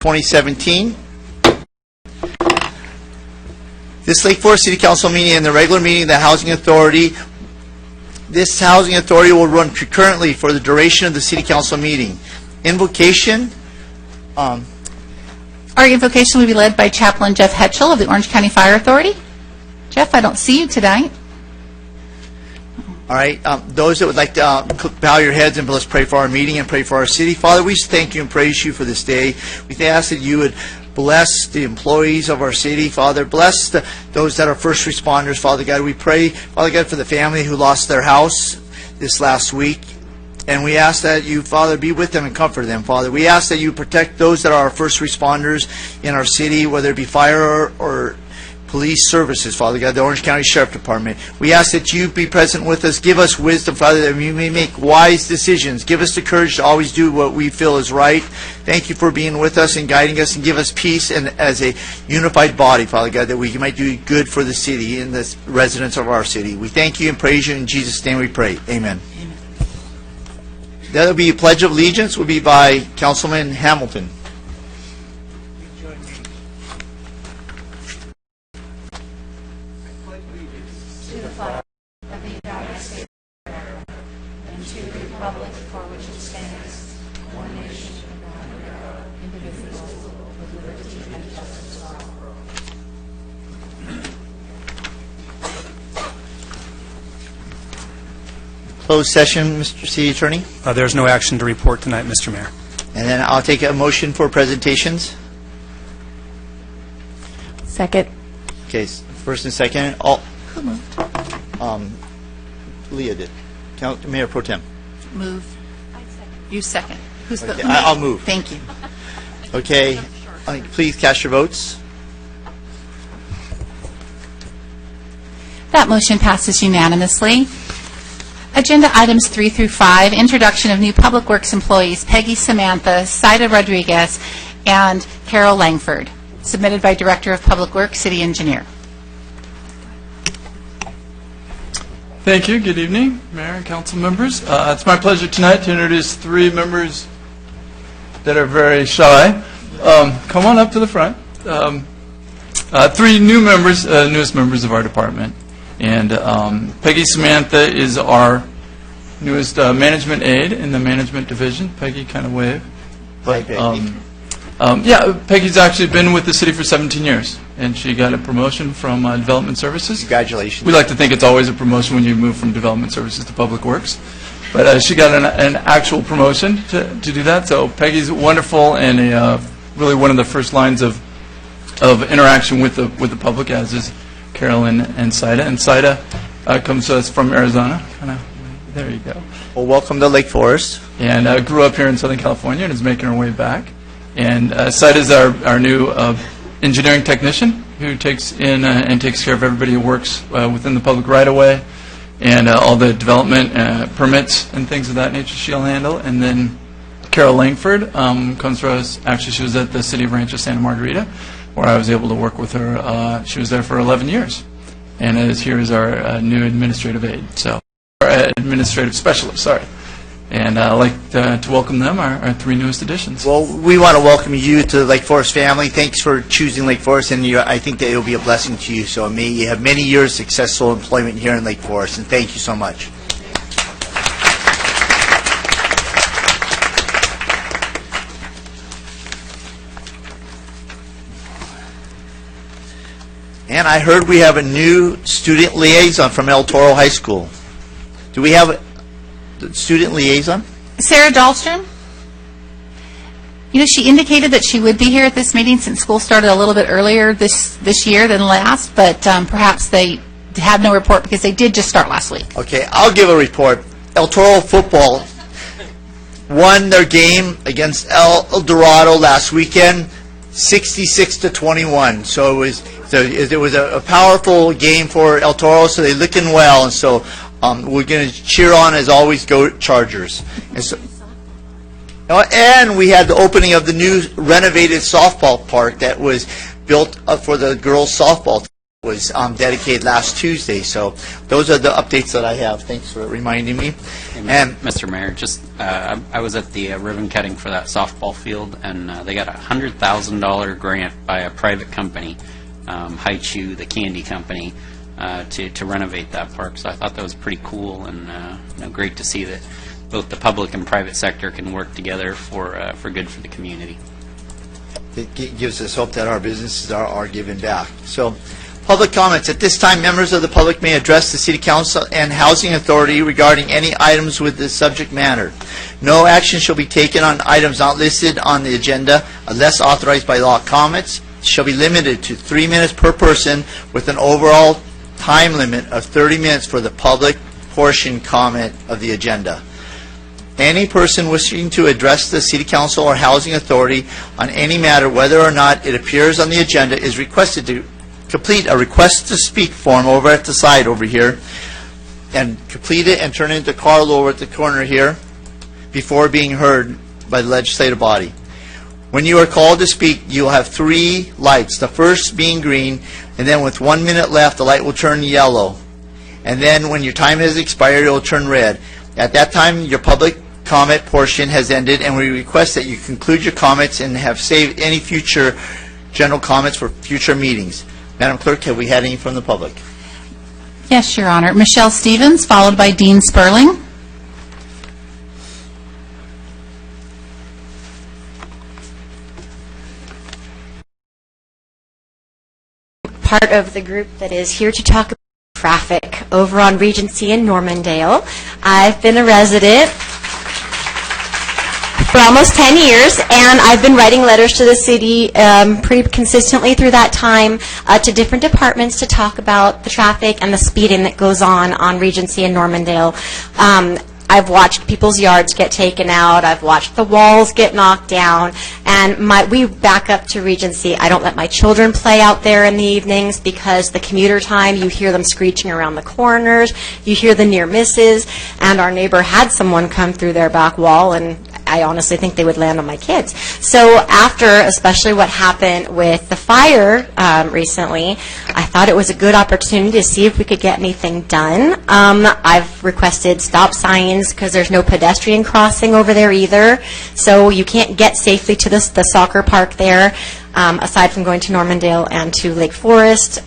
2017. This Lake Forest City Council meeting and the regular meeting of the Housing Authority. This Housing Authority will run concurrently for the duration of the City Council meeting. Invocation. Our invocation will be led by Chaplain Jeff Hetchel of the Orange County Fire Authority. Jeff, I don't see you tonight. All right, those that would like to bow your heads and let's pray for our meeting and pray for our city. Father, we thank you and praise you for this day. We ask that you would bless the employees of our city. Father, bless those that are first responders. Father God, we pray, Father God, for the family who lost their house this last week. And we ask that you, Father, be with them and comfort them, Father. We ask that you protect those that are our first responders in our city, whether it be fire or police services, Father God, the Orange County Sheriff Department. We ask that you be present with us. Give us wisdom, Father, that we may make wise decisions. Give us the courage to always do what we feel is right. Thank you for being with us and guiding us, and give us peace and as a unified body, Father God, that we might do good for the city and the residents of our city. We thank you and praise you. In Jesus' name we pray. Amen. Amen. That will be a Pledge of Allegiance, will be by Councilman Hamilton. Closed session, Mr. City Attorney. There's no action to report tonight, Mr. Mayor. And then I'll take a motion for presentations. Second. Okay, first and second. All. Who moved? Leah did. Mayor Pro Tem. Move. You second. Who's Okay, the? I'll move. Thank you. Okay, please cast your votes. That motion passes unanimously. Agenda items 3 through 5, introduction of new Public Works employees, Peggy Samantha, Saida Rodriguez, and Carol Langford, submitted by Director of Public Works, City Engineer. Thank you. Good evening, Mayor and council members. It's my pleasure tonight to introduce 3 members that are very shy. Come on up to the front. 3 new members, newest members of our department. And Peggy Samantha is our newest management aide in the management division. Peggy, kind of wave. Hi, Peggy. Yeah, Peggy's actually been with the city for 17 years, and she got a promotion from Development Services. Congratulations. We like to think it's always a promotion when you move from Development Services to Public Works. But she got an actual promotion to do that. So Peggy's wonderful and really one of the first lines of interaction with the public, as is Carolyn and Saida. And Saida comes to us from Arizona. There you go. Well, welcome to Lake Forest. And grew up here in Southern California and is making her way back. And Saida is our new engineering technician who takes in and takes care of everybody who works within the public right-of-way and all the development permits and things of that nature she'll handle. And then Carol Langford comes to us. Actually, she was at the City of Rancho Santa Margarita, where I was able to work with her. She was there for 11 years, and is here as our new administrative aide, our administrative specialist, sorry. And I'd like to welcome them, our 3 newest additions. Well, we want to welcome you to the Lake Forest family. Thanks for choosing Lake Forest, and I think that it will be a blessing to you. So may you have many years of successful employment here in Lake Forest, and thank you so much. And I heard we have a new student liaison from El Toro High School. Do we have a student liaison? Sarah Dahlstrom. You know, she indicated that she would be here at this meeting since school started a little bit earlier this year than last, but perhaps they have no report because they did just start last week. Okay, I'll give a report. El Toro football won their game against El Dorado last weekend, 66-21. So it was a powerful game for El Toro, so they're looking well, and so we're going to cheer on, as always, go Chargers. And we had the opening of the new renovated softball park that was built up for the girls' softball team. was dedicated last Tuesday. So those are the updates that I have. Thanks for reminding me. And Mr. Mayor, just I was at the ribbon cutting for that softball field, and they got a $100,000 grant by a private company, Haichu, the candy company, to renovate that park. So I thought that was pretty cool, and great to see that both the public and private sector can work together for good for the community. it gives us hope that our businesses are giving back. So, public comments. At this time, members of the public may address the City Council and Housing Authority regarding any items with this subject matter. No action shall be taken on items not listed on the agenda unless authorized by law. Comments shall be limited to 3 minutes per person with an overall time limit of 30 minutes for the public portion comment of the agenda. Any person wishing to address the City Council or Housing Authority on any matter, whether or not it appears on the agenda, is requested to complete a request to speak form over at the side over here, and complete it and turn it into Carl over at the corner here before being heard by the legislative body. When you are called to speak, you will have 3 lights, the first being green, and then with 1 minute left, the light will turn yellow. And then when your time has expired, it will turn red. At that time, your public comment portion has ended, and we request that you conclude your comments and have saved any future general comments for future meetings. Madam Clerk, have we had any from the public? Yes, Your Honor. Michelle Stevens, followed by Dean Sperling. Part of the group that is here to talk about traffic over on Regency in Normandale. I've been a resident for almost 10 years, and I've been writing letters to the city pretty consistently through that time to different departments to talk about the traffic and the speeding that goes on Regency in Normandale. I've watched people's yards get taken out. I've watched the walls get knocked down. And we back up to Regency. I don't let my children play out there in the evenings because the commuter time, you hear them screeching around the corners. You hear the near misses. And our neighbor had someone come through their back wall, and I honestly think they would land on my kids. So after, especially what happened with the fire recently, I thought it was a good opportunity to see if we could get anything done. I've requested stop signs because there's no pedestrian crossing over there either. So you can't get safely to the soccer park there. Aside from going to Normandale and to Lake Forest,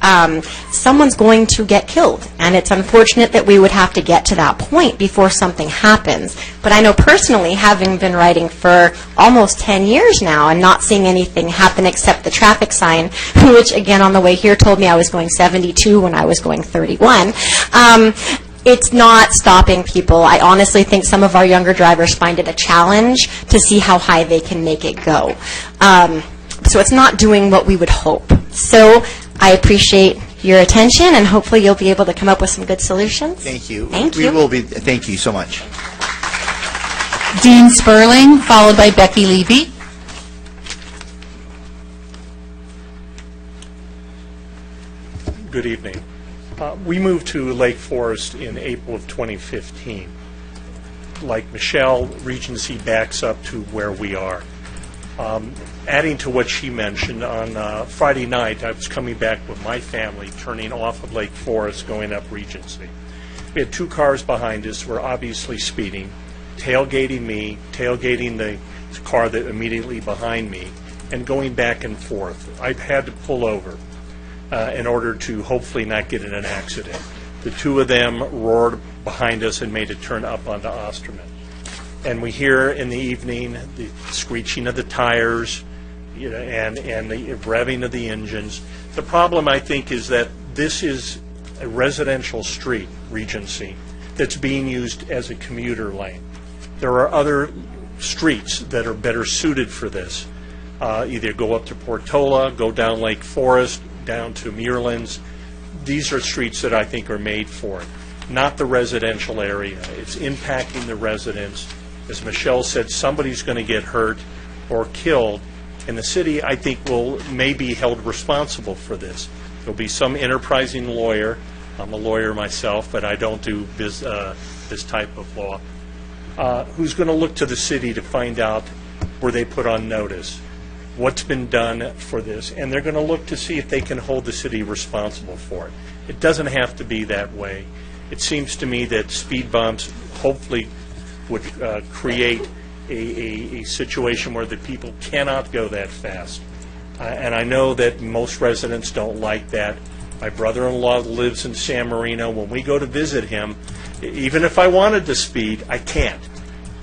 someone's going to get killed. And it's unfortunate that we would have to get to that point before something happens. But I know personally, having been writing for almost 10 years now and not seeing anything happen except the traffic sign, which again on the way here told me I was going 72 when I was going 31, it's not stopping people. I honestly think some of our younger drivers find it a challenge to see how high they can make it go. So it's not doing what we would hope. So I appreciate your attention, and hopefully you'll be able to come up with some good solutions. Thank you. Thank We you. will be. Thank you so much. Dean Sperling, followed by Becky Levy. Good evening. We moved to Lake Forest in April of 2015. Like Michelle, Regency backs up to where we are. Adding to what she mentioned, on Friday night, I was coming back with my family, turning off of Lake Forest, going up Regency. We had 2 cars behind us who were obviously speeding, tailgating me, tailgating the car that immediately behind me, and going back and forth. I had to pull over in order to hopefully not get in an accident. The 2 of them roared behind us and made a turn up onto Osterman. And we hear in the evening the screeching of the tires, and the revving of the engines. The problem, I think, is that this is a residential street, Regency, that's being used as a commuter lane. There are other streets that are better suited for this. Either go up to Portola, go down Lake Forest, down to Muirlands. These are streets that I think are made for it, not the residential area. It's impacting the residents. As Michelle said, somebody's going to get hurt or killed, and the city, I think, may be held responsible for this. There'll be some enterprising lawyer. I'm a lawyer myself, but I don't do this type of law. Who's going to look to the city to find out where they put on notice? what's been done for this, and they're going to look to see if they can hold the city responsible for it. It doesn't have to be that way. It seems to me that speed bumps hopefully would create a situation where the people cannot go that fast. And I know that most residents don't like that. My brother-in-law lives in San Marino. When we go to visit him, even if I wanted to speed, I can't,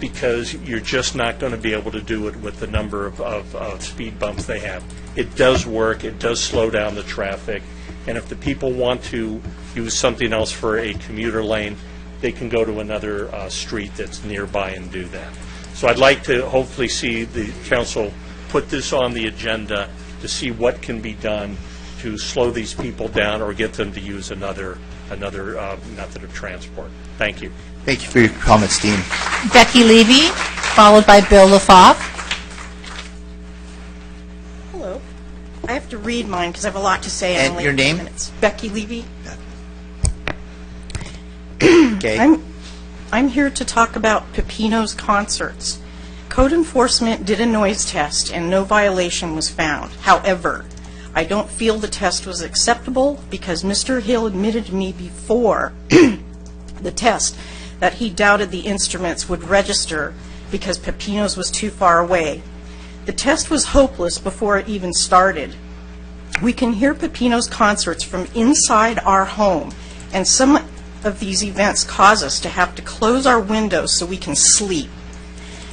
because you're just not going to be able to do it with the number of speed bumps they have. It does work. It does slow down the traffic. And if the people want to use something else for a commuter lane, they can go to another street that's nearby and do that. So I'd like to hopefully see the council put this on the agenda to see what can be done to slow these people down or get them to use another method of transport. Thank you. Thank you for your comments, Dean. Becky Levy, followed by Bill LaFave. Hello. I have to read mine because I have a lot to say. And only your name? minutes. Becky Levy. Okay. I'm here to talk about Pepino's concerts. Code enforcement did a noise test and no violation was found. However, I don't feel the test was acceptable because Mr. Hill admitted to me before the test that he doubted the instruments would register because Pepino's was too far away. The test was hopeless before it even started. We can hear Pepino's concerts from inside our home, and some of these events cause us to have to close our windows so we can sleep.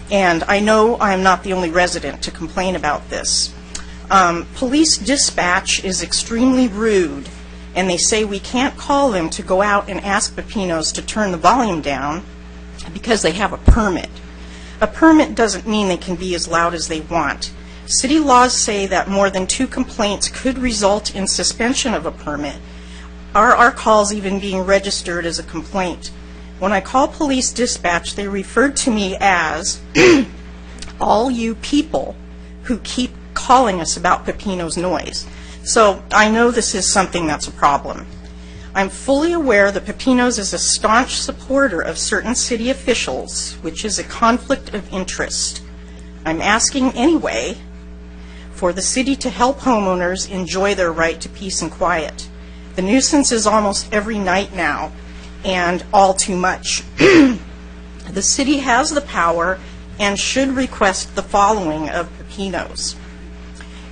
And I know I am not the only resident to complain about this. Police dispatch is extremely rude, and they say we can't call them to go out and ask Pepino's to turn the volume down because they have a permit. A permit doesn't mean they can be as loud as they want. City laws say that more than 2 complaints could result in suspension of a permit. Are our calls even being registered as a complaint? When I call police dispatch, they refer to me as all you people who keep calling us about Pepino's noise. So I know this is something that's a problem. I'm fully aware that Pepino's is a staunch supporter of certain city officials, which is a conflict of interest. I'm asking anyway for the city to help homeowners enjoy their right to peace and quiet. The nuisance is almost every night now, and all too much. The city has the power and should request the following of Pepino's.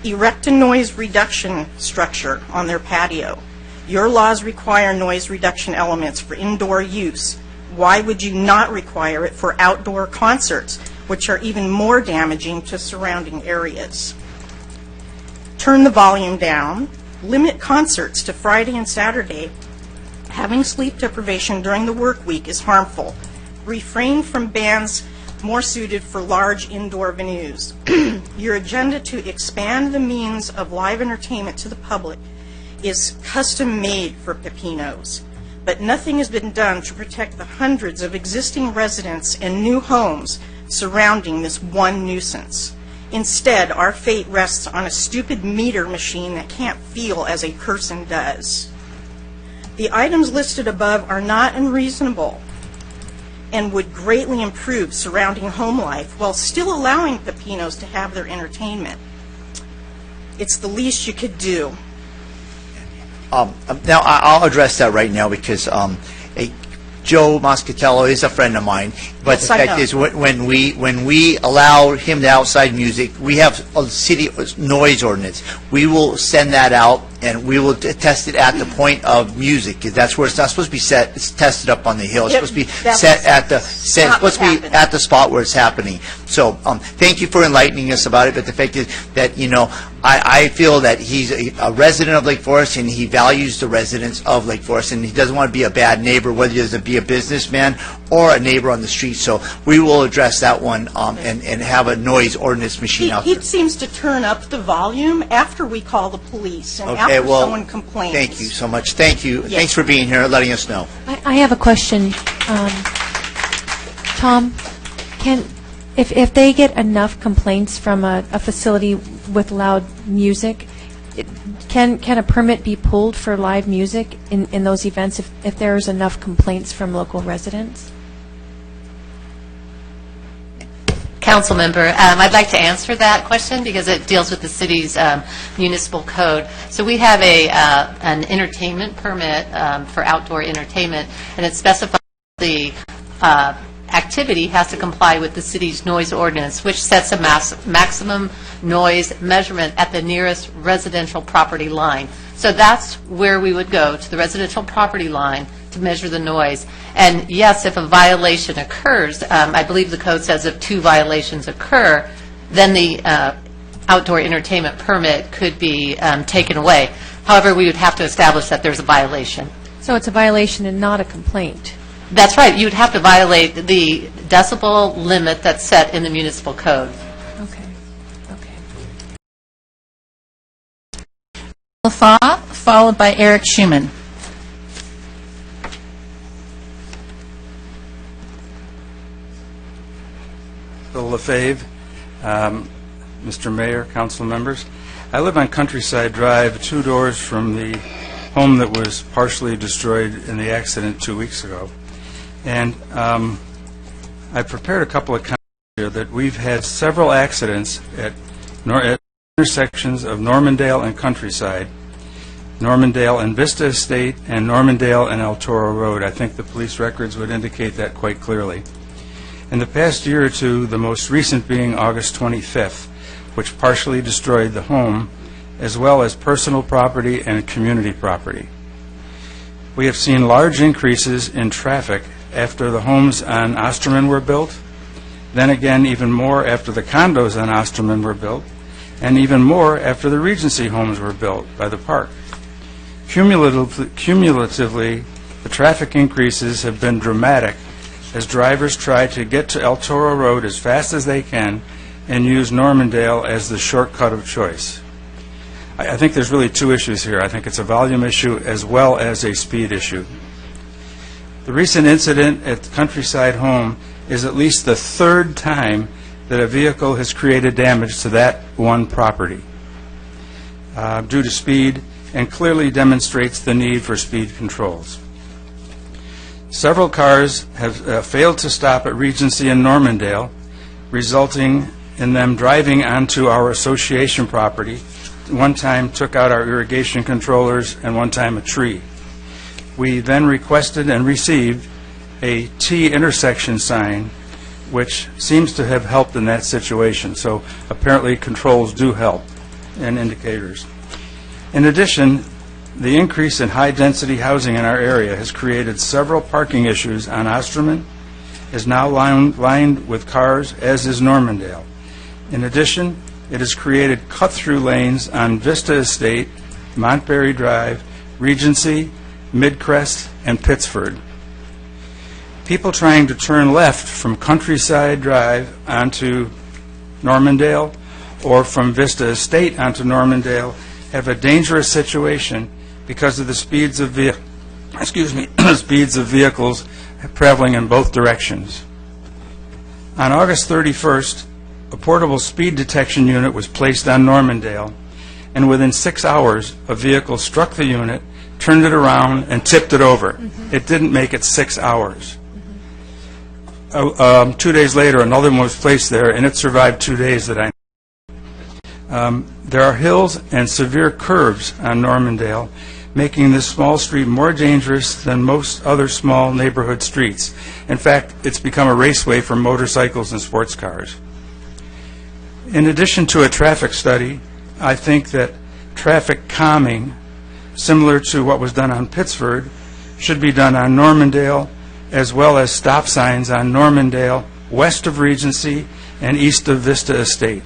Erect a noise reduction structure on their patio. Your laws require noise reduction elements for indoor use. Why would you not require it for outdoor concerts, which are even more damaging to surrounding areas? Turn the volume down. Limit concerts to Friday and Saturday. Having sleep deprivation during the work week is harmful. Refrain from bands more suited for large indoor venues. Your agenda to expand the means of live entertainment to the public is custom-made for Pepino's, but nothing has been done to protect the hundreds of existing residents and new homes surrounding this one nuisance. Instead, our fate rests on a stupid meter machine that can't feel as a person does. The items listed above are not unreasonable and would greatly improve surrounding home life while still allowing Pepino's to have their entertainment. It's the least you could do. Now, I'll address that right now because Joe Moscatello is a friend of mine. But Yes, the I fact know. is, when we allow him to outside music, we have a city noise ordinance. We will send that out, and we will test it at the point of music, 'cause that's where it's not supposed to be set. It's tested up on the hill. It's Yep, supposed to be that set was at the not supposed what to be happened. at the spot where it's happening. So, thank you for enlightening us about it. But the fact is that I feel that he's a resident of Lake Forest, and he values the residents of Lake Forest, and he doesn't want to be a bad neighbor, whether he doesn't be a businessman or a neighbor on the street. So we will address that one and have a noise ordinance machine out He there. seems to turn up the volume after we call the police and Okay, after well, someone complains. thank you so much. Thank you. Yes. Thanks for being here, letting us know. I have a question. Tom, if they get enough complaints from a facility with loud music, can a permit be pulled for live music in those events if there's enough complaints from local residents? council member. I'd like to answer that question because it deals with the city's municipal code. So we have an entertainment permit for outdoor entertainment, and it specifies the activity has to comply with the city's noise ordinance, which sets a maximum noise measurement at the nearest residential property line. So that's where we would go, to the residential property line, to measure the noise. And yes, if a violation occurs, I believe the code says if 2 violations occur, then the outdoor entertainment permit could be taken away. However, we would have to establish that there's a violation. So it's a violation and not a complaint? That's right. You would have to violate the decibel limit that's set in the municipal code. Okay. Okay. LaFaw, followed by Eric Schumann. Bill LaFave, Mr. Mayor, council members. I live on Countryside Drive, 2 doors from the home that was partially destroyed in the accident 2 weeks ago. And I prepared a couple of comments here that we've had several accidents at intersections of Normandale and Countryside, Normandale and Vista Estate, and Normandale and El Toro Road. I think the police records would indicate that quite clearly. In the past year or two, the most recent being August 25th, which partially destroyed the home, as well as personal property and community property. We have seen large increases in traffic after the homes on Osterman were built, then again even more after the condos on Osterman were built, and even more after the Regency homes were built by the park. Cumulatively, the traffic increases have been dramatic as drivers try to get to El Toro Road as fast as they can and use Normandale as the shortcut of choice. I think there's really 2 issues here. I think it's a volume issue as well as a speed issue. The recent incident at the Countryside home is at least the 3rd time that a vehicle has created damage to that one property due to speed, and clearly demonstrates the need for speed controls. Several cars have failed to stop at Regency and Normandale, resulting in them driving onto our association property. One time took out our irrigation controllers, and one time a tree. We then requested and received a T intersection sign, which seems to have helped in that situation. So apparently controls do help, and indicators. In addition, the increase in high-density housing in our area has created several parking issues on Osterman, is now lined with cars, as is Normandale. In addition, it has created cut-through lanes on Vista Estate, Montberry Drive, Regency, Midcrest, and Pittsford. People trying to turn left from Countryside Drive onto Normandale or from Vista Estate onto Normandale have a dangerous situation because of the speeds of vehicles traveling in both directions. On August 31st, a portable speed detection unit was placed on Normandale, and within 6 hours, a vehicle struck the unit, turned it around, and tipped it over. It didn't make it 6 hours. 2 days later, another one was placed there, and it survived 2 days that I know. There are hills and severe curves on Normandale, making this small street more dangerous than most other small neighborhood streets. In fact, it's become a raceway for motorcycles and sports cars. In addition to a traffic study, I think that traffic calming, similar to what was done on Pittsford, should be done on Normandale, as well as stop signs on Normandale, west of Regency, and east of Vista Estate.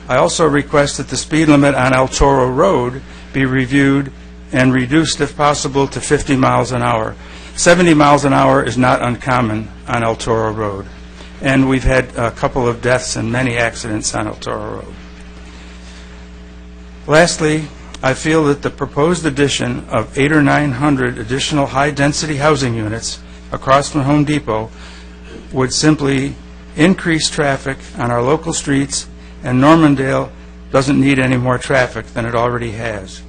I also request that the speed limit on El Toro Road be reviewed and reduced, if possible, to 50 miles an hour. 70 miles an hour is not uncommon on El Toro Road, and we've had a couple of deaths and many accidents on El Toro Road. Lastly, I feel that the proposed addition of 800 or 900 additional high-density housing units across from Home Depot would simply increase traffic on our local streets, and Normandale doesn't need any more traffic than it already has.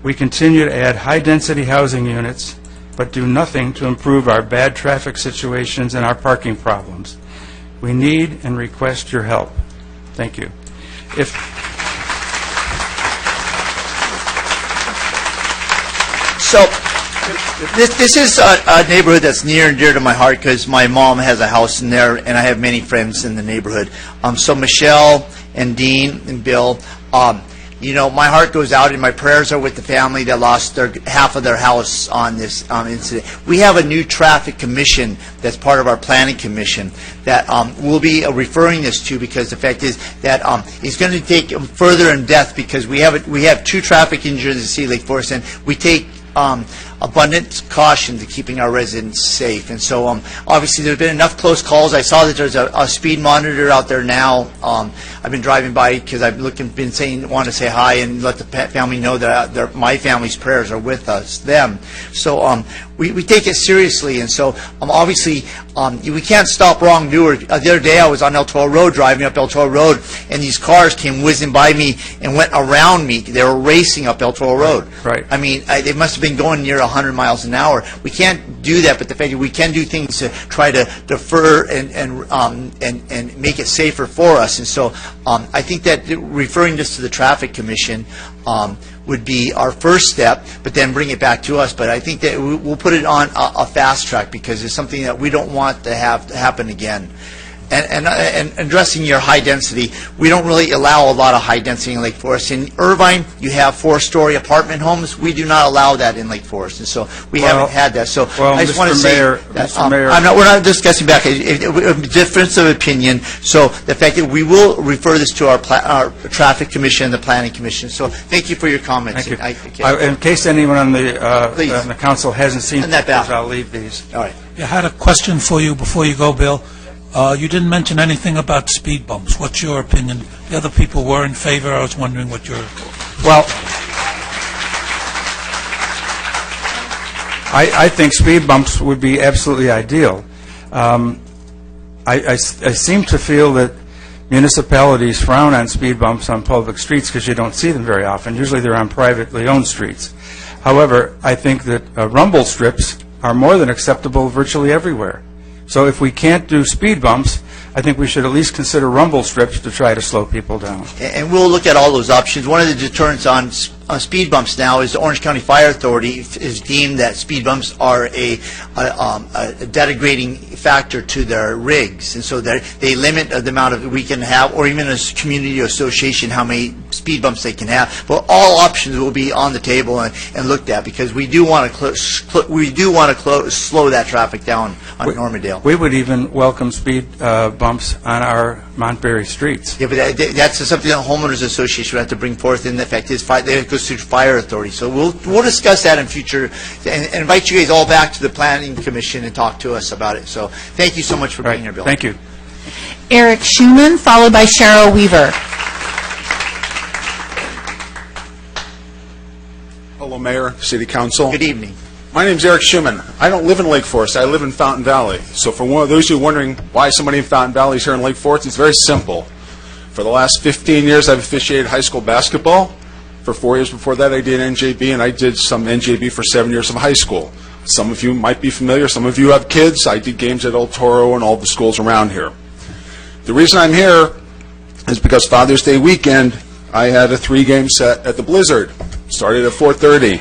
We continue to add high-density housing units, but do nothing to improve our bad traffic situations and our parking problems. We need and request your help. Thank you. So, this is a neighborhood that's near and dear to my heart because my mom has a house in there, and I have many friends in the neighborhood. So Michelle and Dean and Bill, my heart goes out, and my prayers are with the family that lost half of their house on this incident. We have a new traffic commission that's part of our planning commission that we'll be referring this to, because the fact is that it's going to take further in depth, because we have 2 traffic injuries in the city of Lake Forest, and we take abundant caution to keeping our residents safe. And so obviously there's been enough close calls. I saw that there's a speed monitor out there now. I've been driving by because I've want to say hi and let the family know that my family's prayers are with them. So we take it seriously, and so obviously we can't stop wrongdoers. The other day I was on El Toro Road, driving up El Toro Road, and these cars came whizzing by me and went around me. They were racing up El Toro Road. Right. I mean, they must have been going near 100 miles an hour. We can't do that, but the fact that we can do things to try to defer and make it safer for us. And so I think that referring this to the Traffic Commission would be our first step, but then bring it back to us. But I think that we'll put it on a fast track, because it's something that we don't want to have to happen again. And addressing your high density, we don't really allow a lot of high density in Lake Forest. In Irvine, you have 4-story apartment homes. We do not allow that in Lake Forest, and so we haven't had that. So I just want to say that we're not discussing back a difference of opinion. So the fact that we will refer this to our Traffic Commission and the Planning Commission. So thank you for your comments. Thank you. In case anyone on the council hasn't seen that pictures, I'll leave these. All right. I had a question for you before you go, Bill. You didn't mention anything about speed bumps. What's your opinion? The other people were in favor. I was wondering what your... Well, I think speed bumps would be absolutely ideal. I seem to feel that municipalities frown on speed bumps on public streets because you don't see them very often. Usually they're on privately owned streets. However, I think that rumble strips are more than acceptable virtually everywhere. So if we can't do speed bumps, I think we should at least consider rumble strips to try to slow people down. And we'll look at all those options. One of the deterrents on speed bumps now is the Orange County Fire Authority is deemed that speed bumps are a denigrating factor to their rigs, and so they limit the amount of we can have, or even as a community association, how many speed bumps they can have. But all options will be on the table and looked at, because we do want to slow that traffic down on Normandale. We would even welcome speed bumps on our Montberry streets. Yeah, but that's something that homeowners association would have to bring forth. In effect, it goes through fire authority. So we'll discuss that in future, and invite you guys all back to the Planning Commission and talk to us about it. So thank you so much for being here, Bill. Thank you. Eric Schumann, followed by Cheryl Weaver. Hello, Mayor, City Council. Good evening. My name's Eric Schumann. I don't live in Lake Forest. I live in Fountain Valley. So for one of those of you wondering why somebody in Fountain Valley is here in Lake Forest, it's very simple. For the last 15 years, I've officiated high school basketball. For 4 years before that, I did NJB, and I did some NJB for 7 years of high school. Some of you might be familiar. Some of you have kids. I did games at El Toro and all the schools around here. The reason I'm here is because Father's Day weekend, I had a 3-game set at the Blizzard. Started at 4:30.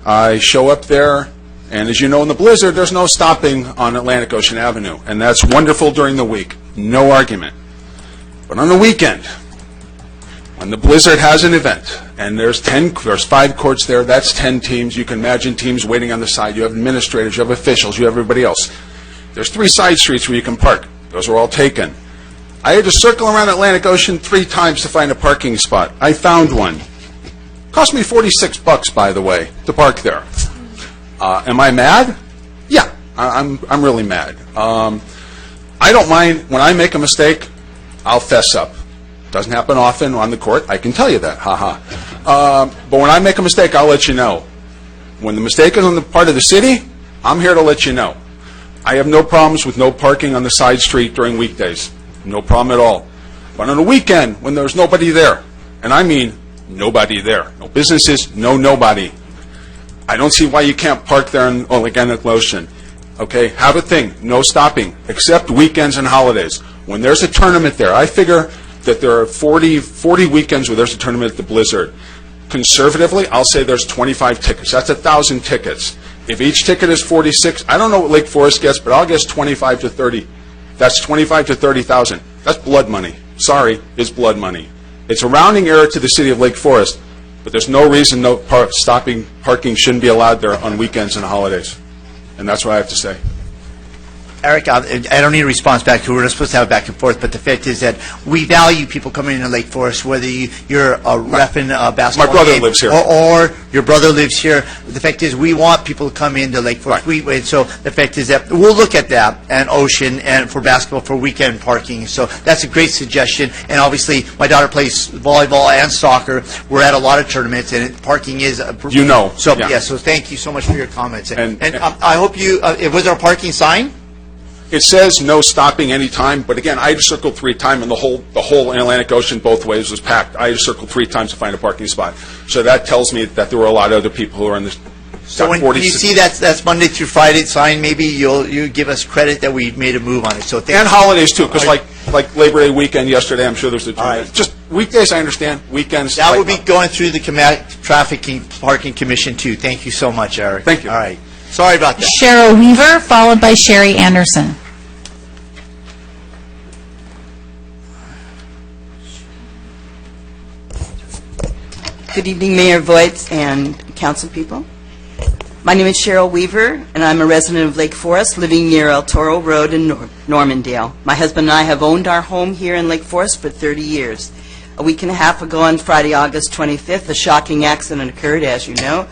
I show up there, and as you know, in the Blizzard, there's no stopping on Atlantic Ocean Avenue, and that's wonderful during the week. No argument. But on the weekend, when the Blizzard has an event, and there's 5 courts there, that's 10 teams. You can imagine teams waiting on the side. You have administrators, you have officials, you have everybody else. There's 3 side streets where you can park. Those are all taken. I had to circle around Atlantic Ocean 3 times to find a parking spot. I found one. Cost me $46, by the way, to park there. Am I mad? Yeah, I'm really mad. I don't mind when I make a mistake. I'll fess up. Doesn't happen often on the court. I can tell you that. But when I make a mistake, I'll let you know. When the mistake is on the part of the city, I'm here to let you know. I have no problems with no parking on the side street during weekdays. No problem at all. But on a weekend, when there's nobody there, and I mean nobody there, no businesses, nobody, I don't see why you can't park there on Atlantic Ocean. Okay, have a thing, no stopping, except weekends and holidays. When there's a tournament there, I figure that there are 40 weekends where there's a tournament at the Blizzard. Conservatively, I'll say there's 25 tickets. That's 1,000 tickets. If each ticket is 46, I don't know what Lake Forest gets, but I'll guess 25 to 30. That's 25 to 30,000. That's blood money. Sorry, it's blood money. It's a rounding error to the city of Lake Forest, but there's no reason stopping parking shouldn't be allowed there on weekends and holidays. And that's what I have to say. Eric, I don't need a response back to you. We're not supposed to have a back and forth, but the fact is that we value people coming into Lake Forest, whether you're a repping basketball My brother game lives here. or your brother lives here. The fact is we want people to come into Lake Forest. And so the fact is that we'll look at that and Ocean and for basketball for weekend parking. So that's a great suggestion. And obviously, my daughter plays volleyball and soccer. We're at a lot of tournaments, and parking is You know, So yeah. so thank you so much for your comments. And I hope you. Was there a parking sign? It says no stopping anytime, but again, I had to circle 3 times, and the whole Atlantic Ocean both ways was packed. I had to circle 3 times to find a parking spot. So that tells me that there were a lot of other people who are in this. So when you see that's Monday through Friday sign, maybe you give us credit that we made a move on it. So And holidays too, because like Labor Day weekend yesterday, I'm sure there's a right. just weekdays. I understand weekends. That will be going through the Traffic Parking Commission too. Thank you so much, Eric. Thank you. All right. Sorry about that. Cheryl Weaver, followed by Sherry Anderson. Good evening, Mayor Voigt and council people. My name is Cheryl Weaver, and I'm a resident of Lake Forest, living near El Toro Road in Normandale. My husband and I have owned our home here in Lake Forest for 30 years. A week and a half ago on Friday, August 25th, a shocking accident occurred, as you know,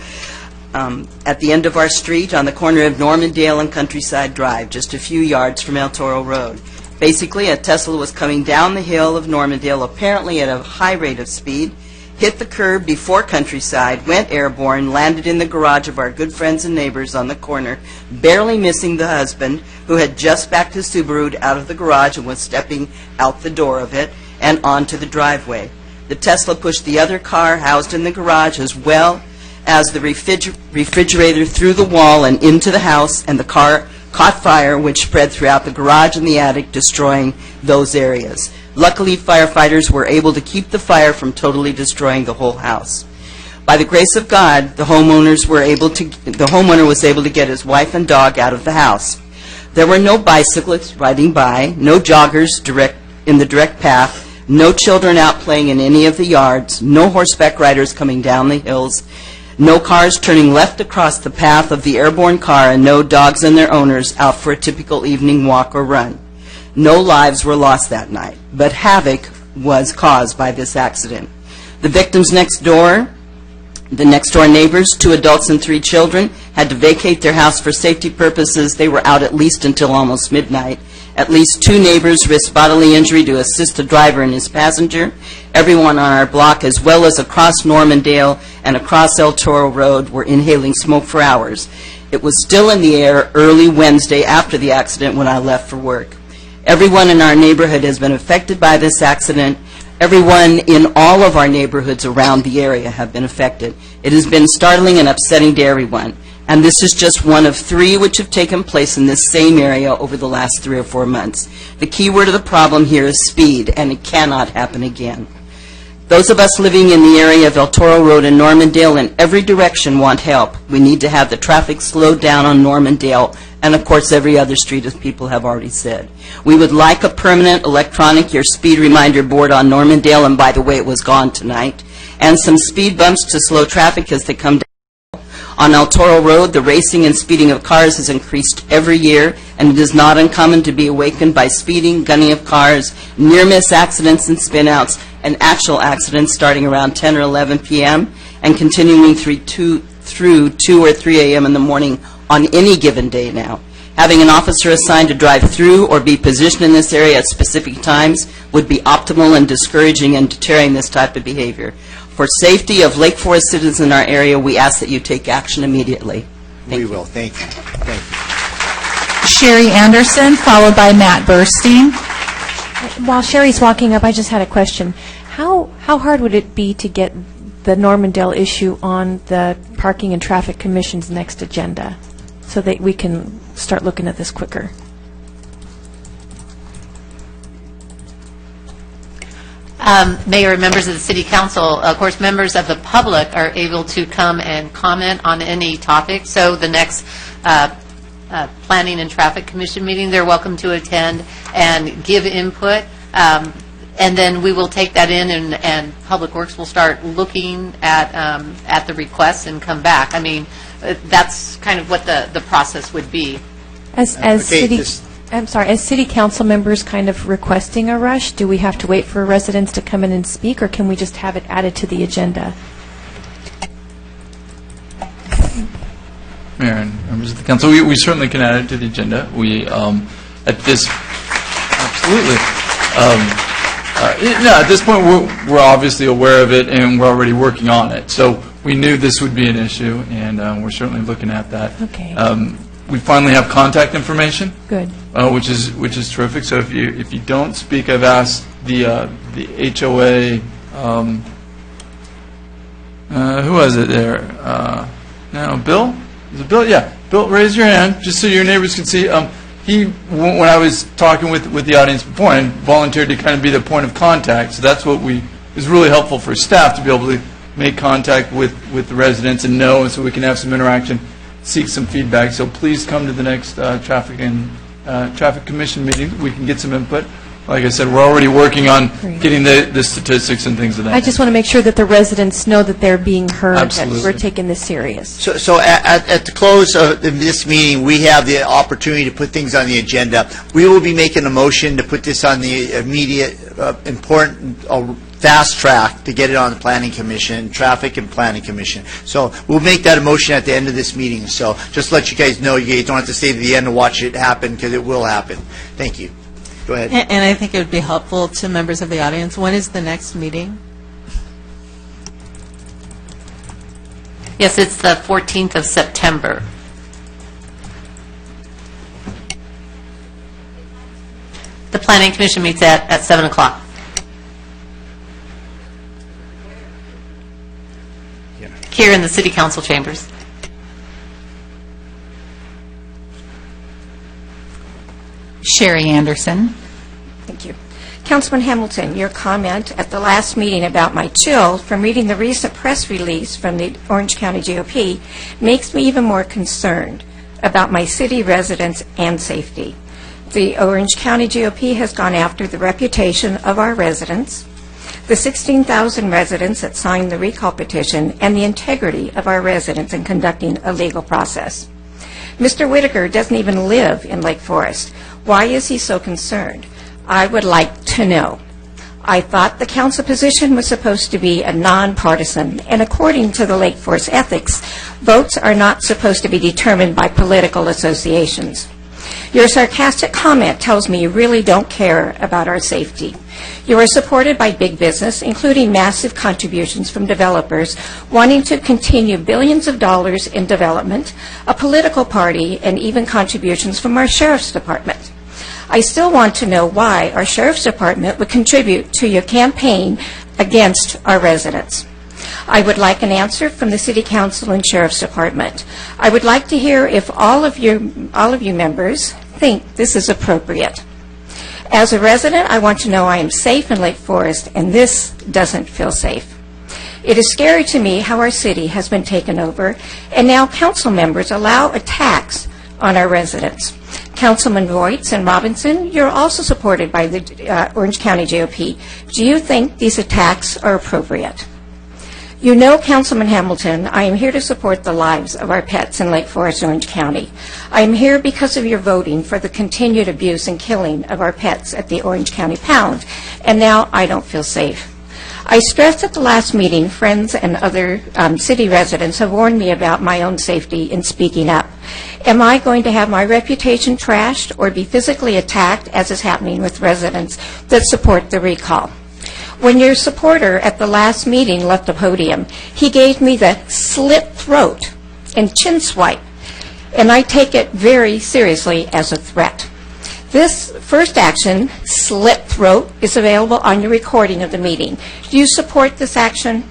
at the end of our street on the corner of Normandale and Countryside Drive, just a few yards from El Toro Road. Basically, a Tesla was coming down the hill of Normandale, apparently at a high rate of speed, hit the curb before Countryside, went airborne, landed in the garage of our good friends and neighbors on the corner, barely missing the husband, who had just backed his Subaru out of the garage and was stepping out the door of it and onto the driveway. The Tesla pushed the other car housed in the garage as well as the refrigerator through the wall and into the house, and the car caught fire, which spread throughout the garage and the attic, destroying those areas. Luckily, firefighters were able to keep the fire from totally destroying the whole house. By the grace of God, the homeowner was able to get his wife and dog out of the house. There were no bicyclists riding by, no joggers in the direct path, no children out playing in any of the yards, no horseback riders coming down the hills, no cars turning left across the path of the airborne car, and no dogs and their owners out for a typical evening walk or run. No lives were lost that night, but havoc was caused by this accident. The victims the next door neighbors, 2 adults and 3 children, had to vacate their house for safety purposes. They were out at least until almost midnight. At least 2 neighbors risked bodily injury to assist the driver and his passenger. Everyone on our block, as well as across Normandale and across El Toro Road, were inhaling smoke for hours. It was still in the air early Wednesday after the accident when I left for work. Everyone in our neighborhood has been affected by this accident. Everyone in all of our neighborhoods around the area have been affected. It has been startling and upsetting to everyone. And this is just one of 3 which have taken place in this same area over the last 3 or 4 months. The key word of the problem here is speed, and it cannot happen again. Those of us living in the area of El Toro Road and Normandale in every direction want help. We need to have the traffic slowed down on Normandale, and of course every other street, as people have already said. We would like a permanent electronic speed reminder board on Normandale, and by the way, it was gone tonight, and some speed bumps to slow traffic as they come down. On El Toro Road, the racing and speeding of cars has increased every year, and it is not uncommon to be awakened by speeding, gunning of cars, near-miss accidents and spin-outs, and actual accidents starting around 10 or 11 p.m. and continuing through 2 or 3 a.m. in the morning on any given day now. Having an officer assigned to drive through or be positioned in this area at specific times would be optimal and discouraging and deterring this type of behavior. For safety of Lake Forest citizens in our area, we ask that you take action immediately. We will. Thank you. Thank you. Sherry Anderson, followed by Matt Burstein. While Sherry's walking up, I just had a question. How hard would it be to get the Normandale issue on the Parking and Traffic Commission's next agenda so that we can start looking at this quicker? Mayor and members of the City Council, of course, members of the public are able to come and comment on any topic. So the next Planning and Traffic Commission meeting, they're welcome to attend and give input. And then we will take that in, and Public Works will start looking at the requests and come back. I mean, that's kind of what the process would be. As city council members kind of requesting a rush, do we have to wait for residents to come in and speak, or can we just have it added to the agenda? Mayor and members of the council, we certainly can add it to the agenda. We, at this, absolutely. At this point, we're obviously aware of it, and we're already working on it. So we knew this would be an issue, and we're certainly looking at that. Okay. We finally have contact information. Good. Which is terrific. So if you don't speak, I've asked the HOA. Who was it there? No, Bill. Is it Bill? Yeah, Bill. Raise your hand, just so your neighbors can see. When I was talking with the audience before, and volunteered to kind of be the point of contact. So that's what it was really helpful for staff to be able to make contact with the residents and know, so we can have some interaction, seek some feedback. So please come to the next Traffic Commission meeting. We can get some input. Like I said, we're already working on getting the statistics and things of that. I just want to make sure that the residents know that they're being heard, Absolutely. that we're taking this serious. So at the close of this meeting, we have the opportunity to put things on the agenda. We will be making a motion to put this on the immediate, important, fast track to get it on the Planning Commission, Traffic and Planning Commission. So we'll make that a motion at the end of this meeting. So just to let you guys know, you guys don't have to stay to the end to watch it happen, because it will happen. Thank you. Go ahead. And I think it would be helpful to members of the audience. When is the next meeting? Yes, it's the 14th of September. The Planning Commission meets at 7 o'clock. Here in the City Council chambers. Sherry Anderson. Thank you. Councilman Hamilton, your comment at the last meeting about my chill from reading the recent press release from the Orange County GOP makes me even more concerned about my city residents and safety. The Orange County GOP has gone after the reputation of our residents, the 16,000 residents that signed the recall petition, and the integrity of our residents in conducting a legal process. Mr. Whitaker doesn't even live in Lake Forest. Why is he so concerned? I would like to know. I thought the council position was supposed to be a nonpartisan, and according to the Lake Forest ethics, votes are not supposed to be determined by political associations. Your sarcastic comment tells me you really don't care about our safety. You are supported by big business, including massive contributions from developers wanting to continue billions of dollars in development, a political party, and even contributions from our Sheriff's Department. I still want to know why our Sheriff's Department would contribute to your campaign against our residents. I would like an answer from the City Council and Sheriff's Department. I would like to hear if all of you members think this is appropriate. As a resident, I want to know I am safe in Lake Forest, and this doesn't feel safe. It is scary to me how our city has been taken over, and now council members allow attacks on our residents. Councilman Voights and Robinson, you're also supported by the Orange County GOP. Do you think these attacks are appropriate? You know, Councilman Hamilton, I am here to support the lives of our pets in Lake Forest, Orange County. I am here because of your voting for the continued abuse and killing of our pets at the Orange County Pound, and now I don't feel safe. I stressed at the last meeting, friends and other city residents have warned me about my own safety in speaking up. Am I going to have my reputation trashed or be physically attacked, as is happening with residents that support the recall? When your supporter at the last meeting left the podium, he gave me the slit throat and chin swipe, and I take it very seriously as a threat. This first action, slit throat, is available on your recording of the meeting. Do you support this action?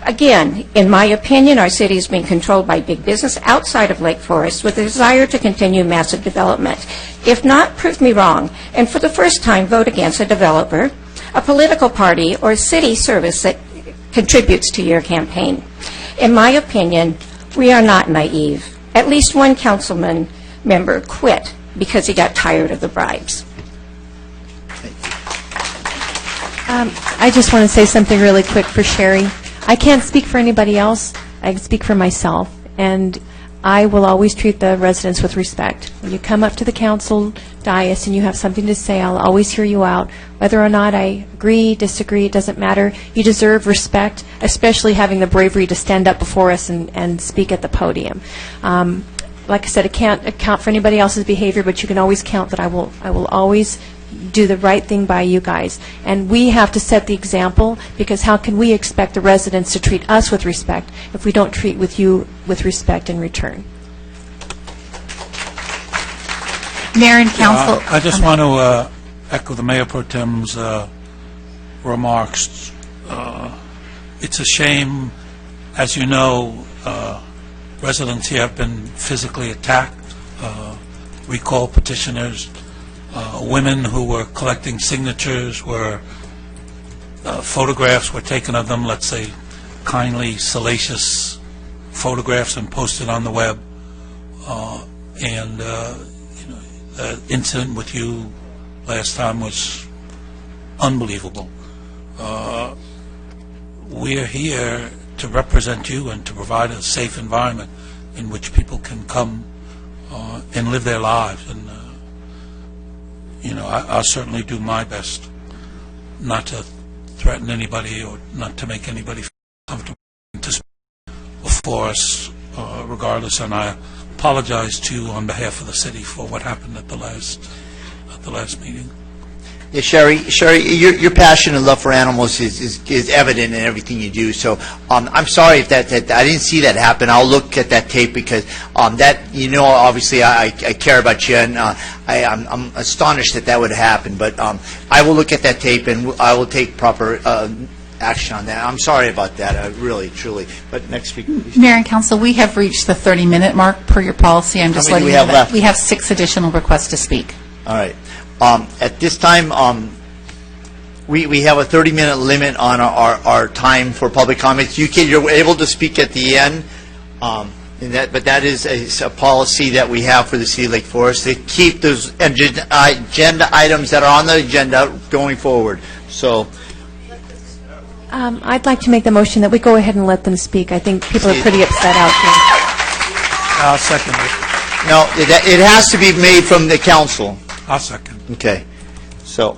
Again, in my opinion, our city is being controlled by big business outside of Lake Forest with a desire to continue massive development. If not, prove me wrong, and for the first time, vote against a developer, a political party or city service that contributes to your campaign. In my opinion, we are not naive. At least one councilman member quit because he got tired of the bribes. I just want to say something really quick for Sherry. I can't speak for anybody else. I can speak for myself, and I will always treat the residents with respect. When you come up to the council dais and you have something to say, I'll always hear you out. Whether or not I agree, disagree, it doesn't matter. You deserve respect, especially having the bravery to stand up before us and speak at the podium. Like I said, I can't account for anybody else's behavior, but you can always count that I will always do the right thing by you guys. And we have to set the example, because how can we expect the residents to treat us with respect if we don't treat with you with respect in return? Mayor and council. I just want to echo the Mayor Pro Tem's remarks. It's a shame, as you know, residents here have been physically attacked, recall petitioners, women who were collecting signatures were photographs were taken of them, let's say kindly salacious photographs, and posted on the web. The incident with you last time was unbelievable. We're here to represent you and to provide a safe environment in which people can come and live their lives. And I'll certainly do my best not to threaten anybody or not to make anybody feel comfortable to speak before us, regardless. And I apologize to you on behalf of the city for what happened at the last meeting. Yeah, Sherry, your passion and love for animals is evident in everything you do. So I'm sorry if that I didn't see that happen. I'll look at that tape, because obviously I care about you, and I'm astonished that would happen. But I will look at that tape, and I will take proper action on that. I'm sorry about that, really, truly. But next speaker, please. Mayor and council, we have reached the 30-minute mark per your policy. I'm just How many letting do we you have know that left? we have 6 additional requests to speak. All right. At this time, we have a 30-minute limit on our time for public comments. You're able to speak at the end, but that is a policy that we have for the City of Lake Forest to keep those agenda items that are on the agenda going forward. So, I'd like to make the motion that we go ahead and let them speak. I think people are pretty upset out here. I'll second it. no, it has to be made from the council. I'll second. Okay. So,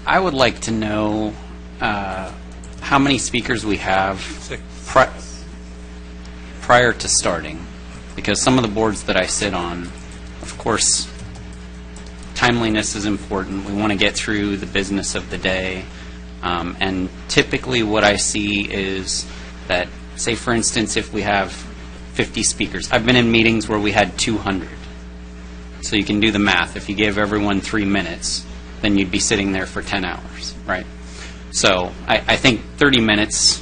I would like to know how many speakers we have prior to starting, because some of the boards that I sit on, of course, timeliness is important. We want to get through the business of the day, and typically what I see is that, say for instance, if we have 50 speakers, I've been in meetings where we had 200. So you can do the math. If you gave everyone 3 minutes, then you'd be sitting there for 10 hours, right? So I think 30 minutes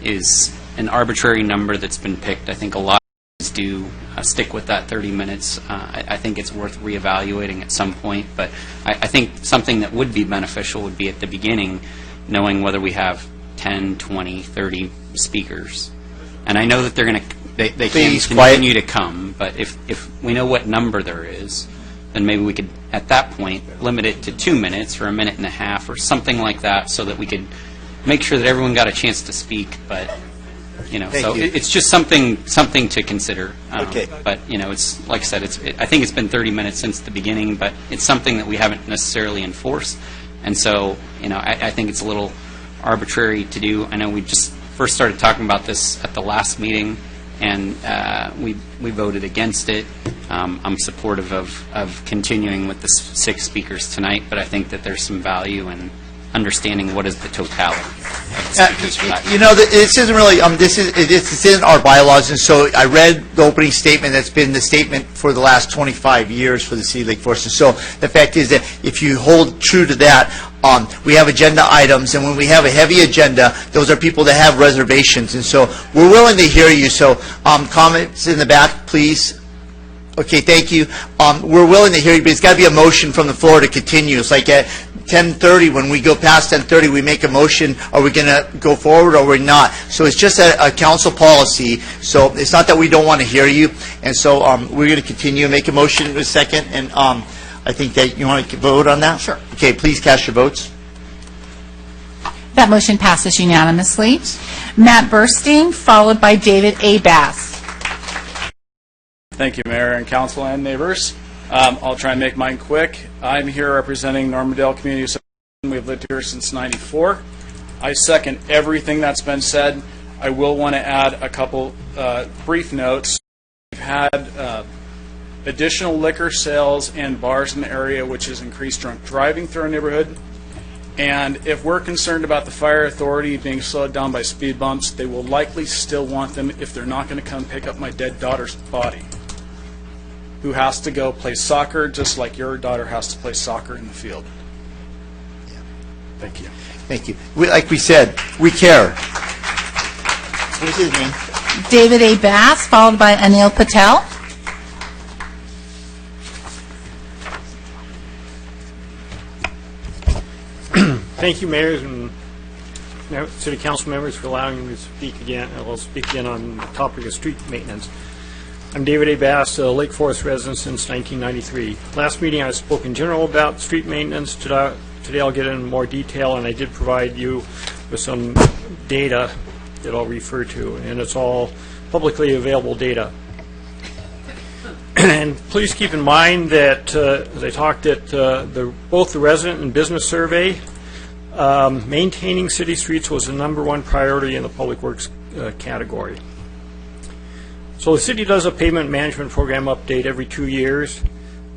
is an arbitrary number that's been picked. I think a lot of us do stick with that 30 minutes. I think it's worth reevaluating at some point, but I think something that would be beneficial would be at the beginning, knowing whether we have 10, 20, 30 speakers. And I know that they're going to they can continue to come, but if we know what number there is, then maybe we could, at that point, limit it to 2 minutes or a minute and a half or something like that, so that we could make sure that everyone got a chance to speak. But it's just something to consider. Okay. But it's like I said, I think it's been 30 minutes since the beginning, but it's something that we haven't necessarily enforced, and so I think it's a little arbitrary to do. I know we just first started talking about this at the last meeting, and we voted against it. I'm supportive of continuing with the 6 speakers tonight, but I think that there's some value in understanding what is the totality of the speakers for that. This isn't really, this isn't our bylaws, and so I read the opening statement that's been the statement for the last 25 years for the City of Lake Forest. And so the fact is that if you hold true to that, we have agenda items, and when we have a heavy agenda, those are people that have reservations, and so we're willing to hear you. So comments in the back, please. Okay, thank you. We're willing to hear you, but it's got to be a motion from the floor to continue. It's like at 10:30, when we go past 10:30, we make a motion, are we going to go forward or we're not? So it's just a council policy, so it's not that we don't want to hear you, and so we're going to continue and make a motion in a second, and I think that you want to vote on that? Sure. Okay, please cast your votes. That motion passes unanimously. Matt Burstein, followed by David A. Bass. Thank you, Mayor and Council and neighbors. I'll try and make mine quick. I'm here representing Normandale Community Association. We've lived here since '94. I second everything that's been said. I will want to add a couple brief notes. We've had additional liquor sales and bars in the area, which has increased drunk driving through our neighborhood. And if we're concerned about the fire authority being slowed down by speed bumps, they will likely still want them if they're not going to come pick up my dead daughter's body, who has to go play soccer just like your daughter has to play soccer in the field. Thank you. Thank you. Like we said, we care. What is his name? David A. Bass, followed by Anil Patel. Thank you, mayors and city council members, for allowing me to speak again. I'll speak again on the topic of street maintenance. I'm David A. Bass, a Lake Forest resident since 1993. Last meeting I spoke in general about street maintenance. Today I'll get into more detail, and I did provide you with some data that I'll refer to, and it's all publicly available data. And please keep in mind that, as I talked at both the resident and business survey, maintaining city streets was the #1 priority in the public works category. So the city does a pavement management program update every 2 years.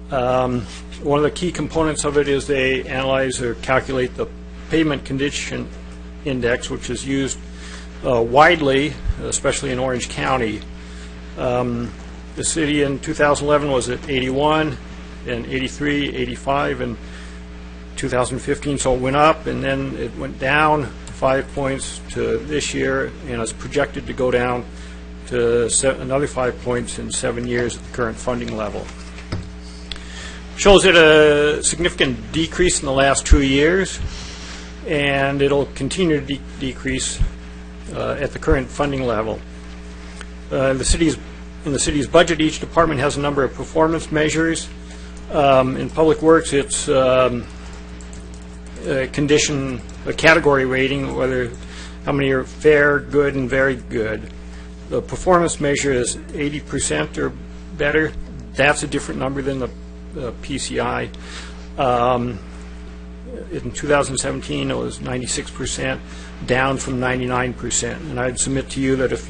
One of the key components of it is they analyze or calculate the pavement condition index, which is used widely, especially in Orange County. The city in 2011 was at 81, and 83, 85, and 2015, so it went up, and then it went down 5 points to this year, and it's projected to go down to another 5 points in 7 years at the current funding level. Shows it a significant decrease in the last 2 years, and it'll continue to decrease at the current funding level. In the city's budget, each department has a number of performance measures. In Public Works, it's condition, a category rating, whether how many are fair, good, and very good. The performance measure is 80% or better. That's a different number than the PCI. In 2017, it was 96%, down from 99%. And I'd submit to you that if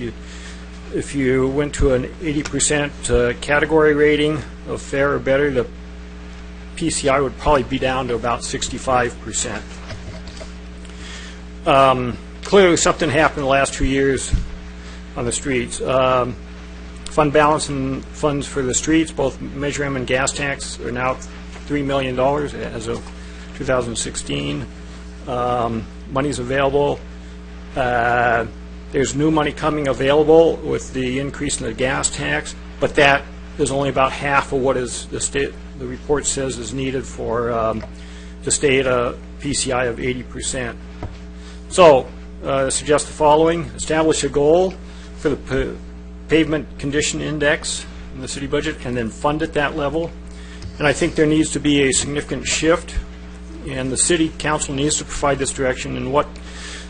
you went to an 80% category rating of fair or better, the PCI would probably be down to about 65%. Clearly, something happened the last 2 years on the streets. Fund balance and funds for the streets, both Measure M and gas tax, are now $3 million as of 2016. Money's available. There's new money coming available with the increase in the gas tax, but that is only about half of what is the report says is needed for to stay at a PCI of 80%. So, suggest the following: establish a goal for the pavement condition index in the city budget, and then fund at that level. And I think there needs to be a significant shift, and the city council needs to provide this direction in what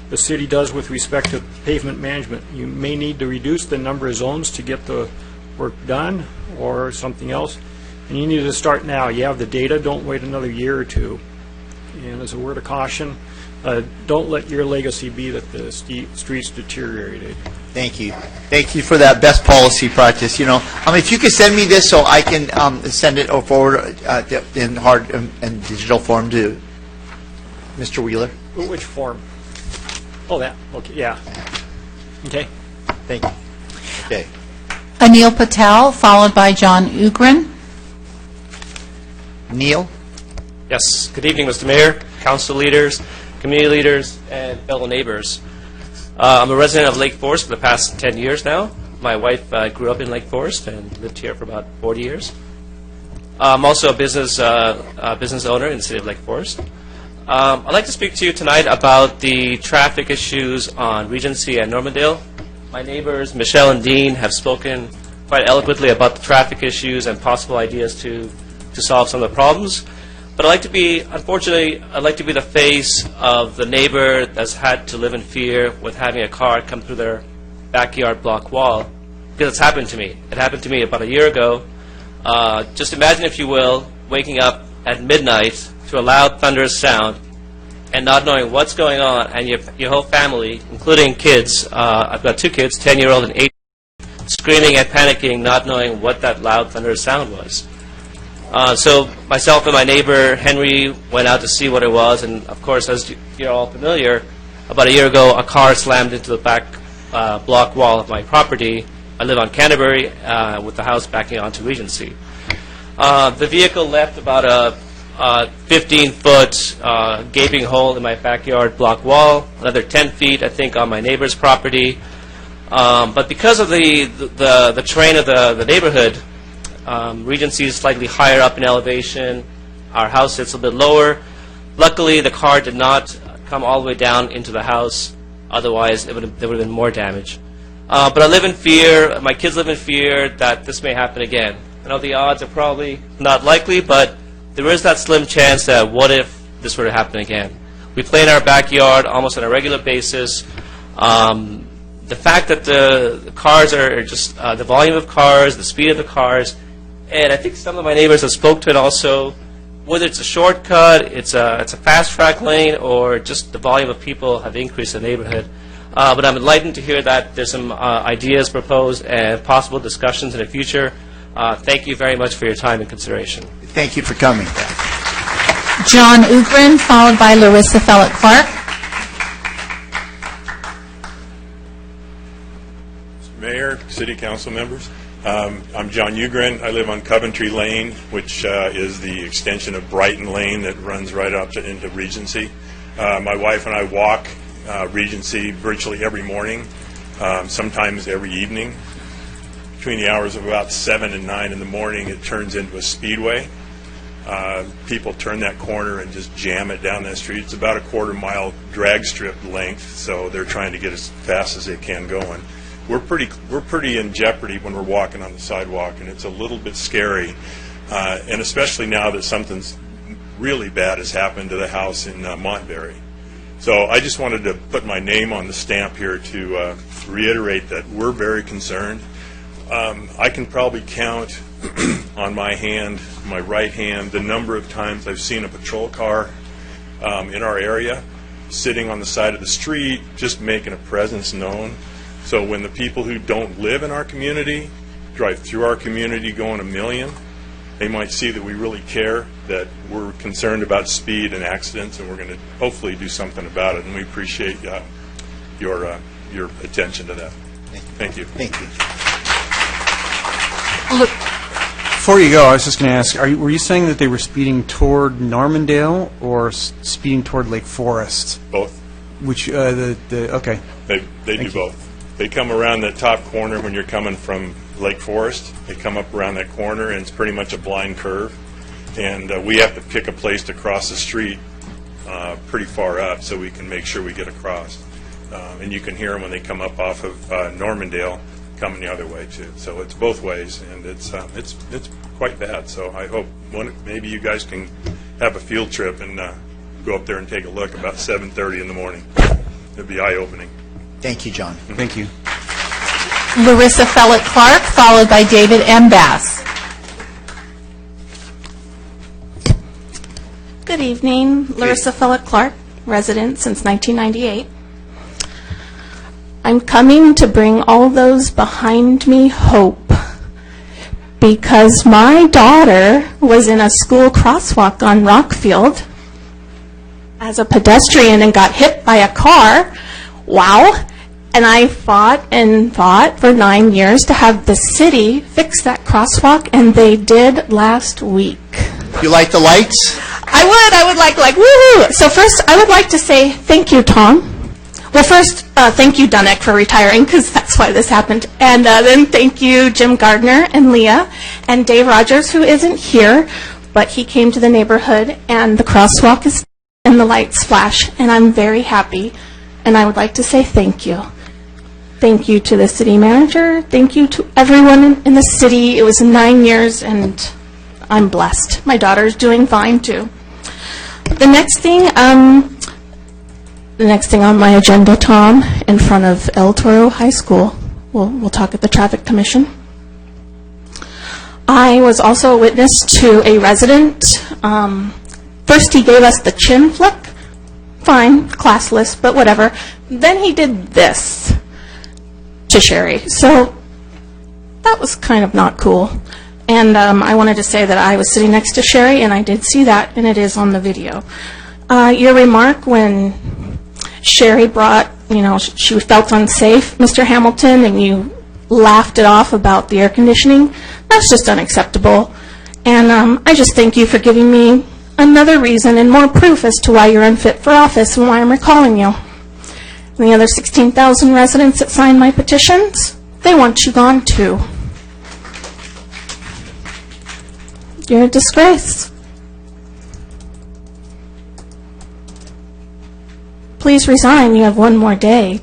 the city does with respect to pavement management. You may need to reduce the number of zones to get the work done, or something else, and you need to start now. You have the data, don't wait another year or two. And as a word of caution, don't let your legacy be that the streets deteriorated. Thank you. Thank you for that best policy practice. You know, if you could send me this so I can send it forward in hard and digital form to Mr. Wheeler. Which form? Oh, that. Okay, yeah. Okay. Thank you. Okay. Anil Patel, followed by John Ugren. Neil? Yes. Good evening, Mr. Mayor, council leaders, community leaders, and fellow neighbors. I'm a resident of Lake Forest for the past 10 years now. My wife grew up in Lake Forest and lived here for about 40 years. I'm also a business owner in the city of Lake Forest. I'd like to speak to you tonight about the traffic issues on Regency and Normandale. My neighbors, Michelle and Dean, have spoken quite eloquently about the traffic issues and possible ideas to solve some of the problems. But unfortunately, I'd like to be the face of the neighbor that's had to live in fear with having a car come through their backyard block wall, because it's happened to me. It happened to me about a year ago. Just imagine, if you will, waking up at midnight to a loud, thunderous sound and not knowing what's going on, and your whole family, including kids, I've got 2 kids, 10-year-old and 8, screaming and panicking, not knowing what that loud, thunderous sound was. So myself and my neighbor, Henry, went out to see what it was, and of course, as you're all familiar, about a year ago, a car slammed into the back block wall of my property. I live on Canterbury with the house backing onto Regency. The vehicle left about a 15-foot gaping hole in my backyard block wall, another 10 feet, I think, on my neighbor's property. But because of the terrain of the neighborhood, Regency is slightly higher up in elevation. Our house sits a bit lower. Luckily, the car did not come all the way down into the house. Otherwise, there would have been more damage. But I live in fear, my kids live in fear that this may happen again. I know the odds are probably not likely, but there is that slim chance that what if this were to happen again. We play in our backyard almost on a regular basis. The fact that the cars are just, the volume of cars, the speed of the cars, and I think some of my neighbors have spoke to it also, whether it's a shortcut, it's a fast track lane, or just the volume of people have increased in the neighborhood. But I'm enlightened to hear that there's some ideas proposed and possible discussions in the future. Thank you very much for your time and consideration. Thank you for coming. John Ugrin, followed by Larissa Fellett Clark. Mayor, City Council members, I'm John Ugrin. I live on Coventry Lane, which is the extension of Brighton Lane that runs right up into Regency. My wife and I walk Regency virtually every morning, sometimes every evening. Between the hours of about 7 and 9 in the morning, it turns into a speedway. People turn that corner and just jam it down that street. It's about a quarter-mile drag strip length, so they're trying to get as fast as they can going. We're pretty in jeopardy when we're walking on the sidewalk, and it's a little bit scary, and especially now that something's really bad has happened to the house in Montberry. So I just wanted to put my name on the stamp here to reiterate that we're very concerned. I can probably count on my right hand, the number of times I've seen a patrol car in our area sitting on the side of the street, just making a presence known. So when the people who don't live in our community drive through our community going a million, they might see that we really care, that we're concerned about speed and accidents, and we're going to hopefully do something about it. And we appreciate your attention to that. Thank you. Thank you. Before you go, I was just going to ask, were you saying that they were speeding toward Normandale or speeding toward Lake Forest? Both. Which, okay. They do both. They come around that top corner when you're coming from Lake Forest. They come up around that corner, and it's pretty much a blind curve. And we have to pick a place to cross the street pretty far up so we can make sure we get across. And you can hear them when they come up off of Normandale coming the other way, too. So it's both ways, and it's quite bad. So I hope maybe you guys can have a field trip and go up there and take a look about 7:30 in the morning. It'll be eye-opening. Thank you, John. Thank you. Larissa Fellett Clark, followed by David M. Bass. Good evening. Larissa Fellett Clark, resident since 1998. I'm coming to bring all those behind me hope, because my daughter was in a school crosswalk on Rockfield as a pedestrian and got hit by a car. Wow. And I fought and fought for 9 years to have the city fix that crosswalk, and they did last week. You like the lights? I would like, woohoo! So first, I would like to say thank you, Tom. Well, first, thank you, Dunnick, for retiring, because that's why this happened. And then thank you, Jim Gardner and Leah, and Dave Rogers, who isn't here, but he came to the neighborhood, and the crosswalk is and the lights flash, and I'm very happy, and I would like to say thank you. Thank you to the city manager. Thank you to everyone in the city. It was 9 years, and I'm blessed. My daughter's doing fine, too. The next thing on my agenda, Tom, in front of El Toro High School, we'll talk at the Traffic Commission. I was also a witness to a resident. First, he gave us the chin flick. Fine, classless, but whatever. Then he did this to Sherry. So that was kind of not cool. And I wanted to say that I was sitting next to Sherry, and I did see that, and it is on the video. Your remark when Sherry brought, she felt unsafe, Mr. Hamilton, and you laughed it off about the air conditioning, that's just unacceptable. And I just thank you for giving me another reason and more proof as to why you're unfit for office and why I'm recalling you. And the other 16,000 residents that signed my petitions, they want you gone too. You're a disgrace. Please resign. You have one more day.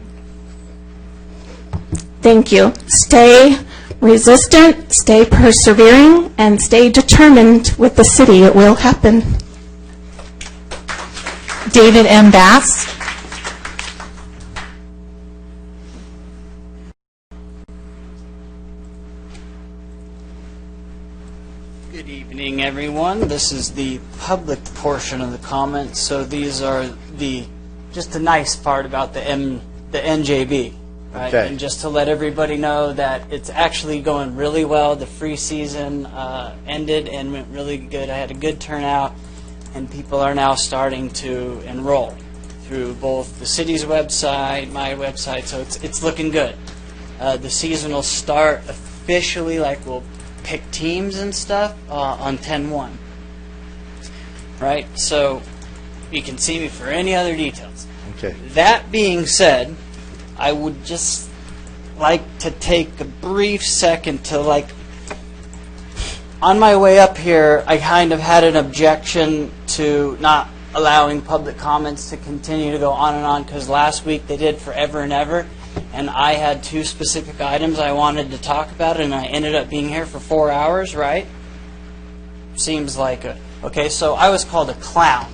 Thank you. Stay resistant, stay persevering, and stay determined with the city. It will happen. David M. Bass. Good evening, everyone. This is the public portion of the comments. So these are just the nice part about the NJB, right? Okay. And just to let everybody know that it's actually going really well. The free season ended and went really good. I had a good turnout, and people are now starting to enroll through both the city's website, my website. So it's looking good. The season will start officially, we'll pick teams and stuff on 10/1. Right? So you can see me for any other details. Okay. That being said, I would just like to take a brief second to on my way up here, I kind of had an objection to not allowing public comments to continue to go on and on, because last week they did forever and ever, and I had 2 specific items I wanted to talk about, and I ended up being here for 4 hours, right? Seems like okay, so I was called a clown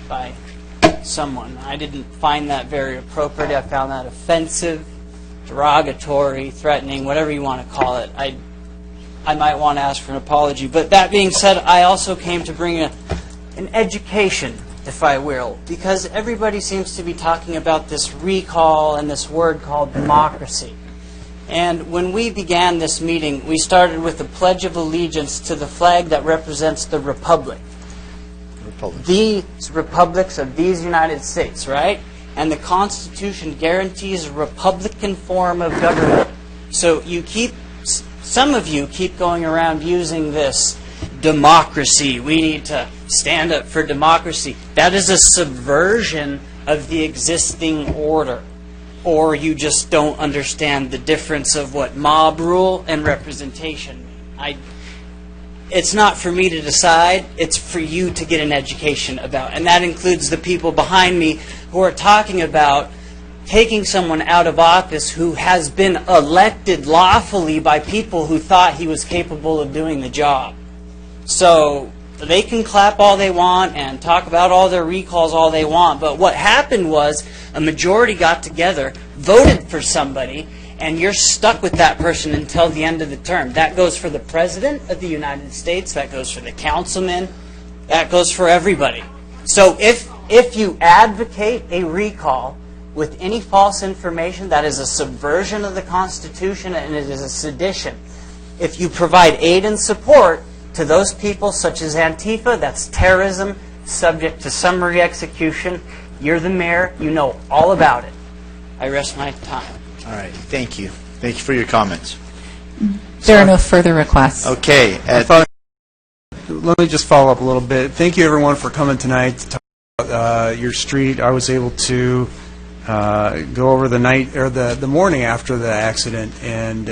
by someone. I didn't find that very appropriate. I found that offensive, derogatory, threatening, whatever you want to call it. I might want to ask for an apology. But that being said, I also came to bring an education, if I will, because everybody seems to be talking about this recall and this word called democracy. And when we began this meeting, we started with a pledge of allegiance to the flag that represents the republic. These republics of these United States, right? And the Constitution guarantees a republican form of government. So some of you keep going around using this democracy. We need to stand up for democracy. That is a subversion of the existing order. Or you just don't understand the difference of what mob rule and representation mean. It's not for me to decide. It's for you to get an education about. And that includes the people behind me who are talking about taking someone out of office who has been elected lawfully by people who thought he was capable of doing the job. So they can clap all they want and talk about all their recalls all they want, but what happened was a majority got together, voted for somebody, and you're stuck with that person until the end of the term. That goes for the President of the United States, that goes for the councilman, that goes for everybody. So if you advocate a recall with any false information, that is a subversion of the Constitution and it is a sedition. If you provide aid and support to those people such as Antifa, that's terrorism, subject to summary execution. You're the mayor, you know all about it. I rest my time. All right, thank you. Thank you for your comments. There are no further requests. Okay. Let me just follow up a little bit. Thank you, everyone, for coming tonight to talk about your street. I was able to go over the night or the morning after the accident and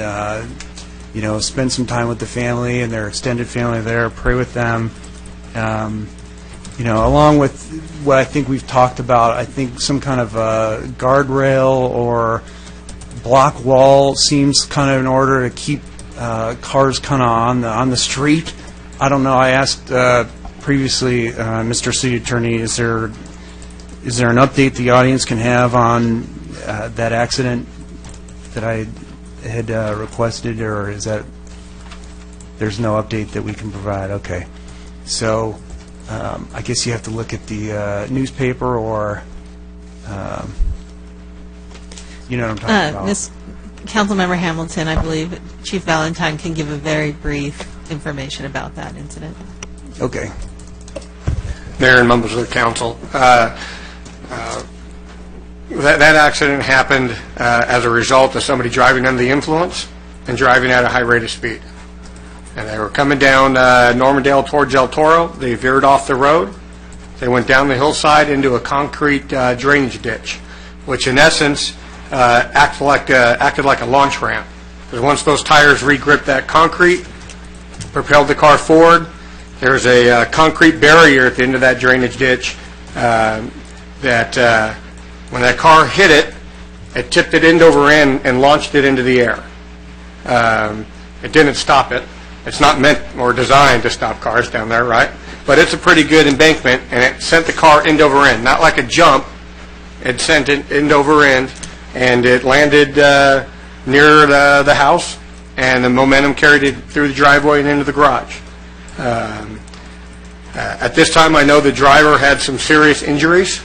spend some time with the family and their extended family there, pray with them. Along with what I think we've talked about, I think some kind of guardrail or block wall seems kind of in order to keep cars kind of on the street. I don't know. I asked previously, Mr. City Attorney, is there an update the audience can have on that accident that I had requested, or is that there's no update that we can provide? Okay. So I guess you have to look at the newspaper or, you know what I'm talking about. Councilmember Hamilton, I believe Chief Valentine can give a very brief information about that incident. Okay. Mayor and members of the council, that accident happened as a result of somebody driving under the influence and driving at a high rate of speed. And they were coming down Normandale towards El Toro. They veered off the road. They went down the hillside into a concrete drainage ditch, which in essence acted like a launch ramp. Because once those tires re-gripped that concrete, propelled the car forward, there's a concrete barrier at the end of that drainage ditch that when that car hit it, it tipped it end over end and launched it into the air. It didn't stop it. It's not meant or designed to stop cars down there, right? But it's a pretty good embankment, and it sent the car end over end. Not like a jump. It sent it end over end, and it landed near the house, and the momentum carried it through the driveway and into the garage. At this time, I know the driver had some serious injuries.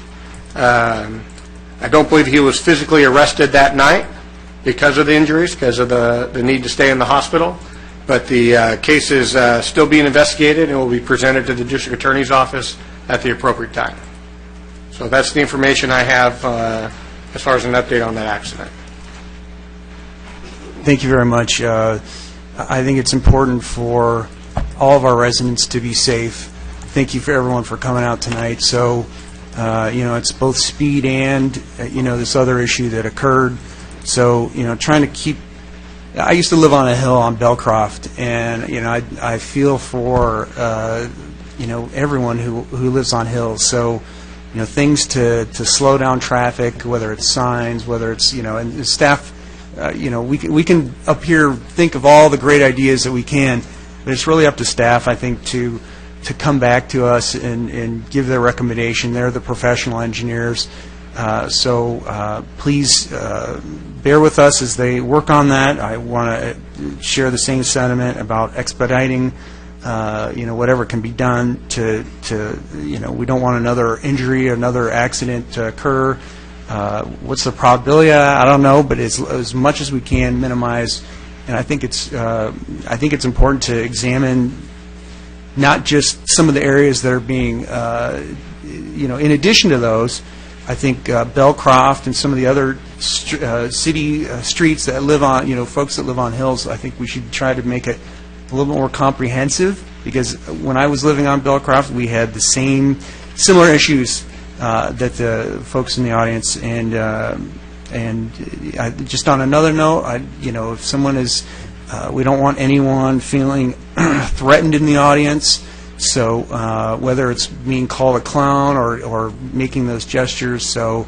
I don't believe he was physically arrested that night because of the injuries, because of the need to stay in the hospital. But the case is still being investigated and will be presented to the District Attorney's Office at the appropriate time. So that's the information I have as far as an update on that accident. Thank you very much. I think it's important for all of our residents to be safe. Thank you for everyone for coming out tonight. So, it's both speed and, this other issue that occurred. So, trying to keep... I used to live on a hill on Belcroft, and, I feel for, everyone who lives on hills. So, things to slow down traffic, whether it's signs, whether it's, and the staff, we can up here think of all the great ideas that we can, but it's really up to staff, I think, to come back to us and give their recommendation. They're the professional engineers. So please bear with us as they work on that. I want to share the same sentiment about expediting whatever can be done to we don't want another injury, another accident to occur. What's the probability? I don't know, but as much as we can minimize. And I think it's important to examine not just some of the areas that are being in addition to those. I think Belcroft and some of the other city streets that live on, folks that live on hills, I think we should try to make it a little more comprehensive, because when I was living on Belcroft, we had the similar issues that the folks in the audience, and just on another note, if someone is, we don't want anyone feeling threatened in the audience. So whether it's being called a clown or making those gestures, so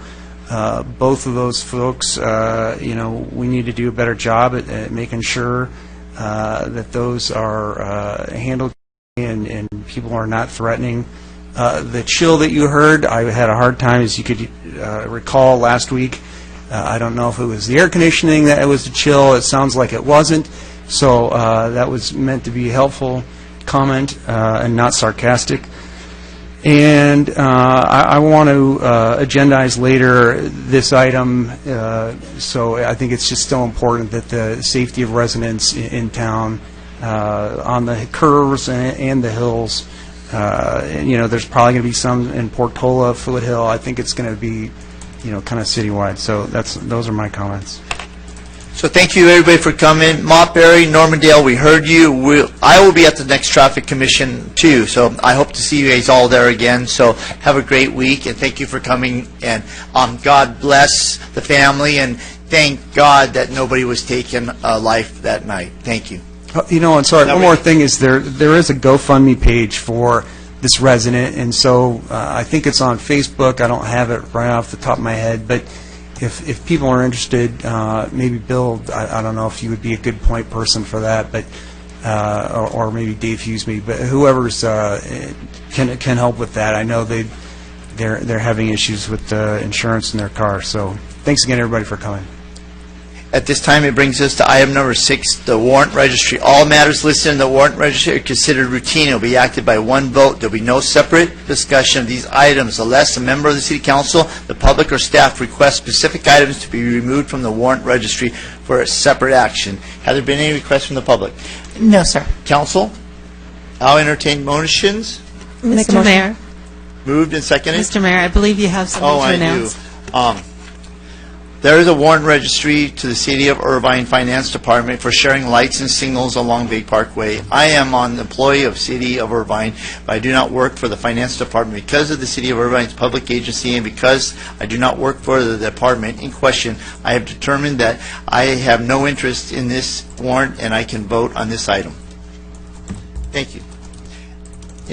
both of those folks, we need to do a better job at making sure that those are handled and people are not threatening. The chill that you heard, I had a hard time, as you could recall last week. I don't know if it was the air conditioning that was the chill. It sounds like it wasn't. So that was meant to be helpful comment and not sarcastic. And I want to agendize later this item, so I think it's just so important that the safety of residents in town on the curves and the hills, there's probably going to be some in Portola, Foothill. I think it's going to be, kind of citywide. So those are my comments. So thank you, everybody, for coming. Montberry, Normandale, we heard you. I will be at the next Traffic Commission, too, so I hope to see you guys all there again. So have a great week, and thank you for coming. And God bless the family, and thank God that nobody was taken life that night. Thank you. You know, and sorry, one more thing is there is a GoFundMe page for this resident, and so I think it's on Facebook. I don't have it right off the top of my head, but if people are interested, maybe Bill, I don't know if you would be a good point person for that, but or maybe Dave Hughesme, but whoever's can help with that. I know they're having issues with insurance in their car. So thanks again, everybody, for coming. At this time, it brings us to item number 6, the warrant registry. All matters listed in the warrant registry are considered routine and will be acted by one vote. There will be no separate discussion of these items unless a member of the City Council, the public, or staff requests specific items to be removed from the warrant registry for a separate action. Have there been any requests from the public? No, sir. Council? I'll entertain motions. Mr. Mayor. Moved and seconded? Mr. Mayor, I believe you have something to announce. I do. There is a warrant registry to the City of Irvine Finance Department for sharing lights and signals along Big Parkway. I am an employee of City of Irvine, but I do not work for the Finance Department. Because of the City of Irvine's public agency and because I do not work for the department in question, I have determined that I have no interest in this warrant and I can vote on this item. Thank you.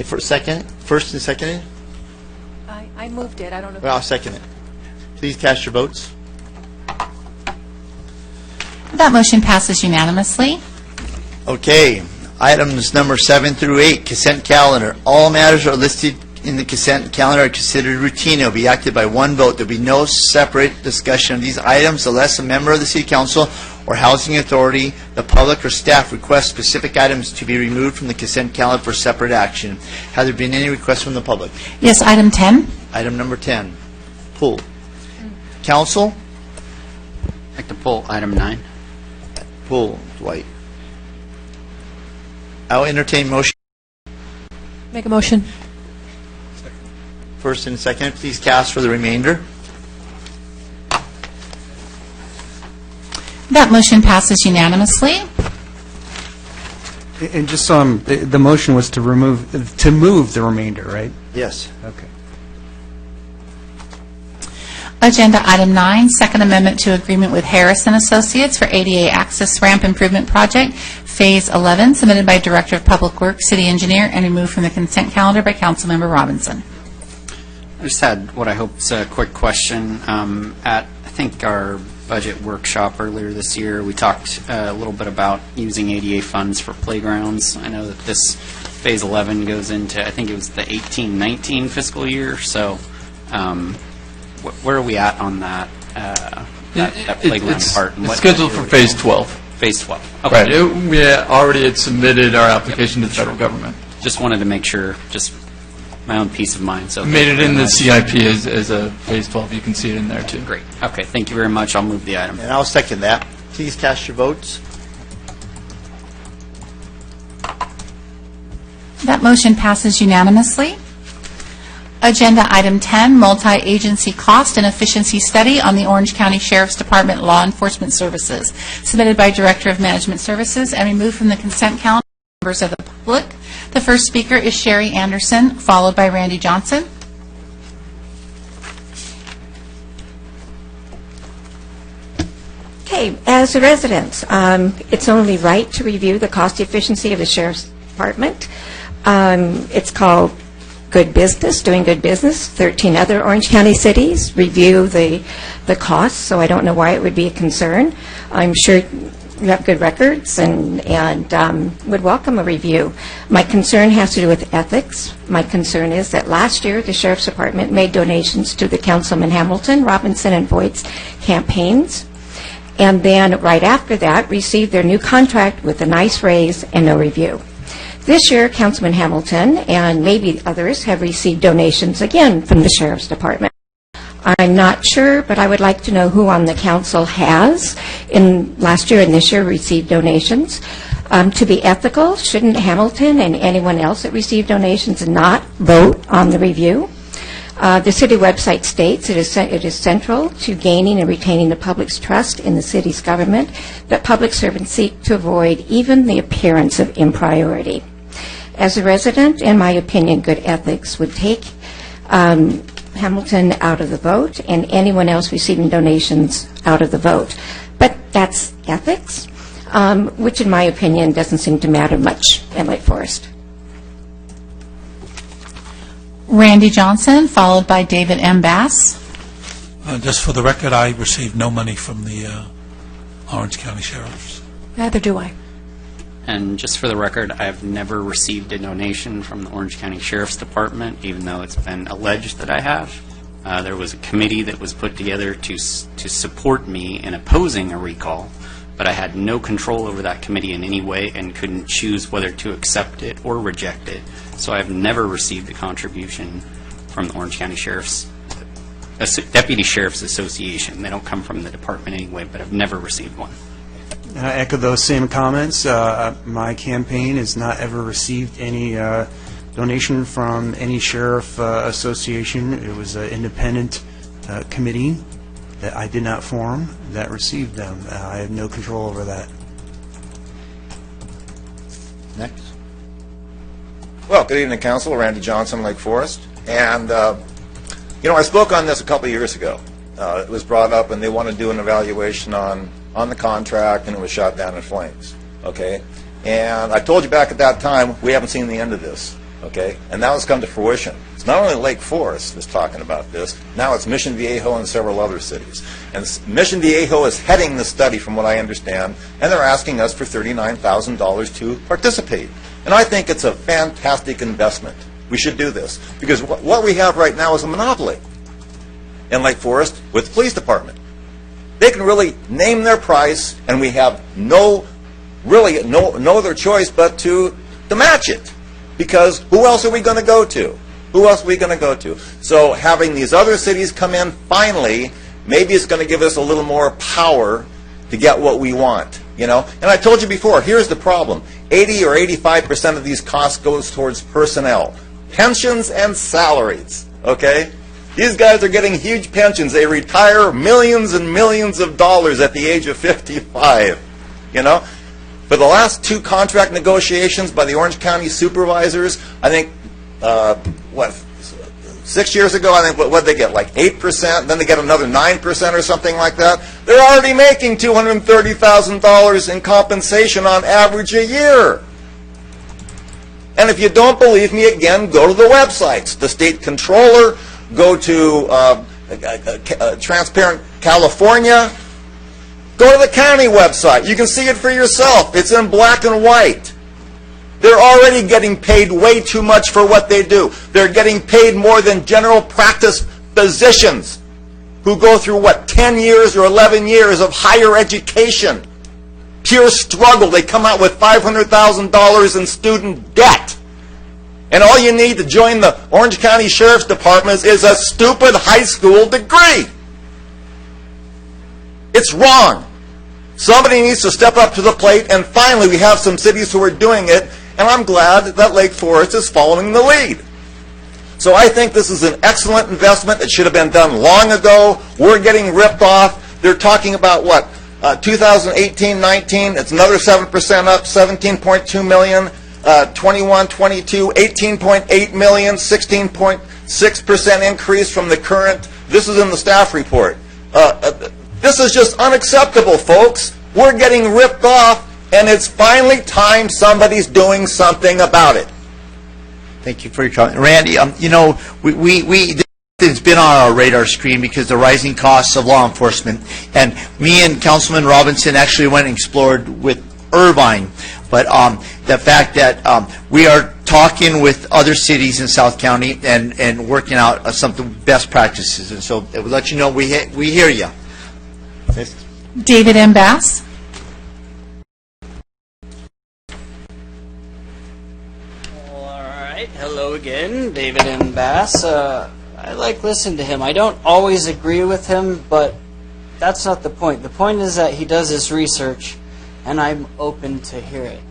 First and seconded? I moved it. I don't know. Well, I'll second it. Please cast your votes. That motion passes unanimously. Okay, items number 7 through 8, consent calendar. All matters are listed in the consent calendar are considered routine. It will be acted by one vote. There will be no separate discussion of these items unless a member of the City Council or Housing Authority, the public, or staff requests specific items to be removed from the consent calendar for separate action. Have there been any requests from the public? Yes, item 10. Item number 10, pull. Council? I'd like to pull item 9. Pull, Dwight. I'll entertain motion. Make a motion. First and second, please cast for the remainder. That motion passes unanimously. And just the motion was to move the remainder, right? Yes. Okay. Agenda item 9, Second Amendment to Agreement with Harris and Associates for ADA Access Ramp Improvement Project, Phase 11, submitted by Director of Public Works, City Engineer, and removed from the consent calendar by Councilmember Robinson. I just had what I hope is a quick question. At, I think, our budget workshop earlier this year, we talked a little bit about using ADA funds for playgrounds. I know that this Phase 11 goes into, I think it was the 18-19 fiscal year, so where are we at on that, that playground part? And It's scheduled for Phase 12. Phase 12. Okay. Right. We already had submitted our application to the federal government. Just wanted to make sure, just my own peace of mind. So Made it in the CIP as a Phase 12. You can see it in there, too. Great. Okay, thank you very much. I'll move the item. And I'll second that. Please cast your votes. That motion passes unanimously. Agenda item 10, Multi-Agency Cost and Efficiency Study on the Orange County Sheriff's Department Law Enforcement Services, submitted by Director of Management Services and removed from the consent calendar by members of the public. The first speaker is Sherry Anderson, followed by Randy Johnson. Okay, as a resident, it's only right to review the cost efficiency of the Sheriff's Department. It's called Good Business, Doing Good Business. 13 other Orange County cities review the costs, so I don't know why it would be a concern. I'm sure you have good records and would welcome a review. My concern has to do with ethics. My concern is that last year the Sheriff's Department made donations to the Councilman Hamilton, Robinson, and Voigt's campaigns, and then right after that received their new contract with a nice raise and no review. This year, Councilman Hamilton and maybe others have received donations again from the Sheriff's Department. I'm not sure, but I would like to know who on the council has, in last year and this year, received donations. To be ethical, shouldn't Hamilton and anyone else that received donations not vote on the review? The city website states it is central to gaining and retaining the public's trust in the city's government that public servants seek to avoid even the appearance of impriority. As a resident, in my opinion, good ethics would take Hamilton out of the vote and anyone else receiving donations out of the vote. But that's ethics, which in my opinion doesn't seem to matter much in Lake Forest. Randy Johnson, followed by David M. Bass. Just for the record, I received no money from the Orange County Sheriffs. Neither do I. And just for the record, I've never received a donation from the Orange County Sheriff's Department, even though it's been alleged that I have. There was a committee that was put together to support me in opposing a recall, but I had no control over that committee in any way and couldn't choose whether to accept it or reject it. So I've never received a contribution from the Orange County Sheriff's Deputy Sheriff's Association. They don't come from the department anyway, but I've never received one. I echo those same comments. My campaign has not ever received any donation from any sheriff association. It was an independent committee that I did not form that received them. I have no control over that. Next. Well, good evening, Council. Randy Johnson, Lake Forest. And, I spoke on this a couple of years ago. It was brought up, and they want to do an evaluation on the contract, and it was shot down in flames. Okay? And I told you back at that time, we haven't seen the end of this. Okay? And now it's come to fruition. It's not only Lake Forest that's talking about this, now it's Mission Viejo and several other cities. And Mission Viejo is heading the study, from what I understand, and they're asking us for $39,000 to participate. And I think it's a fantastic investment. We should do this. Because what we have right now is a monopoly in Lake Forest with the police department. They can really name their price, and we have no other choice but to match it. Because who else are we going to go to? Who else are we going to go to? So having these other cities come in, finally, maybe it's going to give us a little more power to get what we want. And I told you before, here's the problem. 80 or 85% of these costs goes towards personnel, pensions and salaries, okay? These guys are getting huge pensions. They retire millions and millions of dollars at the age of 55, For the last two contract negotiations by the Orange County supervisors, I think, 6 years ago, I think, what did they get, like 8%? Then they get another 9% or something like that. They're already making $230,000 in compensation on average a year. And if you don't believe me, again, go to the websites. The state controller, go to Transparent California, go to the county website. You can see it for yourself. It's in black and white. They're already getting paid way too much for what they do. They're getting paid more than general practice physicians who go through, 10 years or 11 years of higher education. Pure struggle. They come out with $500,000 in student debt. And all you need to join the Orange County Sheriff's Department is a stupid high school degree. It's wrong. Somebody needs to step up to the plate, and finally we have some cities who are doing it, and I'm glad that Lake Forest is following the lead. So I think this is an excellent investment. It should have been done long ago. We're getting ripped off. They're talking about 2018-19, it's another 7% up, $17.2 million. 21-22, $18.8 million, 16.6% increase from the current. This is in the staff report. This is just unacceptable, folks. We're getting ripped off, and it's finally time somebody's doing something about it. Thank you for your comment. Randy, it's been on our radar screen because the rising costs of law enforcement. And me and Councilman Robinson actually went and explored with Irvine. But the fact that we are talking with other cities in South County and working out some best practices. And so it would let you know we hear you. David M. Bass. All right. Hello again, David M. Bass. I like listening to him. I don't always agree with him, but that's not the point. The point is that he does his research, and I'm open to hear it.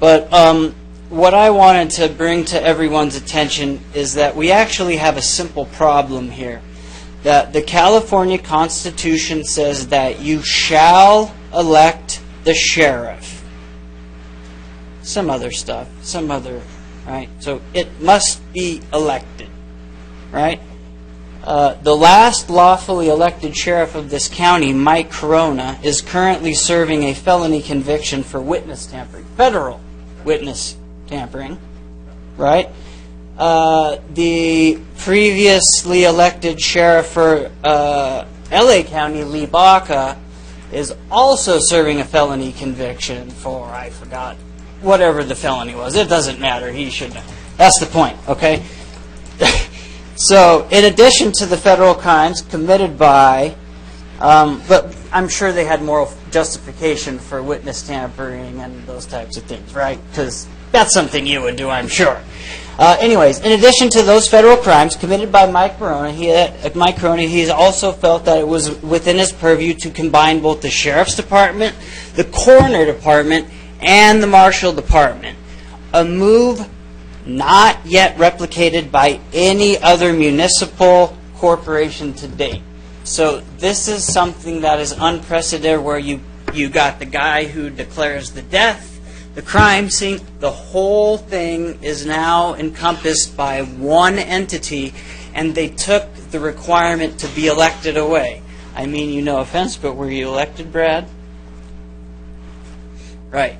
But what I wanted to bring to everyone's attention is that we actually have a simple problem here. That the California Constitution says that you shall elect the sheriff. Some other stuff, right? So it must be elected, right? The last lawfully elected sheriff of this county, Mike Corona, is currently serving a felony conviction for witness tampering, federal witness tampering, right? The previously elected sheriff for LA County, Lee Baca, is also serving a felony conviction for, I forgot, whatever the felony was. It doesn't matter. He should know. That's the point, okay? So, in addition to the federal crimes committed by, but I'm sure they had moral justification for witness tampering and those types of things, right? Because that's something you would do, I'm sure. Anyways, in addition to those federal crimes committed by Mike Corona, he's also felt that it was within his purview to combine both the Sheriff's Department, the Coroner Department, and the Marshal Department. A move not yet replicated by any other municipal corporation to date. So this is something that is unprecedented, where you got the guy who declares the death, the crime scene, the whole thing is now encompassed by one entity, and they took the requirement to be elected away. I mean, no offense, but were you elected, Brad? Right.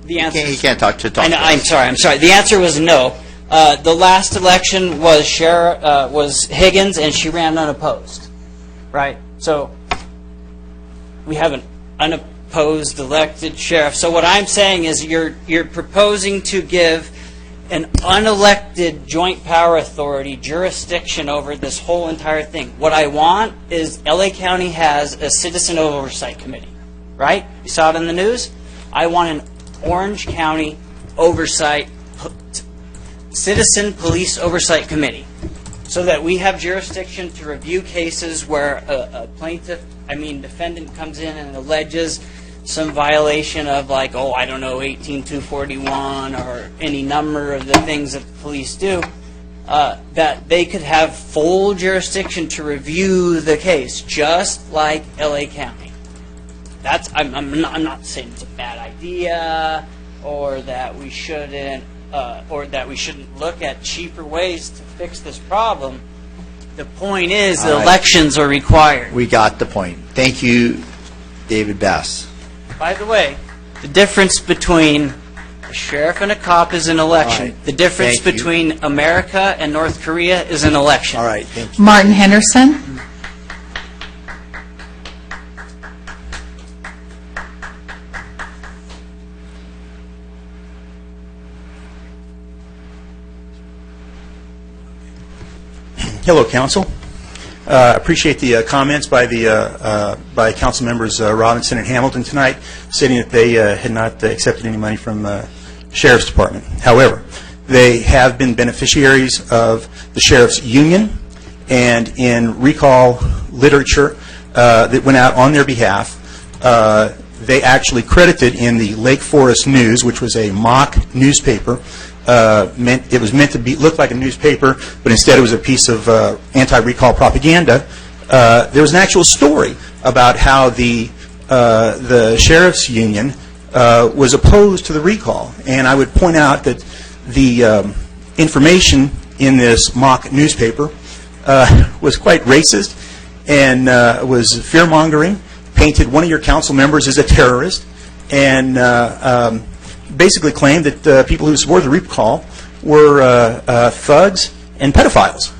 The answer He can't talk to I know, I'm sorry. The answer was no. The last election was Higgins, and she ran unopposed. Right? So we have an unopposed elected sheriff. So what I'm saying is you're proposing to give an unelected joint power authority jurisdiction over this whole entire thing. What I want is LA County has a citizen oversight committee. Right? You saw it in the news? I want an Orange County Oversight Citizen Police Oversight Committee, so that we have jurisdiction to review cases where a defendant comes in and alleges some violation of, like, 18241 or any number of the things that the police do, that they could have full jurisdiction to review the case, just like LA County. I'm not saying it's a bad idea, or that we shouldn't look at cheaper ways to fix this problem. The point is, All right. Elections are required. We got the point. Thank you, David Bass. By the way, the difference between a sheriff and a cop is an election. All right. The difference Thank you. between America and North Korea is an election. All right, thank you. Martin Henderson. Hello, Council. Appreciate the comments by Council members Robinson and Hamilton tonight, stating that they had not accepted any money from the Sheriff's Department. However, they have been beneficiaries of the Sheriff's Union, and in recall literature that went out on their behalf, they actually credited in the Lake Forest News, which was a mock newspaper. It was meant to look like a newspaper, but instead it was a piece of anti-recall propaganda. There was an actual story about how the Sheriff's Union was opposed to the recall. And I would point out that the information in this mock newspaper was quite racist and was fear-mongering, painted one of your council members as a terrorist, and basically claimed that people who supported the recall were thugs and pedophiles.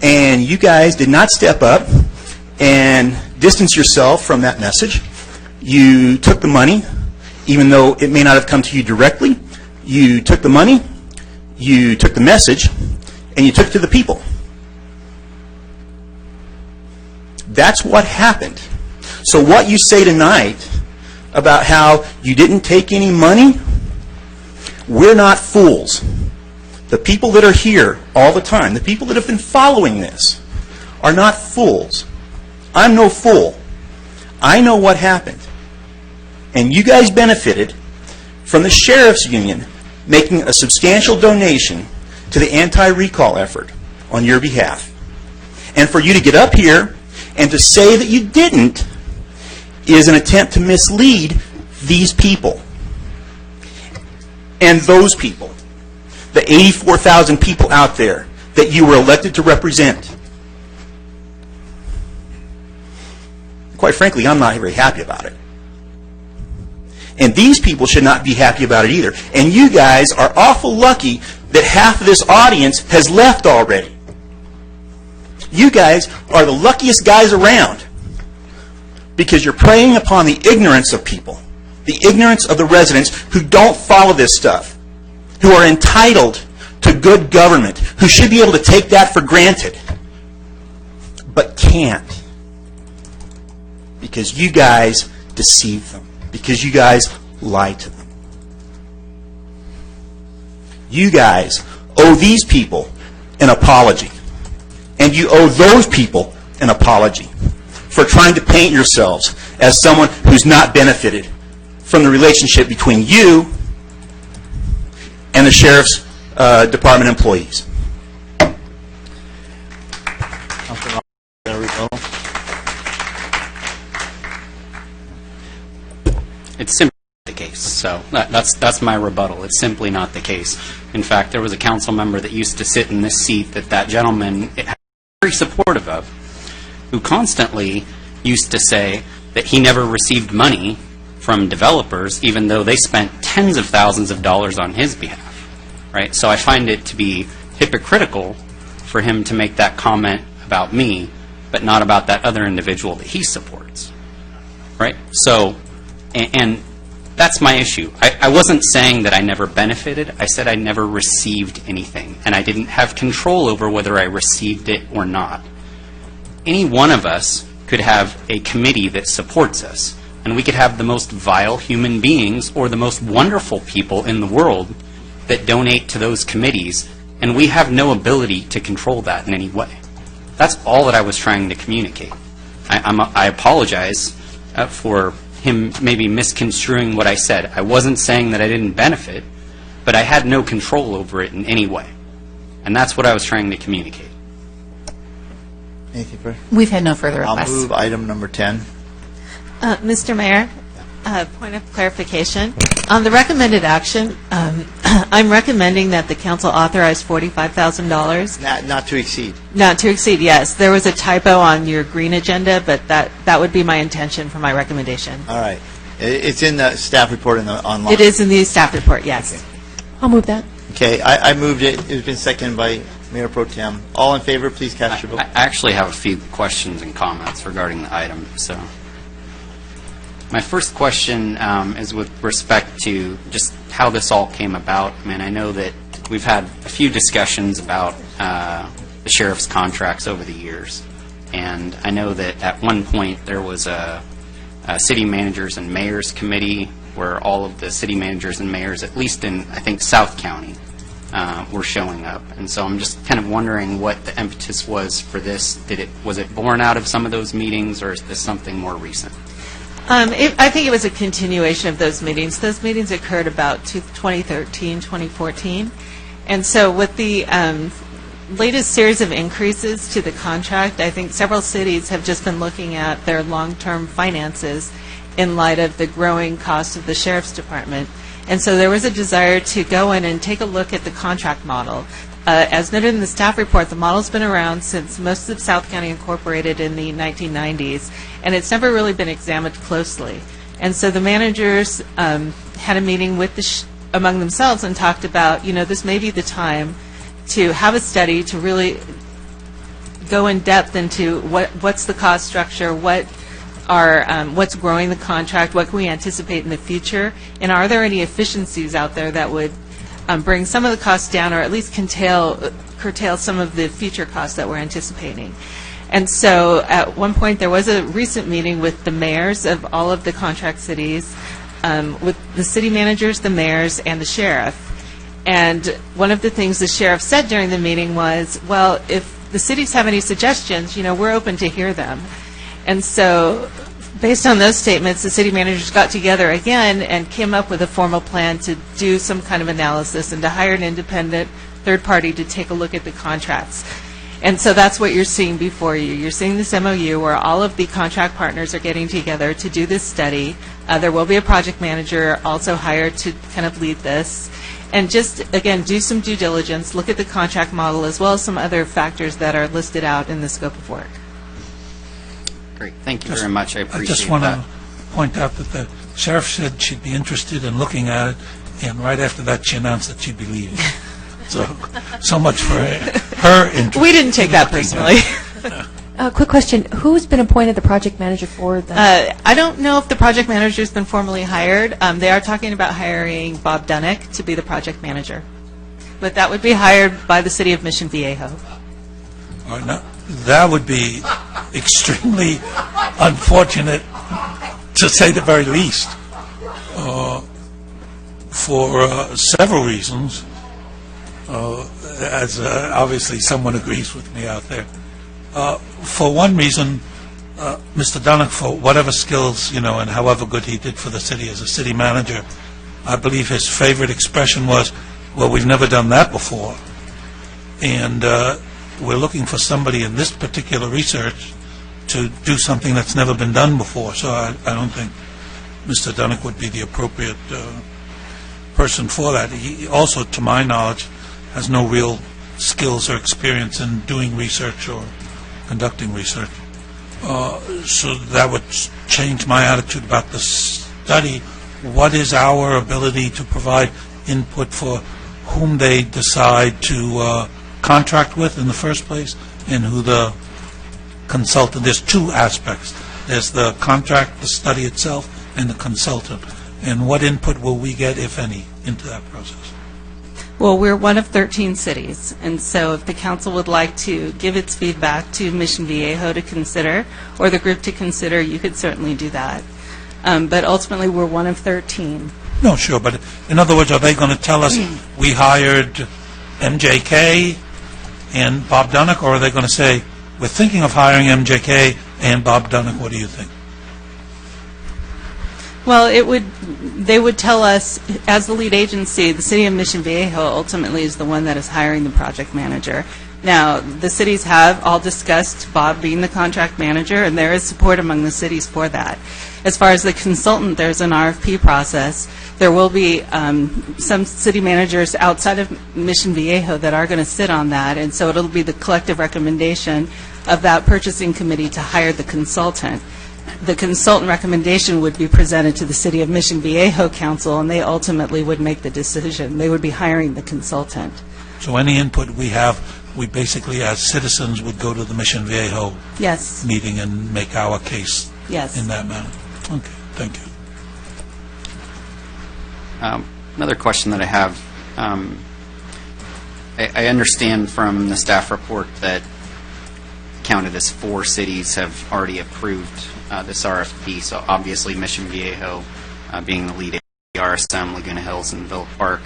And you guys did not step up and distance yourself from that message. You took the money, even though it may not have come to you directly. You took the money, you took the message, and you took it to the people. That's what happened. So what you say tonight about how you didn't take any money, we're not fools. The people that are here all the time, the people that have been following this, are not fools. I'm no fool. I know what happened. And you guys benefited from the Sheriff's Union making a substantial donation to the anti-recall effort on your behalf. And for you to get up here and to say that you didn't is an attempt to mislead these people. And those people, the 84,000 people out there that you were elected to represent. Quite frankly, I'm not very happy about it. And these people should not be happy about it either. And you guys are awful lucky that half of this audience has left already. You guys are the luckiest guys around because you're preying upon the ignorance of people, the ignorance of the residents who don't follow this stuff, who are entitled to good government, who should be able to take that for granted, but can't because you guys deceive them, because you guys lie to them. You guys owe these people an apology. And you owe those people an apology for trying to paint yourselves as someone who's not benefited from the relationship between you and the Sheriff's Department employees. It's simply not the case. So that's my rebuttal. It's simply not the case. In fact, there was a council member that used to sit in this seat that gentleman was very supportive of, who constantly used to say that he never received money from developers, even though they spent tens of thousands of dollars on his behalf. Right? So I find it to be hypocritical for him to make that comment about me, but not about that other individual that he supports. Right? So, and that's my issue. I wasn't saying that I never benefited. I said I never received anything, and I didn't have control over whether I received it or not. Any one of us could have a committee that supports us, and we could have the most vile human beings or the most wonderful people in the world that donate to those committees, and we have no ability to control that in any way. That's all that I was trying to communicate. I apologize for him maybe misconstruing what I said. I wasn't saying that I didn't benefit, but I had no control over it in any way. And that's what I was trying to communicate. Anything further? We've had no further I'll requests. move item number 10. Mr. Mayor, point of clarification. On the recommended action, I'm recommending that the council authorize $45,000. Not to exceed. Not to exceed, yes. There was a typo on your green agenda, but that would be my intention for my recommendation. All right. It's in the staff report online. It is in the staff report, yes. I'll move that. Okay, I moved it. It's been seconded by Mayor Pro Tem. All in favor, please cast your vote. I actually have a few questions and comments regarding the item. So, my first question is with respect to just how this all came about. I mean, I know that we've had a few discussions about the sheriff's contracts over the years, and I know that at one point there was a city managers and mayors committee where all of the city managers and mayors, at least in, I think, South County, were showing up. And so I'm just kind of wondering what the impetus was for this. Was it born out of some of those meetings, or is this something more recent? I think it was a continuation of those meetings. Those meetings occurred about 2013, 2014. And so with the latest series of increases to the contract, I think several cities have just been looking at their long-term finances in light of the growing cost of the sheriff's department. And so there was a desire to go in and take a look at the contract model. As noted in the staff report, the model's been around since most of South County incorporated in the 1990s, and it's never really been examined closely. And so the managers had a meeting with among themselves and talked about, this may be the time to have a study to really go in depth into what's the cost structure, what's growing the contract, what can we anticipate in the future, and are there any efficiencies out there that would bring some of the costs down, or at least curtail some of the future costs that we're anticipating. And so at one point there was a recent meeting with the mayors of all of the contract cities, with the city managers, the mayors, and the sheriff. And one of the things the sheriff said during the meeting was, well, if the cities have any suggestions, we're open to hear them. And so based on those statements, the city managers got together again and came up with a formal plan to do some kind of analysis and to hire an independent third party to take a look at the contracts. And so that's what you're seeing before you. You're seeing this MOU where all of the contract partners are getting together to do this study. There will be a project manager also hired to kind of lead this. And just, again, do some due diligence, look at the contract model as well as some other factors that are listed out in the scope of work. Great. Thank you very much. I appreciate that. I just want to point out that the sheriff said she'd be interested in looking at it, and right after that, she announced that she'd be leaving. So much for her interest. We didn't take that personally. Quick question. Who's been appointed the project manager for the... I don't know if the project manager has been formally hired. They are talking about hiring Bob Dunnick to be the project manager. But that would be hired by the city of Mission Viejo. All right, now, that would be extremely unfortunate, to say the very least, for several reasons. As obviously someone agrees with me out there. For one reason, Mr. Dunnick, for whatever skills, and however good he did for the city as a city manager, I believe his favorite expression was, well, we've never done that before. And we're looking for somebody in this particular research to do something that's never been done before. So I don't think Mr. Dunnick would be the appropriate person for that. He also, to my knowledge, has no real skills or experience in doing research or conducting research. So that would change my attitude about the study. What is our ability to provide input for whom they decide to contract with in the first place and who the consultant? There's two aspects. There's the contract, the study itself, and the consultant. And what input will we get, if any, into that process? Well, we're one of 13 cities, and so if the council would like to give its feedback to Mission Viejo to consider, or the group to consider, you could certainly do that. But ultimately, we're one of 13. No, sure, but in other words, are they going to tell us we hired MJK and Bob Dunnick, or are they going to say, we're thinking of hiring MJK and Bob Dunnick, what do you think? Well, they would tell us, as the lead agency, the city of Mission Viejo ultimately is the one that is hiring the project manager. Now, the cities have all discussed Bob being the contract manager, and there is support among the cities for that. As far as the consultant, there's an RFP process. There will be some city managers outside of Mission Viejo that are going to sit on that, and so it'll be the collective recommendation of that purchasing committee to hire the consultant. The consultant recommendation would be presented to the City of Mission Viejo Council, and they ultimately would make the decision. They would be hiring the consultant. So any input we have, we basically, as citizens, would go to the Mission Viejo meeting and make our case in that manner. Okay, thank you. Another question that I have, I understand from the staff report that counted as 4 cities have already approved this RFP, so obviously Mission Viejo being the lead, RSM, Laguna Hills, and Villa Park.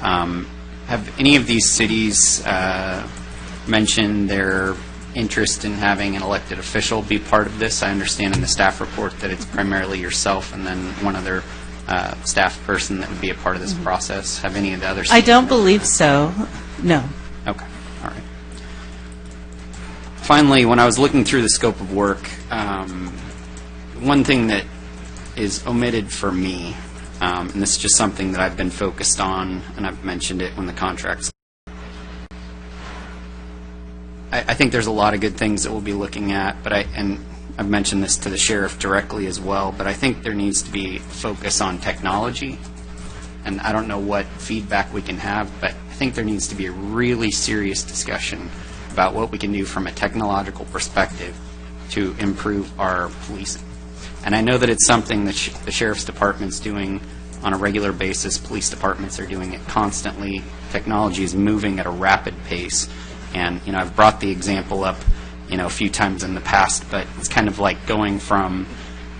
Have any of these cities mentioned their interest in having an elected official be part of this? I understand in the staff report that it's primarily yourself and then one other staff person that would be a part of this process. Have any of the other cities? I don't believe so, no. Okay, all right. Finally, when I was looking through the scope of work, one thing that is omitted for me, and this is just something that I've been focused on, and I've mentioned it when the contracts. I think there's a lot of good things that we'll be looking at, but I've mentioned this to the sheriff directly as well, but I think there needs to be focus on technology, and I don't know what feedback we can have, but I think there needs to be a really serious discussion about what we can do from a technological perspective to improve our policing. And I know that it's something that the Sheriff's Department's doing on a regular basis. Police departments are doing it constantly. Technology is moving at a rapid pace. And, I've brought the example up, a few times in the past, but it's kind of like going from,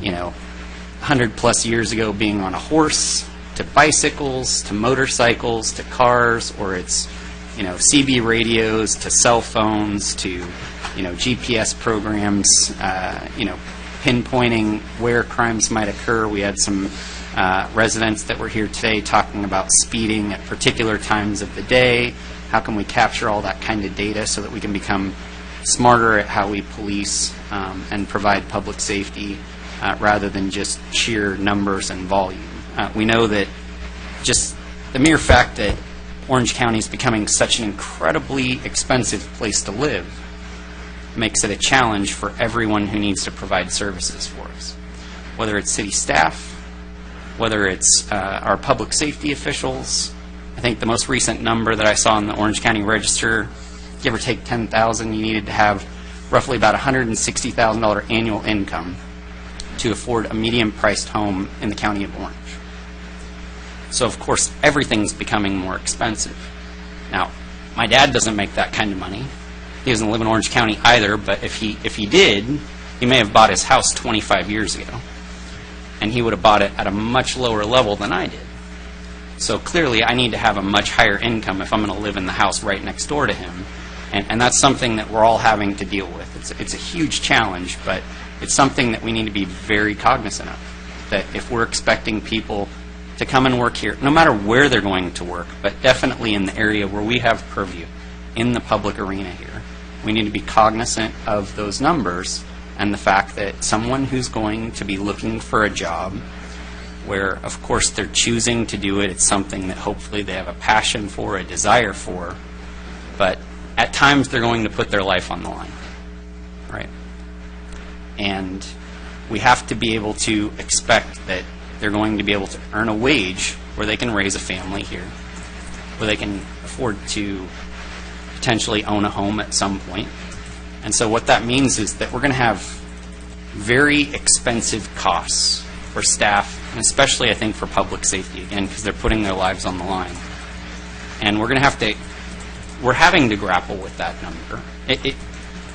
100 plus years ago being on a horse to bicycles to motorcycles to cars, or it's, CB radios to cell phones to, GPS programs, pinpointing where crimes might occur. We had some residents that were here today talking about speeding at particular times of the day. How can we capture all that kind of data so that we can become smarter at how we police and provide public safety rather than just sheer numbers and volume. We know that just the mere fact that Orange County is becoming such an incredibly expensive place to live makes it a challenge for everyone who needs to provide services for us, whether it's city staff, whether it's our public safety officials. I think the most recent number that I saw in the Orange County Register, give or take 10,000, you needed to have roughly about $160,000 annual income to afford a medium-priced home in the county of Orange. So, of course, everything's becoming more expensive. Now, my dad doesn't make that kind of money. He doesn't live in Orange County either, but if he did, he may have bought his house 25 years ago, and he would have bought it at a much lower level than I did. So clearly, I need to have a much higher income if I'm going to live in the house right next door to him, and that's something that we're all having to deal with. It's a huge challenge, but it's something that we need to be very cognizant of, that if we're expecting people to come and work here, no matter where they're going to work, but definitely in the area where we have purview, in the public arena here, we need to be cognizant of those numbers and the fact that someone who's going to be looking for a job where, of course, they're choosing to do it, it's something that hopefully they have a passion for, a desire for, but at times they're going to put their life on the line, right? And we have to be able to expect that they're going to be able to earn a wage where they can raise a family here, where they can afford to potentially own a home at some point. And so what that means is that we're going to have very expensive costs for staff, and especially, I think, for public safety, again, because they're putting their lives on the line. And we're having to grapple with that number.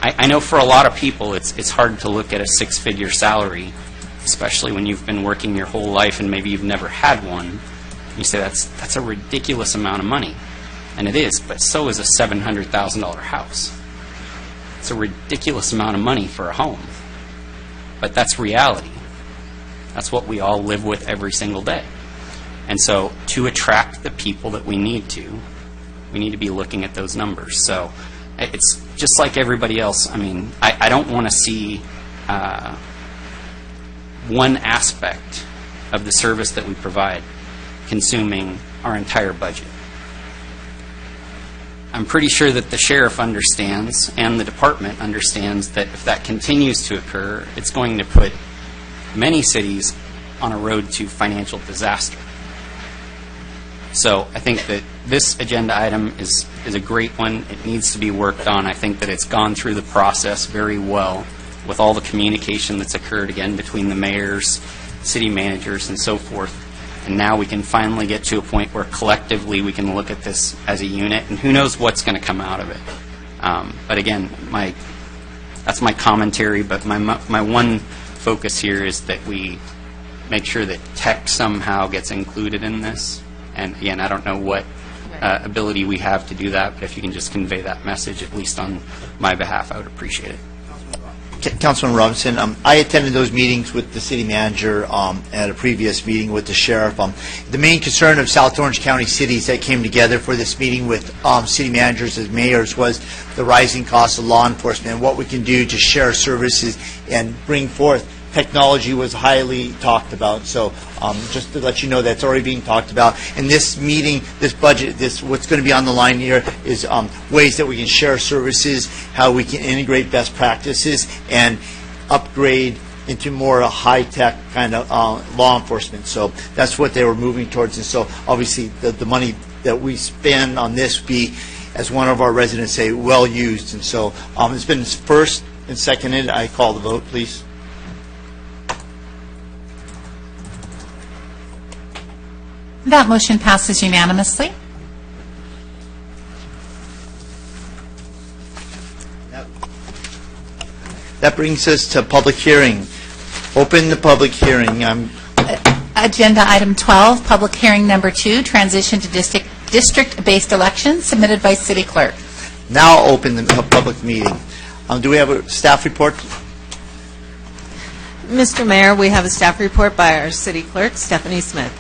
I know for a lot of people it's hard to look at a six-figure salary, especially when you've been working your whole life and maybe you've never had one. You say that's a ridiculous amount of money. And it is, but so is a $700,000 house. It's a ridiculous amount of money for a home. But that's reality. That's what we all live with every single day. And so to attract the people that we need to be looking at those numbers. So it's just like everybody else. I mean, I don't want to see one aspect of the service that we provide consuming our entire budget. I'm pretty sure that the sheriff understands and the department understands that if that continues to occur, it's going to put many cities on a road to financial disaster. So I think that this agenda item is a great one. It needs to be worked on. I think that it's gone through the process very well with all the communication that's occurred, again, between the mayors, city managers, and so forth. And now we can finally get to a point where collectively we can look at this as a unit, and who knows what's going to come out of it. But again, that's my commentary, but my one focus here is that we make sure that tech somehow gets included in this. And again, I don't know what ability we have to do that, but if you can just convey that message, at least on my behalf, I would appreciate it. Councilman Robinson, I attended those meetings with the city manager at a previous meeting with the sheriff. The main concern of South Orange County cities that came together for this meeting with city managers and mayors was the rising costs of law enforcement and what we can do to share services and bring forth. Technology was highly talked about, so just to let you know that's already being talked about. In this meeting, this budget, what's going to be on the line here is ways that we can share services, how we can integrate best practices, and upgrade into more high-tech kind of law enforcement. So that's what they were moving towards, and so obviously the money that we spend on this be, as one of our residents say, well used. And so it's been first and seconded. I call the vote, please. That motion passes unanimously. That brings us to public hearing. Open the public hearing. Agenda item 12, public hearing number 2, transition to district-based elections, submitted by city clerk. Now open the public meeting. Do we have a staff report? Mr. Mayor, we have a staff report by our city clerk, Stephanie Smith.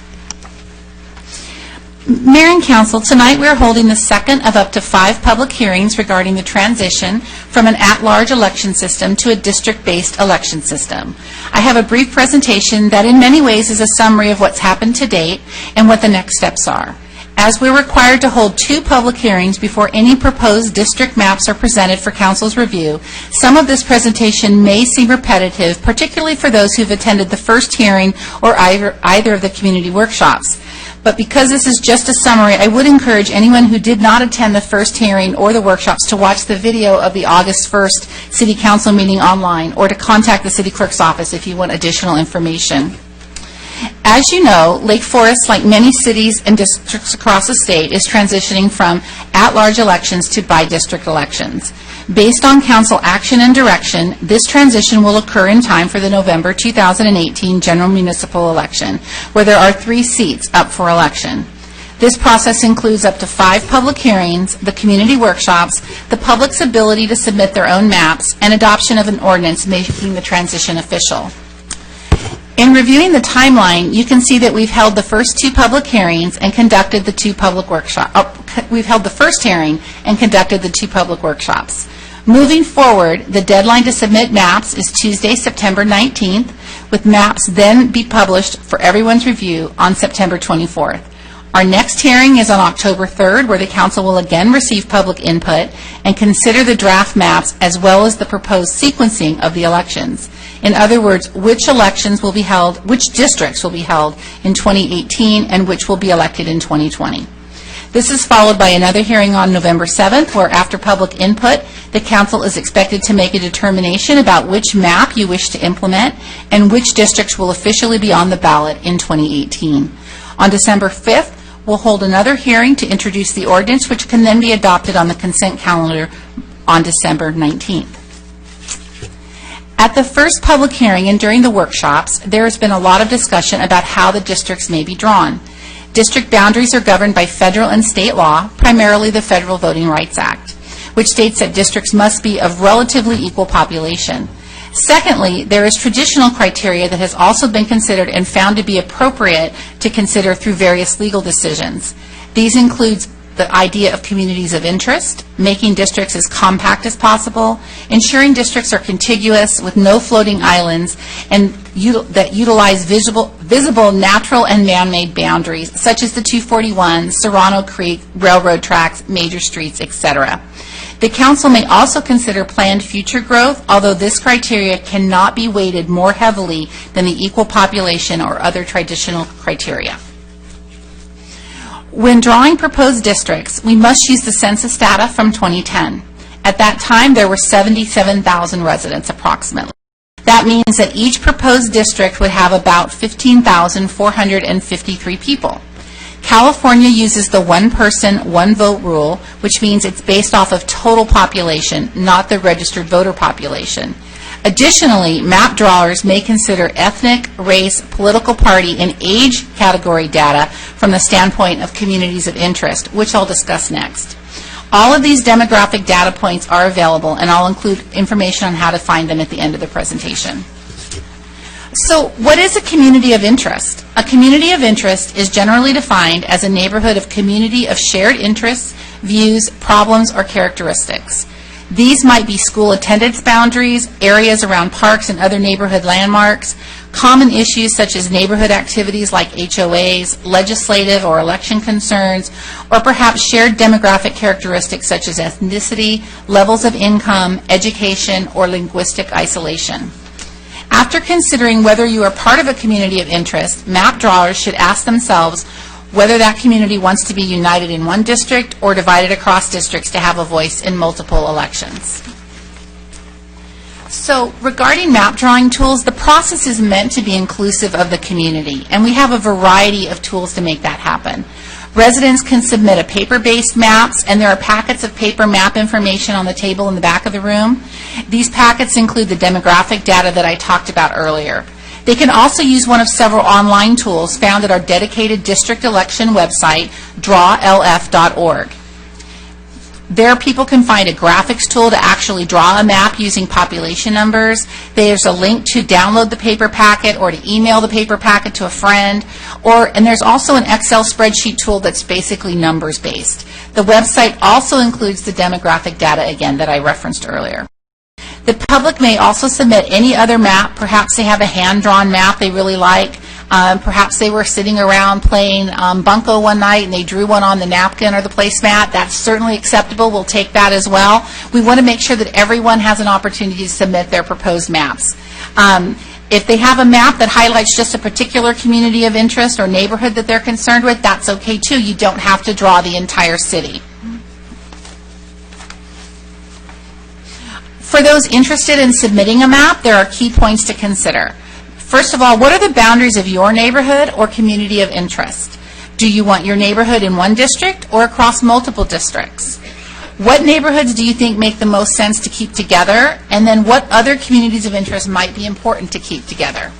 Mayor and Council, tonight we are holding the second of up to 5 public hearings regarding the transition from an at-large election system to a district-based election system. I have a brief presentation that in many ways is a summary of what's happened to date and what the next steps are. As we're required to hold 2 public hearings before any proposed district maps are presented for Council's review, some of this presentation may seem repetitive, particularly for those who've attended the first hearing or either of the community workshops. But because this is just a summary, I would encourage anyone who did not attend the first hearing or the workshops to watch the video of the August 1st City Council meeting online or to contact the City Clerk's office if you want additional information. As you know, Lake Forest, like many cities and districts across the state, is transitioning from at-large elections to by-district elections. Based on council action and direction, this transition will occur in time for the November 2018 general municipal election, where there are 3 seats up for election. This process includes up to 5 public hearings, the community workshops, the public's ability to submit their own maps, and adoption of an ordinance making the transition official. In reviewing the timeline, you can see that we've held the first 2 public hearings and conducted the 2 public workshops. We've held the first hearing and conducted the 2 public workshops. Moving forward, the deadline to submit maps is Tuesday, September 19th, with maps then be published for everyone's review on September 24th. Our next hearing is on October 3rd, where the council will again receive public input and consider the draft maps as well as the proposed sequencing of the elections. In other words, which elections will be held, which districts will be held in 2018 and which will be elected in 2020. This is followed by another hearing on November 7th, where after public input, the council is expected to make a determination about which map you wish to implement and which districts will officially be on the ballot in 2018. On December 5th, we'll hold another hearing to introduce the ordinance, which can then be adopted on the consent calendar on December 19th. At the first public hearing and during the workshops, there has been a lot of discussion about how the districts may be drawn. District boundaries are governed by federal and state law, primarily the Federal Voting Rights Act, which states that districts must be of relatively equal population. Secondly, there is traditional criteria that has also been considered and found to be appropriate to consider through various legal decisions. These include the idea of communities of interest, making districts as compact as possible, ensuring districts are contiguous with no floating islands, and that utilize visible natural and man-made boundaries, such as the 241, Serrano Creek, railroad tracks, major streets, etc. The council may also consider planned future growth, although this criteria cannot be weighted more heavily than the equal population or other traditional criteria. When drawing proposed districts, we must use the census data from 2010. At that time, there were 77,000 residents approximately. That means that each proposed district would have about 15,453 people. California uses the one-person, one-vote rule, which means it's based off of total population, not the registered voter population. Additionally, map drawers may consider ethnic, race, political party, and age category data from the standpoint of communities of interest, which I'll discuss next. All of these demographic data points are available, and I'll include information on how to find them at the end of the presentation. So, what is a community of interest? A community of interest is generally defined as a neighborhood of community of shared interests, views, problems, or characteristics. These might be school attendance boundaries, areas around parks and other neighborhood landmarks, common issues such as neighborhood activities like HOAs, legislative or election concerns, or perhaps shared demographic characteristics such as ethnicity, levels of income, education, or linguistic isolation. After considering whether you are part of a community of interest, map drawers should ask themselves whether that community wants to be united in one district or divided across districts to have a voice in multiple elections. So, regarding map drawing tools, the process is meant to be inclusive of the community, and we have a variety of tools to make that happen. Residents can submit a paper-based maps, and there are packets of paper map information on the table in the back of the room. These packets include the demographic data that I talked about earlier. They can also use one of several online tools found at our dedicated district election website, drawlf.org. There, people can find a graphics tool to actually draw a map using population numbers. There's a link to download the paper packet or to email the paper packet to a friend. And there's also an Excel spreadsheet tool that's basically numbers-based. The website also includes the demographic data, again, that I referenced earlier. The public may also submit any other map. Perhaps they have a hand-drawn map they really like. Perhaps they were sitting around playing bunco one night and they drew one on the napkin or the placemat. That's certainly acceptable. We'll take that as well. We want to make sure that everyone has an opportunity to submit their proposed maps. If they have a map that highlights just a particular community of interest or neighborhood that they're concerned with, that's okay too. You don't have to draw the entire city. For those interested in submitting a map, there are key points to consider. First of all, what are the boundaries of your neighborhood or community of interest? Do you want your neighborhood in one district or across multiple districts? What neighborhoods do you think make the most sense to keep together? And then what other communities of interest might be important to keep together?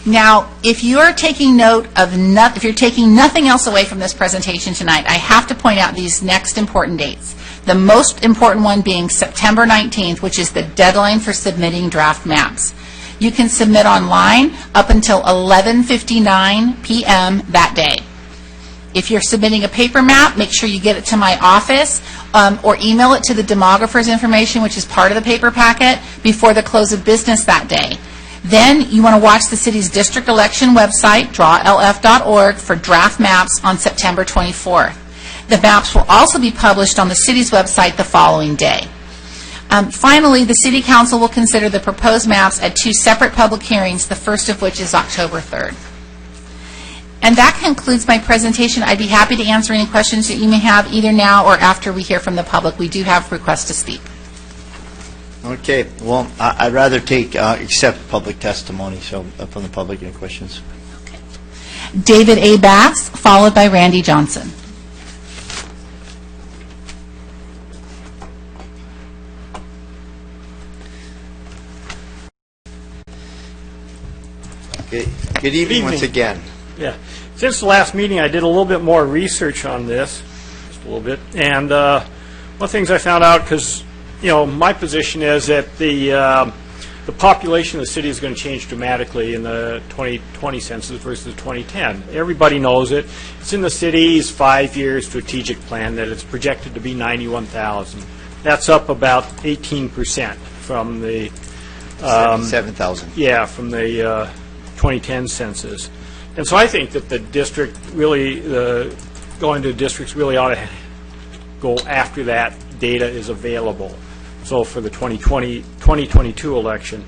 Now, if you're taking note of if you're taking nothing else away from this presentation tonight, I have to point out these next important dates. The most important one being September 19th, which is the deadline for submitting draft maps. You can submit online up until 11:59 p.m. that day. If you're submitting a paper map, make sure you get it to my office or email it to the demographer's information, which is part of the paper packet, before the close of business that day. Then you want to watch the city's district election website, drawlf.org, for draft maps on September 24th. The maps will also be published on the city's website the following day. Finally, the City Council will consider the proposed maps at 2 separate public hearings, the first of which is October 3rd. And that concludes my presentation. I'd be happy to answer any questions that you may have either now or after we hear from the public. We do have requests to speak. Okay, well, I'd rather accept public testimony, so from the public, any questions? David A. Bass, followed by Randy Johnson. Good evening once again. Yeah. Since the last meeting, I did a little bit more research on this, just a little bit. And one of the things I found out, because, you know, my position is that the population of the city is going to change dramatically in the 2020 census versus 2010. Everybody knows it. It's in the city's 5-year strategic plan that it's projected to be 91,000. That's up about 18% from the 77,000. Yeah, from the 2010 census. And so I think that the district really, going to districts really ought to go after that data is available. So for the 2022 election.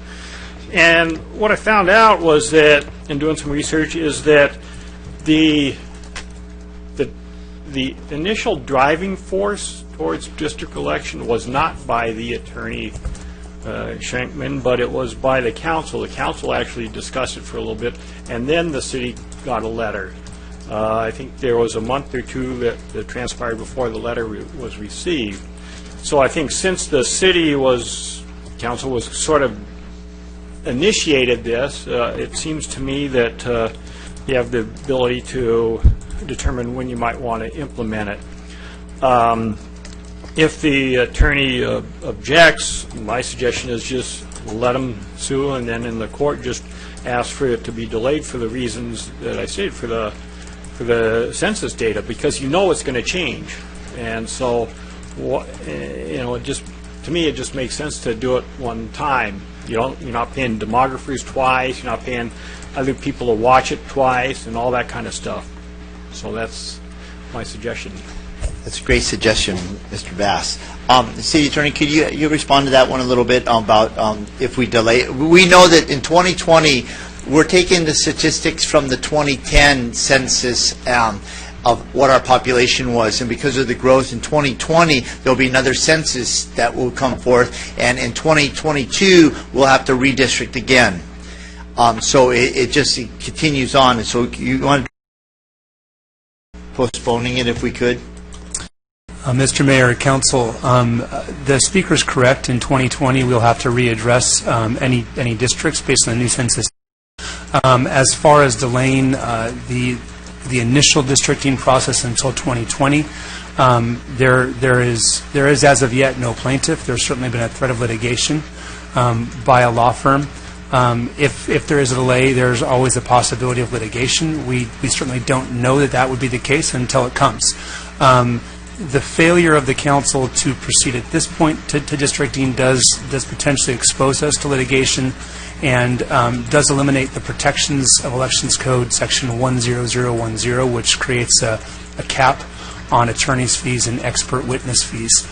And what I found out was that, in doing some research, is that the initial driving force towards district election was not by the attorney Schenkman, but it was by the council. The council actually discussed it for a little bit, and then the city got a letter. I think there was a month or two that transpired before the letter was received. So I think since the council was sort of initiated this, it seems to me that you have the ability to determine when you might want to implement it. If the attorney objects, my suggestion is just let them sue, and then in the court just ask for it to be delayed for the reasons that I stated for the census data, because you know it's going to change, and so it just, to me, it just makes sense to do it one time. You're not paying demographers twice. You're not paying other people to watch it twice, and all that kind of stuff. So that's my suggestion. That's a great suggestion, Mr. Bass. City Attorney, could you respond to that one a little bit about if we delay? We know that in 2020, we're taking the statistics from the 2010 census of what our population was, and because of the growth in 2020, there'll be another census that will come forth, and in 2022, we'll have to redistrict again. So it continues on, and so you want to postponing it if we could? Mr. Mayor, Council, the Speaker is correct. In 2020, we'll have to readdress any districts based on the new census. As far as delaying the initial districting process until 2020, There is, as of yet, no plaintiff. There's certainly been a threat of litigation by a law firm. If there is a delay, there's always a possibility of litigation. We certainly don't know that would be the case until it comes. The failure of the council to proceed at this point to districting does potentially expose us to litigation and does eliminate the protections of Elections Code Section 10010, which creates a cap on attorney's fees and expert witness fees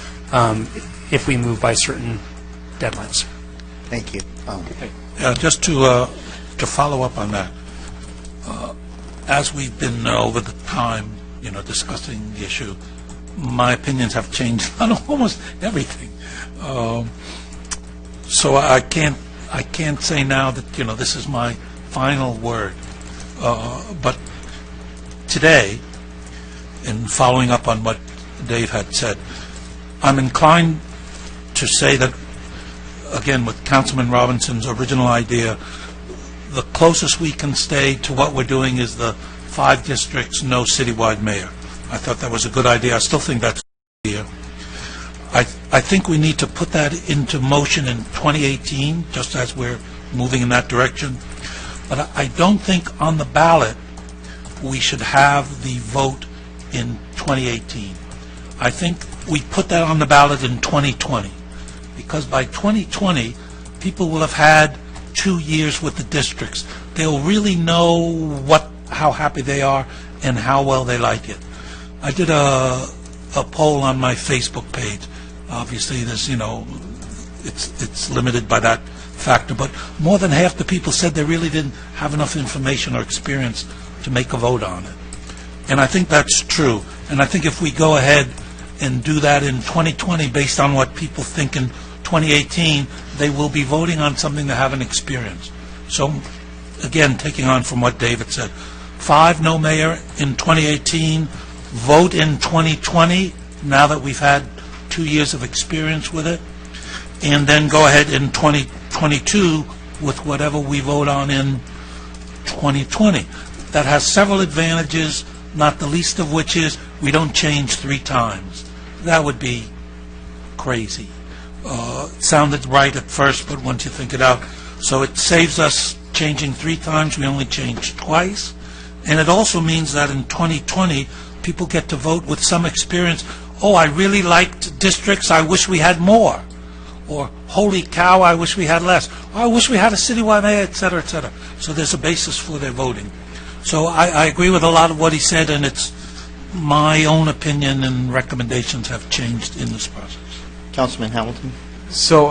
if we move by certain deadlines. Thank you. Just to follow up on that, as we've been over the time, discussing the issue, my opinions have changed on almost everything. So I can't say now that this is my final word. But today, in following up on what Dave had said, I'm inclined to say that, again, with Councilman Robinson's original idea, the closest we can stay to what we're doing is the 5 districts, no citywide mayor. I thought that was a good idea. I still think that's a good idea. I think we need to put that into motion in 2018, just as we're moving in that direction. But I don't think on the ballot we should have the vote in 2018. I think we put that on the ballot in 2020, because by 2020, people will have had 2 years with the districts. They'll really know how happy they are and how well they like it. I did a poll on my Facebook page. Obviously, there's, it's limited by that factor, but more than half the people said they really didn't have enough information or experience to make a vote on it. And I think that's true. And I think if we go ahead and do that in 2020 based on what people think in 2018, they will be voting on something they haven't experienced. So, again, taking on from what David said, 5 no mayor in 2018, vote in 2020, now that we've had 2 years of experience with it, and then go ahead in 2022 with whatever we vote on in 2020. That has several advantages, not the least of which is we don't change 3 times. That would be crazy. It sounded right at first, but once you think it out, so it saves us changing 3 times. We only change twice, and it also means that in 2020, people get to vote with some experience. Oh, I really liked districts. I wish we had more. Or, holy cow, I wish we had less. Or, I wish we had a citywide mayor, et cetera, et cetera. So there's a basis for their voting. So I agree with a lot of what he said, and it's my own opinion and recommendations have changed in this process. Councilman Hamilton? So,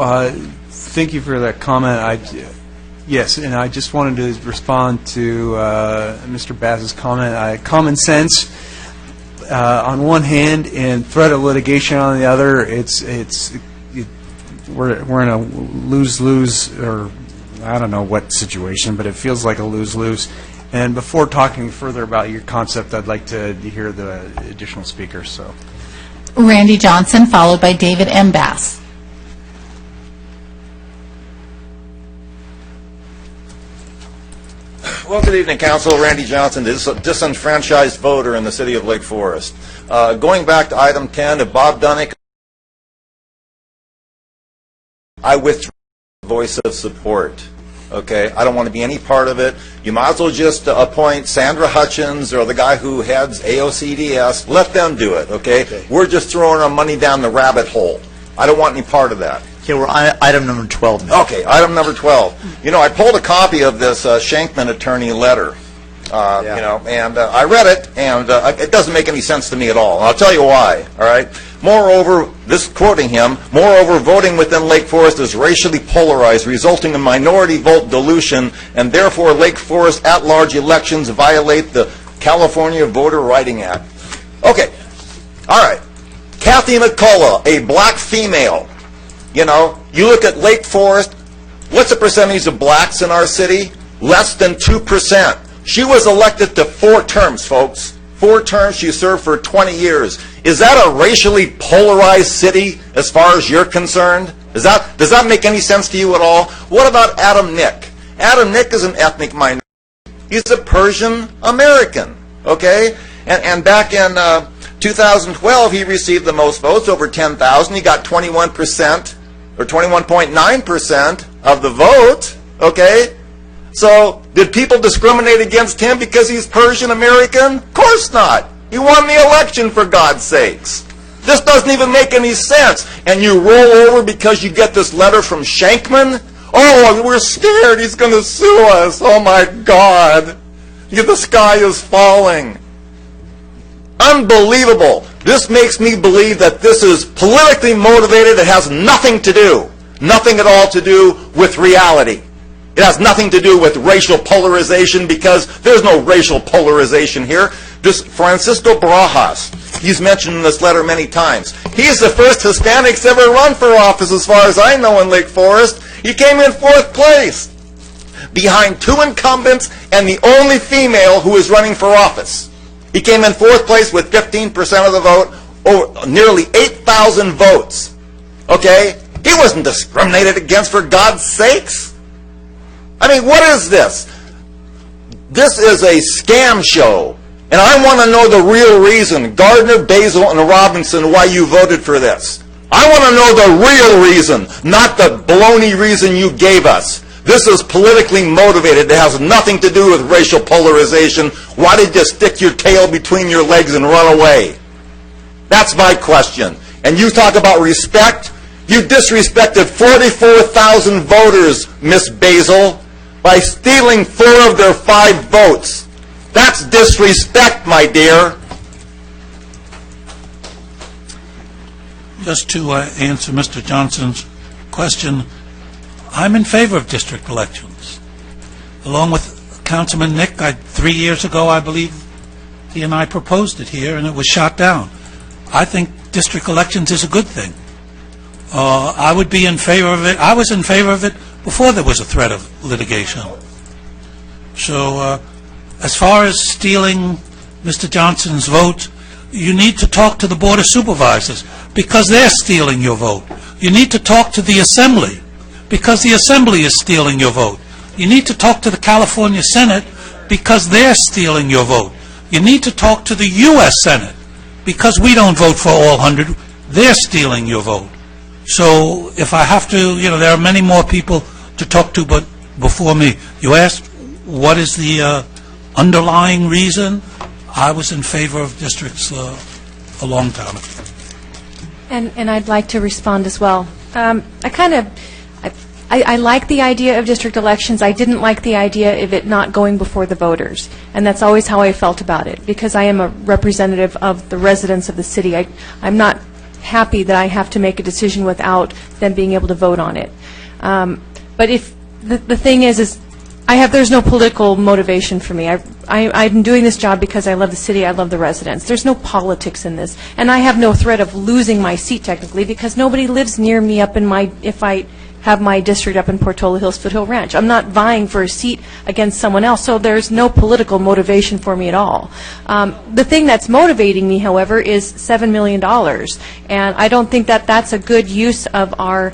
thank you for that comment. Yes, and I just wanted to respond to Mr. Bass's comment. Common sense on one hand and threat of litigation on the other. We're in a lose-lose, or I don't know what situation, but it feels like a lose-lose. And before talking further about your concept, I'd like to hear the additional speakers. So, Randy Johnson, followed by David M. Bass. Well, good evening, Council. Randy Johnson, disenfranchised voter in the city of Lake Forest. Going back to item 10, if Bob Dunick, I withdraw the voice of support. Okay, I don't want to be any part of it. You might as well just appoint Sandra Hutchins or the guy who heads AOCDS. Let them do it, okay? We're just throwing our money down the rabbit hole. I don't want any part of that. Okay, we're on item number 12 now. Okay, item number 12. I pulled a copy of this Shankman attorney letter, and I read it, and it doesn't make any sense to me at all. And I'll tell you why, all right? Moreover, this quoting him, moreover, voting within Lake Forest is racially polarized, resulting in minority vote dilution, and therefore Lake Forest at-large elections violate the California Voter Writing Act. Okay, all right. Kathy McCullough, a black female. You look at Lake Forest, what's the percentage of blacks in our city? Less than 2%. She was elected to 4 terms, folks. 4 terms, she served for 20 years. Is that a racially polarized city as far as you're concerned? Does that make any sense to you at all? What about Adam Nick? Adam Nick is an ethnic minority. He's a Persian American, okay? And back in 2012, he received the most votes, over 10,000. He got 21% or 21.9% of the vote, okay? So did people discriminate against him because he's Persian American? Of course not. He won the election, for God's sakes. This doesn't even make any sense. And you roll over because you get this letter from Shankman? Oh, we're scared. He's going to sue us. Oh, my God. The sky is falling. Unbelievable. This makes me believe that this is politically motivated. It has nothing at all to do with reality. It has nothing to do with racial polarization, because there's no racial polarization here. This Francisco Barajas, he's mentioned in this letter many times. He's the first Hispanic to ever run for office, as far as I know, in Lake Forest. He came in 4th place, behind 2 incumbents and the only female who is running for office. He came in 4th place with 15% of the vote, or nearly 8,000 votes. Okay? He wasn't discriminated against, for God's sakes. I mean, what is this? This is a scam show. And I want to know the real reason, Gardner, Basil, and Robinson, why you voted for this. I want to know the real reason, not the baloney reason you gave us. This is politically motivated. It has nothing to do with racial polarization. Why did you stick your tail between your legs and run away? That's my question. And you talk about respect? You disrespected 44,000 voters, Miss Basil, by stealing 4 of their 5 votes. That's disrespect, my dear. Just to answer Mr. Johnson's question, I'm in favor of district elections. Along with Councilman Nick, 3 years ago, I believe, he and I proposed it here, and it was shot down. I think district elections is a good thing. I would be in favor of it. I was in favor of it before there was a threat of litigation. So, as far as stealing Mr. Johnson's vote, you need to talk to the Board of Supervisors, because they're stealing your vote. You need to talk to the Assembly, because the Assembly is stealing your vote. You need to talk to the California Senate, because they're stealing your vote. You need to talk to the U.S. Senate, because we don't vote for all 100. They're stealing your vote. So if I have to, there are many more people to talk to but before me. You asked what is the underlying reason? I was in favor of districts a long time ago. And I'd like to respond as well. I like the idea of district elections. I didn't like the idea of it not going before the voters. And that's always how I felt about it, because I am a representative of the residents of the city. I'm not happy that I have to make a decision without them being able to vote on it. But if the thing is there's no political motivation for me. I'm doing this job because I love the city, I love the residents. There's no politics in this. And I have no threat of losing my seat technically, because nobody lives near me if I have my district up in Portola Hills, Foothill Ranch. I'm not vying for a seat against someone else, so there's no political motivation for me at all. The thing that's motivating me, however, is $7 million. And I don't think that that's a good use of our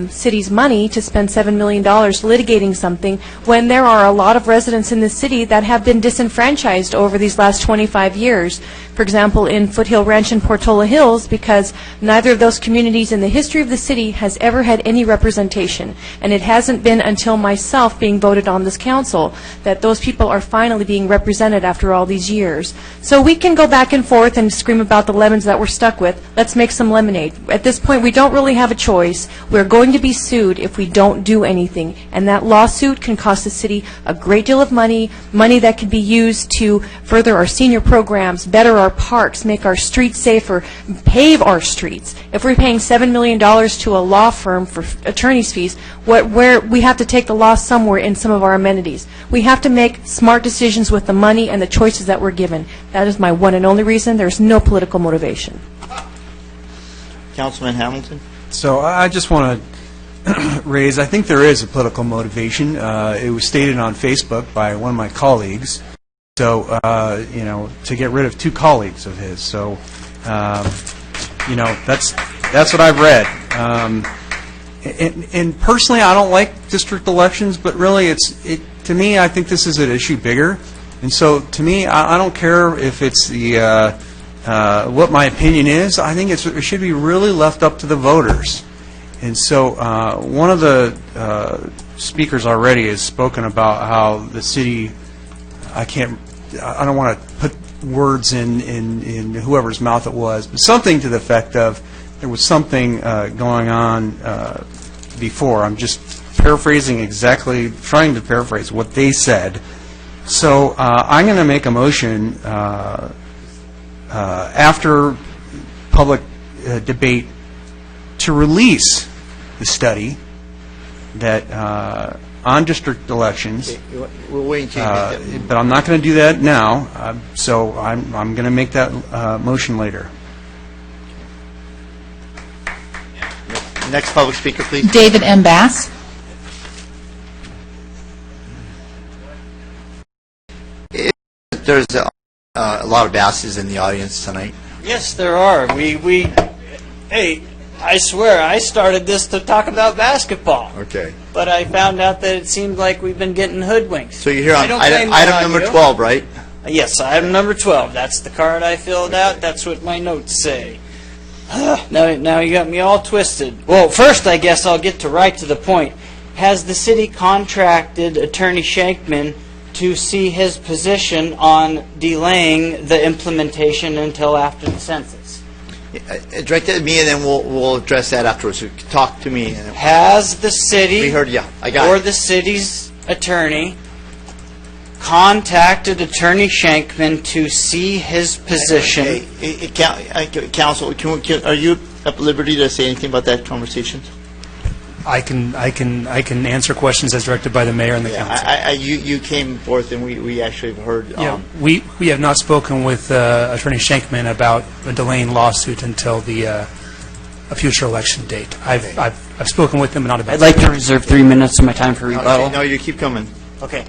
city's money to spend $7 million litigating something when there are a lot of residents in the city that have been disenfranchised over these last 25 years. For example, in Foothill Ranch and Portola Hills, because neither of those communities in the history of the city has ever had any representation. And it hasn't been until myself being voted on this council that those people are finally being represented after all these years. So we can go back and forth and scream about the lemons that we're stuck with. Let's make some lemonade. At this point, we don't really have a choice. We're going to be sued if we don't do anything. And that lawsuit can cost the city a great deal of money that can be used to further our senior programs, better our parks, make our streets safer, pave our streets. If we're paying $7 million to a law firm for attorney's fees, where we have to take the law somewhere in some of our amenities. We have to make smart decisions with the money and the choices that we're given. That is my one and only reason. There's no political motivation. Councilman Hamilton? So I just want to raise, I think there is a political motivation. It was stated on Facebook by one of my colleagues. So, to get rid of 2 colleagues of his. So, that's what I've read. And personally, I don't like district elections, but really, to me, I think this is an issue bigger. And so, to me, I don't care if it's the what my opinion is. I think it should be really left up to the voters. And so one of the speakers already has spoken about how the city, I don't want to put words in whoever's mouth it was, but something to the effect of there was something going on before. I'm just paraphrasing trying to paraphrase what they said. So I'm going to make a motion after public debate to release the study that on district elections. We're waiting to get that. But I'm not going to do that now, so I'm going to make that motion later. Next public speaker, please. David M. Bass. There's a lot of Basses in the audience tonight. Yes, there are. Hey, I swear, I started this to talk about basketball. Okay. But I found out that it seemed like we've been getting hoodwinked. So you're here I on don't blame item that on number you. 12, right? Yes, item number 12. That's the card I filled out. That's what my notes say. Now you got me all twisted. Well, first, I guess I'll get right to the point. Has the city contracted Attorney Shankman to see his position on delaying the implementation until after the census? Direct that to me, and then we'll address that afterwards. So talk to me. Has the city We heard, yeah, I got or it. the city's attorney contacted Attorney Shankman to see his position? Counsel, are you at liberty to say anything about that conversation? I can answer questions as directed by the mayor and the council. You came forth, and we actually have heard. Yeah, we have not spoken with Attorney Shankman about a delaying lawsuit until a future election date. I've spoken with him, but not about. I'd like to reserve 3 minutes of my time for rebuttal. No, you keep coming. Okay.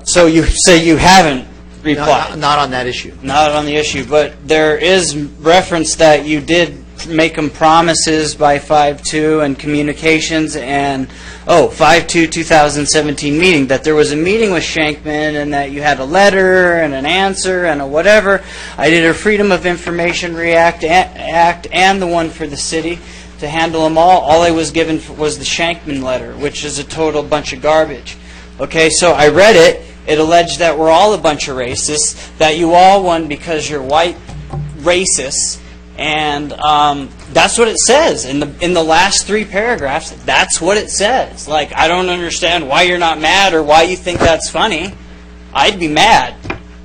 So you say you haven't replied? Not on that issue. Not on the issue, but there is reference that you did make them promises by 5/2 and communications and 5/2/2017 meeting, that there was a meeting with Shankman and that you had a letter and an answer and a whatever. I did a Freedom of Information Act and the one for the city to handle them all. All I was given was the Shankman letter, which is a total bunch of garbage. Okay, so I read it. It alleged that we're all a bunch of racists, that you all won because you're white racists, and that's what it says in the last 3 paragraphs. That's what it says. Like, I don't understand why you're not mad or why you think that's funny. I'd be mad.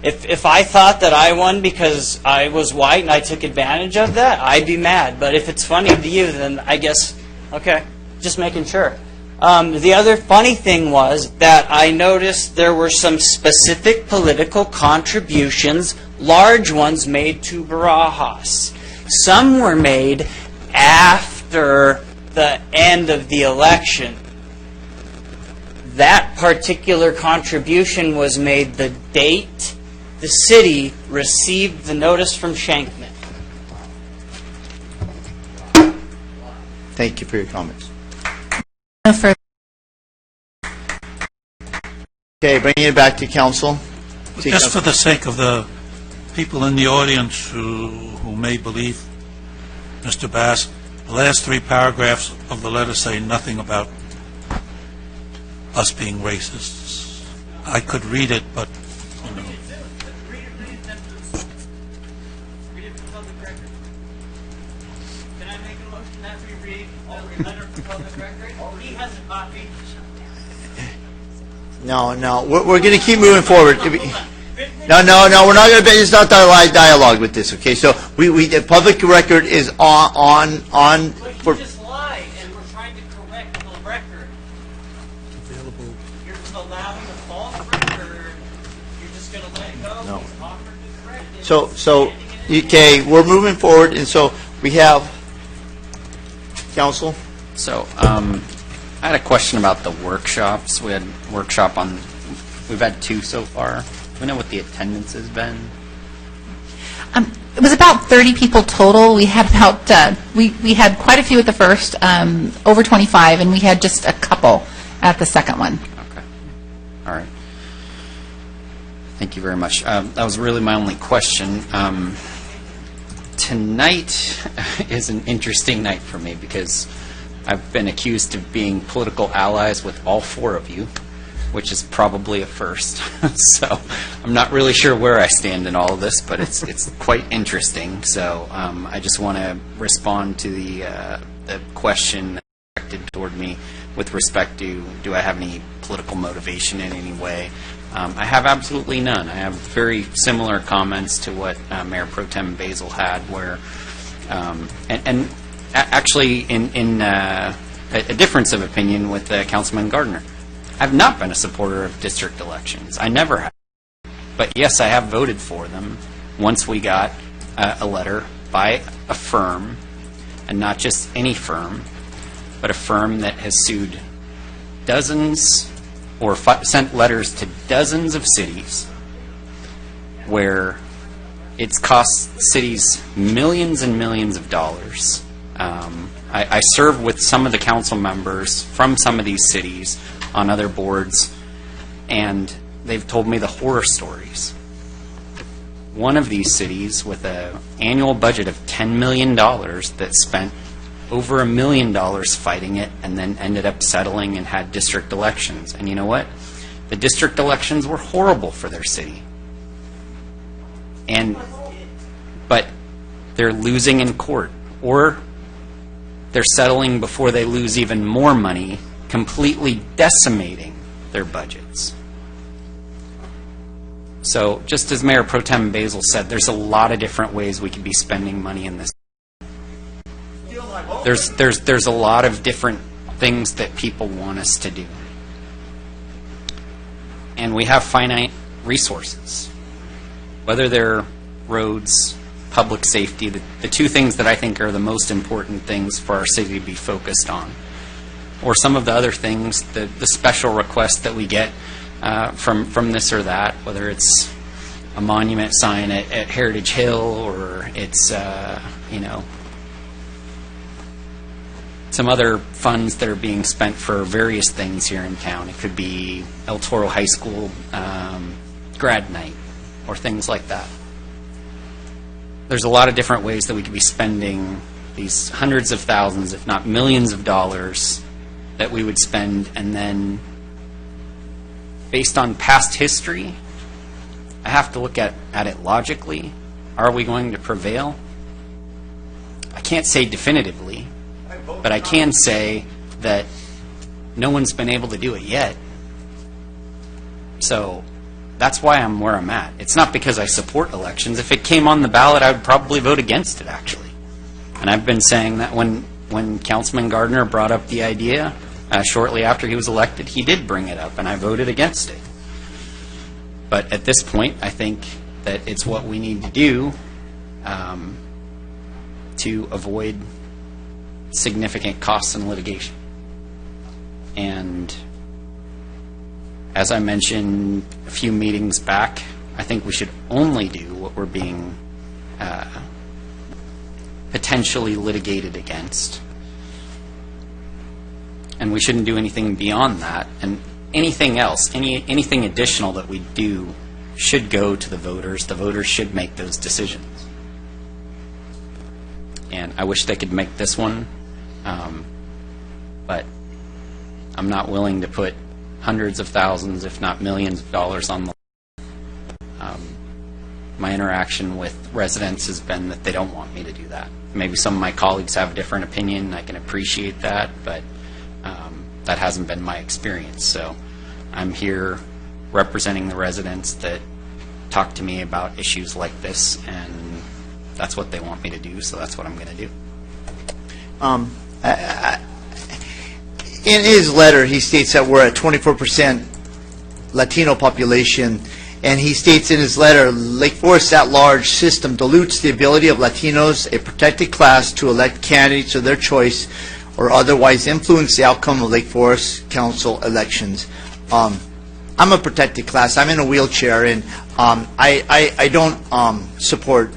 If I thought that I won because I was white and I took advantage of that, I'd be mad. But if it's funny to you, then I guess, okay, just making sure. The other funny thing was that I noticed there were some specific political contributions, large ones, made to Barajas. Some were made after the end of the election. That particular contribution was made the date the city received the notice from Shankman. Thank you for your comments. Okay, bringing it back to council. Just for the sake of the people in the audience who may believe Mr. Bass, the last 3 paragraphs of the letter say nothing about us being racists. I could read it, but, you know. Read it for public record. Can I make a motion that we read all the letter for public record? He has a copy. No, we're going to keep moving forward. No, we're not going to. It's not dialogue with this. Okay, so the public record is on. But For, you just lied, and we're trying to correct the record. You're allowing a false record. You're just going to let it go. No. It's offered to correct it. so okay, we're moving forward, and so we have council. So, I had a question about the workshops. We had we've had 2 so far. Do we know what the attendance has been? It was about 30 people total. We had about we had quite a few at the first, over 25, and we had just a couple at the second one. Okay. All right. Thank you very much. That was really my only question. Tonight is an interesting night for me because I've been accused of being political allies with all four of you, which is probably a first. So I'm not really sure where I stand in all of this, but it's quite interesting. So I just want to respond to the question directed toward me with respect to, do I have any political motivation in any way? I have absolutely none. I have very similar comments to what Mayor Pro Tem Basil had, where, actually in a difference of opinion with Councilman Gardner. I've not been a supporter of district elections. I never have. But yes, I have voted for them once we got a letter by a firm, and not just any firm, but a firm that has sued dozens or sent letters to dozens of cities where it's cost cities millions and millions of dollars. I serve with some of the council members from some of these cities on other boards, and they've told me the horror stories. One of these cities with an annual budget of $10 million that spent over $1 million fighting it and then ended up settling and had district elections. And you know what? The district elections were horrible for their city. But they're losing in court, or they're settling before they lose even more money, completely decimating their budgets. So just as Mayor Pro Tem Basil said, there's a lot of different ways we could be spending money in this. There's a lot of different things that people want us to do. And we have finite resources. Whether they're roads, public safety, the two things that I think are the most important things for our city to be focused on. Or some of the other things, the special requests that we get from this or that, whether it's a monument sign at Heritage Hill, or it's, some other funds that are being spent for various things here in town. It could be El Toro High School grad night, or things like that. There's a lot of different ways that we could be spending these hundreds of thousands, if not millions of dollars that we would spend, and then based on past history, I have to look at it logically. Are we going to prevail? I can't say definitively, but I can say that no one's been able to do it yet. So that's why I'm where I'm at. It's not because I support elections. If it came on the ballot, I would probably vote against it, actually. And I've been saying that when Councilman Gardner brought up the idea, shortly after he was elected, he did bring it up, and I voted against it. But at this point, I think that it's what we need to do to avoid significant costs and litigation. And as I mentioned a few meetings back, I think we should only do what we're being potentially litigated against. And we shouldn't do anything beyond that. And anything else, anything additional that we do should go to the voters. The voters should make those decisions. And I wish they could make this one, but I'm not willing to put hundreds of thousands, if not millions of dollars on the line. My interaction with residents has been that they don't want me to do that. Maybe some of my colleagues have a different opinion. I can appreciate that, but that hasn't been my experience. So I'm here representing the residents that talk to me about issues like this, and that's what they want me to do, so that's what I'm going to do. In his letter, he states that we're at 24% Latino population, and he states in his letter, Lake Forest at-large system dilutes the ability of Latinos, a protected class, to elect candidates of their choice or otherwise influence the outcome of Lake Forest Council elections. I'm a protected class. I'm in a wheelchair, and I don't support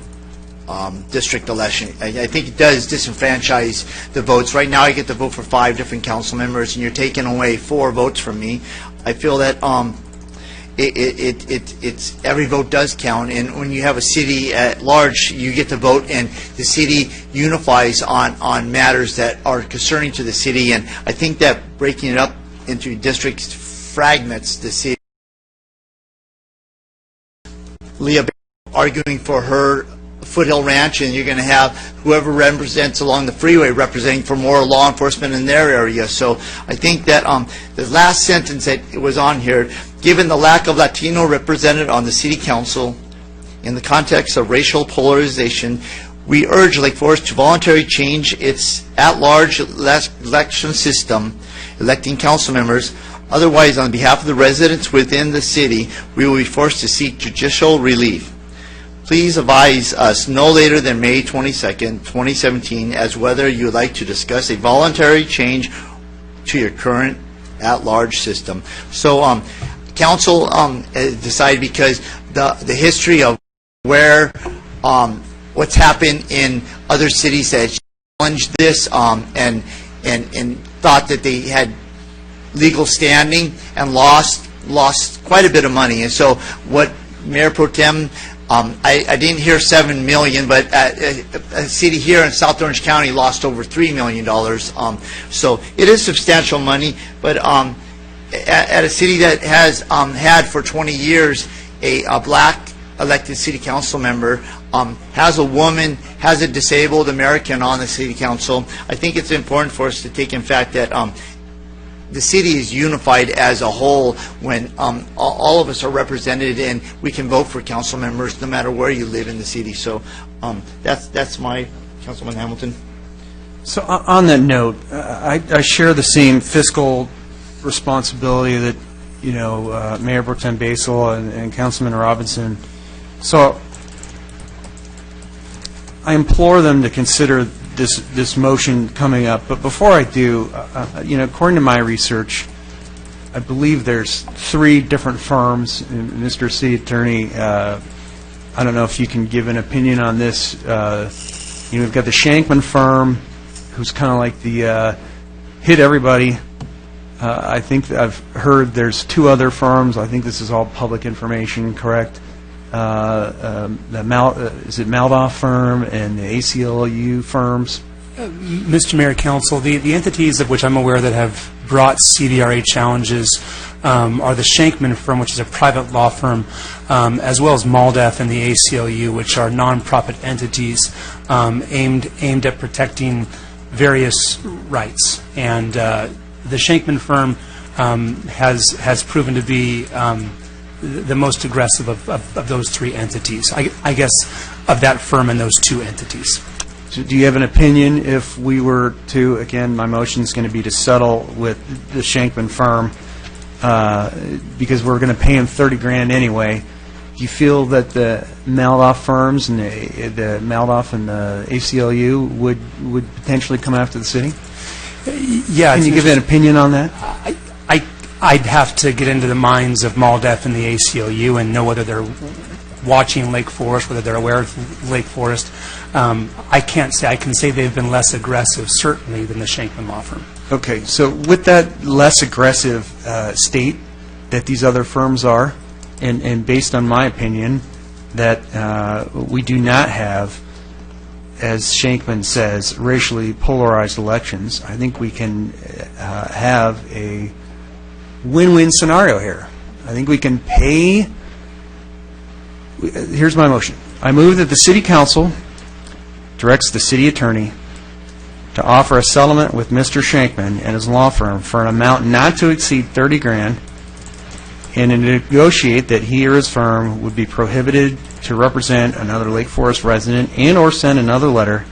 district election. I think it does disenfranchise the votes. Right now I get to vote for 5 different council members, and you're taking away 4 votes from me. I feel that it's every vote does count, and when you have a city at large, you get to vote, and the city unifies on matters that are concerning to the city, and I think that breaking it up into districts fragments the city. Leah arguing for her Foothill Ranch, and you're going to have whoever represents along the freeway representing for more law enforcement in their area. So I think that the last sentence that was on here, given the lack of Latino represented on the city council in the context of racial polarization, we urge Lake Forest to voluntarily change its at-large election system, electing council members. Otherwise, on behalf of the residents within the city, we will be forced to seek judicial relief. Please advise us no later than May 22nd, 2017, as whether you would like to discuss a voluntary change to your current at-large system. So, council decided, because the history of where what's happened in other cities that challenged this and thought that they had legal standing and lost quite a bit of money. And so what Mayor Pro Tem, I didn't hear $7 million, but a city here in South Orange County lost over $3 million. So it is substantial money, but at a city that has had for 20 years a black elected city council member, has a woman, has a disabled American on the city council, I think it's important for us to take in fact that the city is unified as a whole when all of us are represented, and we can vote for council members no matter where you live in the city. So that's my, Councilman Hamilton. So on that note, I share the same fiscal responsibility that, you know, Mayor Pro Tem Basil and Councilman Robinson. So I implore them to consider this motion coming up. But before I do, you know, according to my research, I believe there's 3 different firms. And Mr. City Attorney, I don't know if you can give an opinion on this. You know, we've got the Shankman firm, who's kind of like the hit everybody. I think that I've heard there's 2 other firms. I think this is all public information, correct? Is it Maldoff firm and the ACLU firms? Mr. Mayor, Council, the entities of which I'm aware that have brought CDRA challenges are the Shankman firm, which is a private law firm, as well as Maldoff and the ACLU, which are nonprofit entities aimed at protecting various rights. And the Shankman firm has proven to be the most aggressive of those 3 entities, I guess, of that firm and those 2 entities. So do you have an opinion if we were to, again, my motion is going to be to settle with the Shankman firm because we're going to pay him $30,000 anyway. Do you feel that the Maldoff firms and the Maldoff and the ACLU would potentially come after the city? Yeah. Can you give an opinion on that? I'd have to get into the minds of Maldoff and the ACLU and know whether they're watching Lake Forest, whether they're aware of Lake Forest. I can't say. I can say they've been less aggressive, certainly, than the Shankman law firm. Okay, so with that less aggressive state that these other firms are, and based on my opinion, that we do not have, as Shankman says, racially polarized elections, I think we can have a win-win scenario here. I think we can pay. Here's my motion. I move that the City Council directs the City Attorney to offer a settlement with Mr. Shankman and his law firm for an amount not to exceed $30,000, and to negotiate that he or his firm would be prohibited to represent another Lake Forest resident and/or send another letter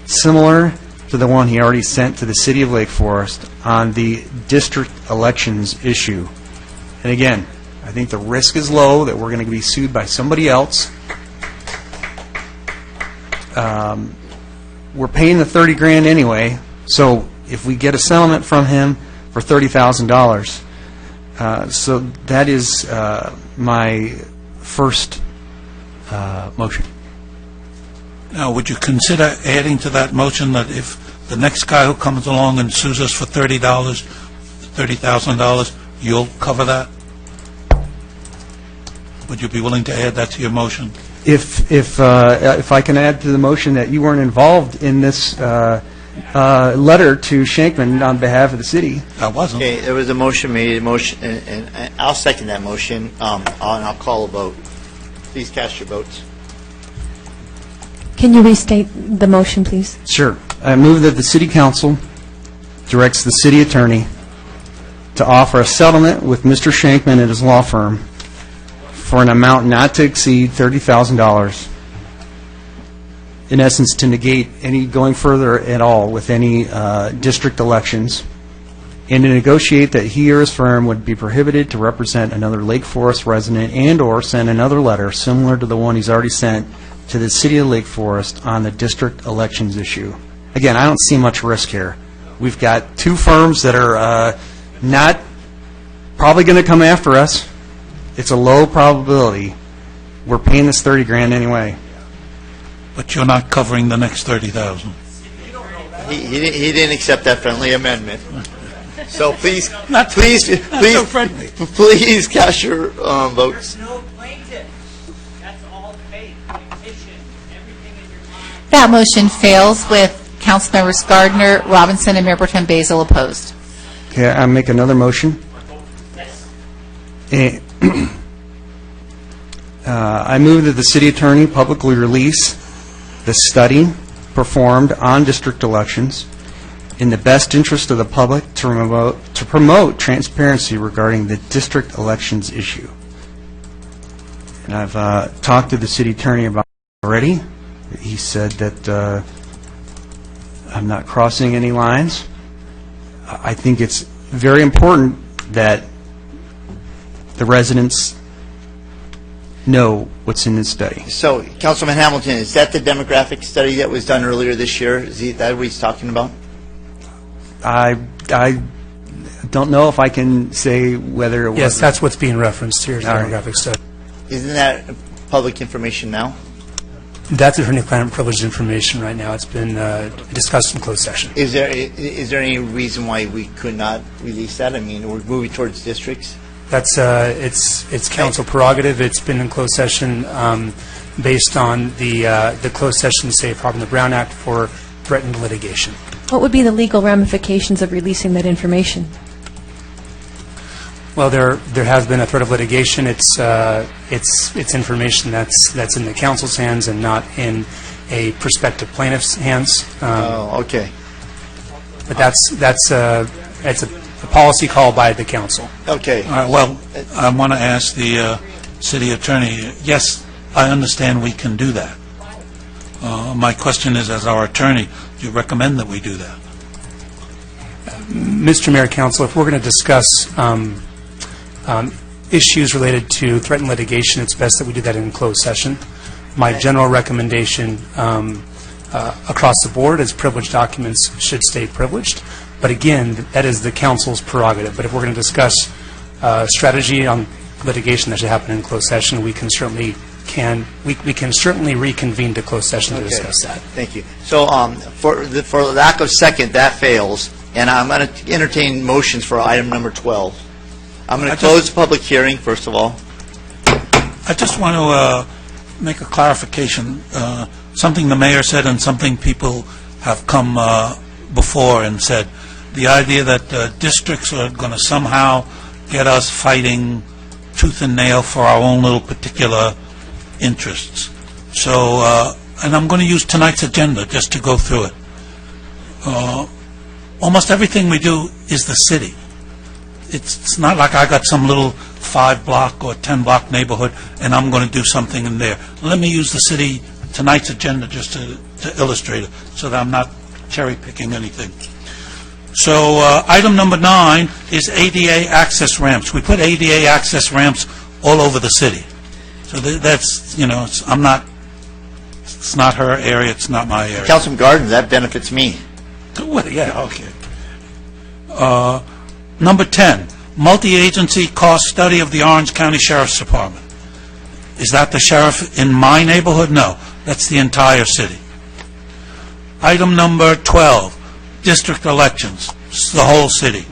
similar to the one he already sent to the City of Lake Forest on the district elections issue. And again, I think the risk is low that we're going to be sued by somebody else. We're paying the $30,000 anyway, so if we get a settlement from him for $30,000, so that is my first motion. Now, would you consider adding to that motion that if the next guy who comes along and sues us for $30,000, you'll cover that? Would you be willing to add that to your motion? If I can add to the motion that you weren't involved in this letter to Shankman on behalf of the city. I wasn't. Okay, there was a motion made, and I'll second that motion, and I'll call a vote. Please cast your votes. Can you restate the motion, please? Sure. I move that the city council directs the city attorney to offer a settlement with Mr. Shankman and his law firm for an amount not to exceed $30,000, in essence, to negate any going further at all with any district elections, and to negotiate that he or his firm would be prohibited to represent another Lake Forest resident and/or send another letter similar to the one he's already sent to the city of Lake Forest on the district elections issue. Again, I don't see much risk here. We've got two firms that are not probably going to come after us. It's a low probability. We're paying this $30,000 anyway. But you're not covering the next $30,000. He didn't accept that friendly amendment. So please cast your votes. That motion fails with Councilmembers Gardner, Robinson, and Mayor Pro Tem Basil opposed. Okay, I make another motion. I move that the city attorney publicly release the study performed on district elections in the best interest of the public to promote transparency regarding the district elections issue. And I've talked to the city attorney about it already. He said that I'm not crossing any lines. I think it's very important that the residents know what's in this study. So, Councilman Hamilton, is that the demographic study that was done earlier this year? Is that what he's talking about? I don't know if I can say whether it was. Yes, that's what's being referenced here, is the demographic study. Isn't that public information now? That's attorney-client privileged information right now. It's been discussed in closed session. Is there any reason why we could not release that? I mean, we're moving towards districts. That's it's council prerogative. It's been in closed session based on the closed session safe harbor in the Brown Act for threatened litigation. What would be the legal ramifications of releasing that information? Well, there has been a threat of litigation. It's information that's in the council's hands and not in a prospective plaintiff's hands. Okay. But that's a policy call by the council. Okay. All right, well, I want to ask the city attorney, yes, I understand we can do that. My question is, as our attorney, do you recommend that we do that? Mr. Mayor, Council, if we're going to discuss issues related to threatened litigation, it's best that we do that in closed session. My general recommendation across the board is privileged documents should stay privileged. But again, that is the council's prerogative. But if we're going to discuss strategy on litigation that should happen in closed session, we can certainly reconvene to closed session to discuss that. Thank you. So for lack of second, that fails. And I'm going to entertain motions for item number 12. I'm going to close the public hearing, first of all. I just want to make a clarification. Something the mayor said and something people have come before and said. The idea that districts are going to somehow get us fighting tooth and nail for our own little particular interests. So, and I'm going to use tonight's agenda just to go through it. Almost everything we do is the city. It's not like I got some little 5-block or 10-block neighborhood and I'm going to do something in there. Let me use the city, tonight's agenda, just to illustrate it so that I'm not cherry-picking anything. So item number 9 is ADA access ramps. We put ADA access ramps all over the city. So that's, it's not her area, it's not my area. Councilman Gardner, that benefits me. Well, yeah, okay. Number 10, multi-agency cost study of the Orange County Sheriff's Department. Is that the sheriff in my neighborhood? No, that's the entire city. Item number 12, district elections, it's the whole city.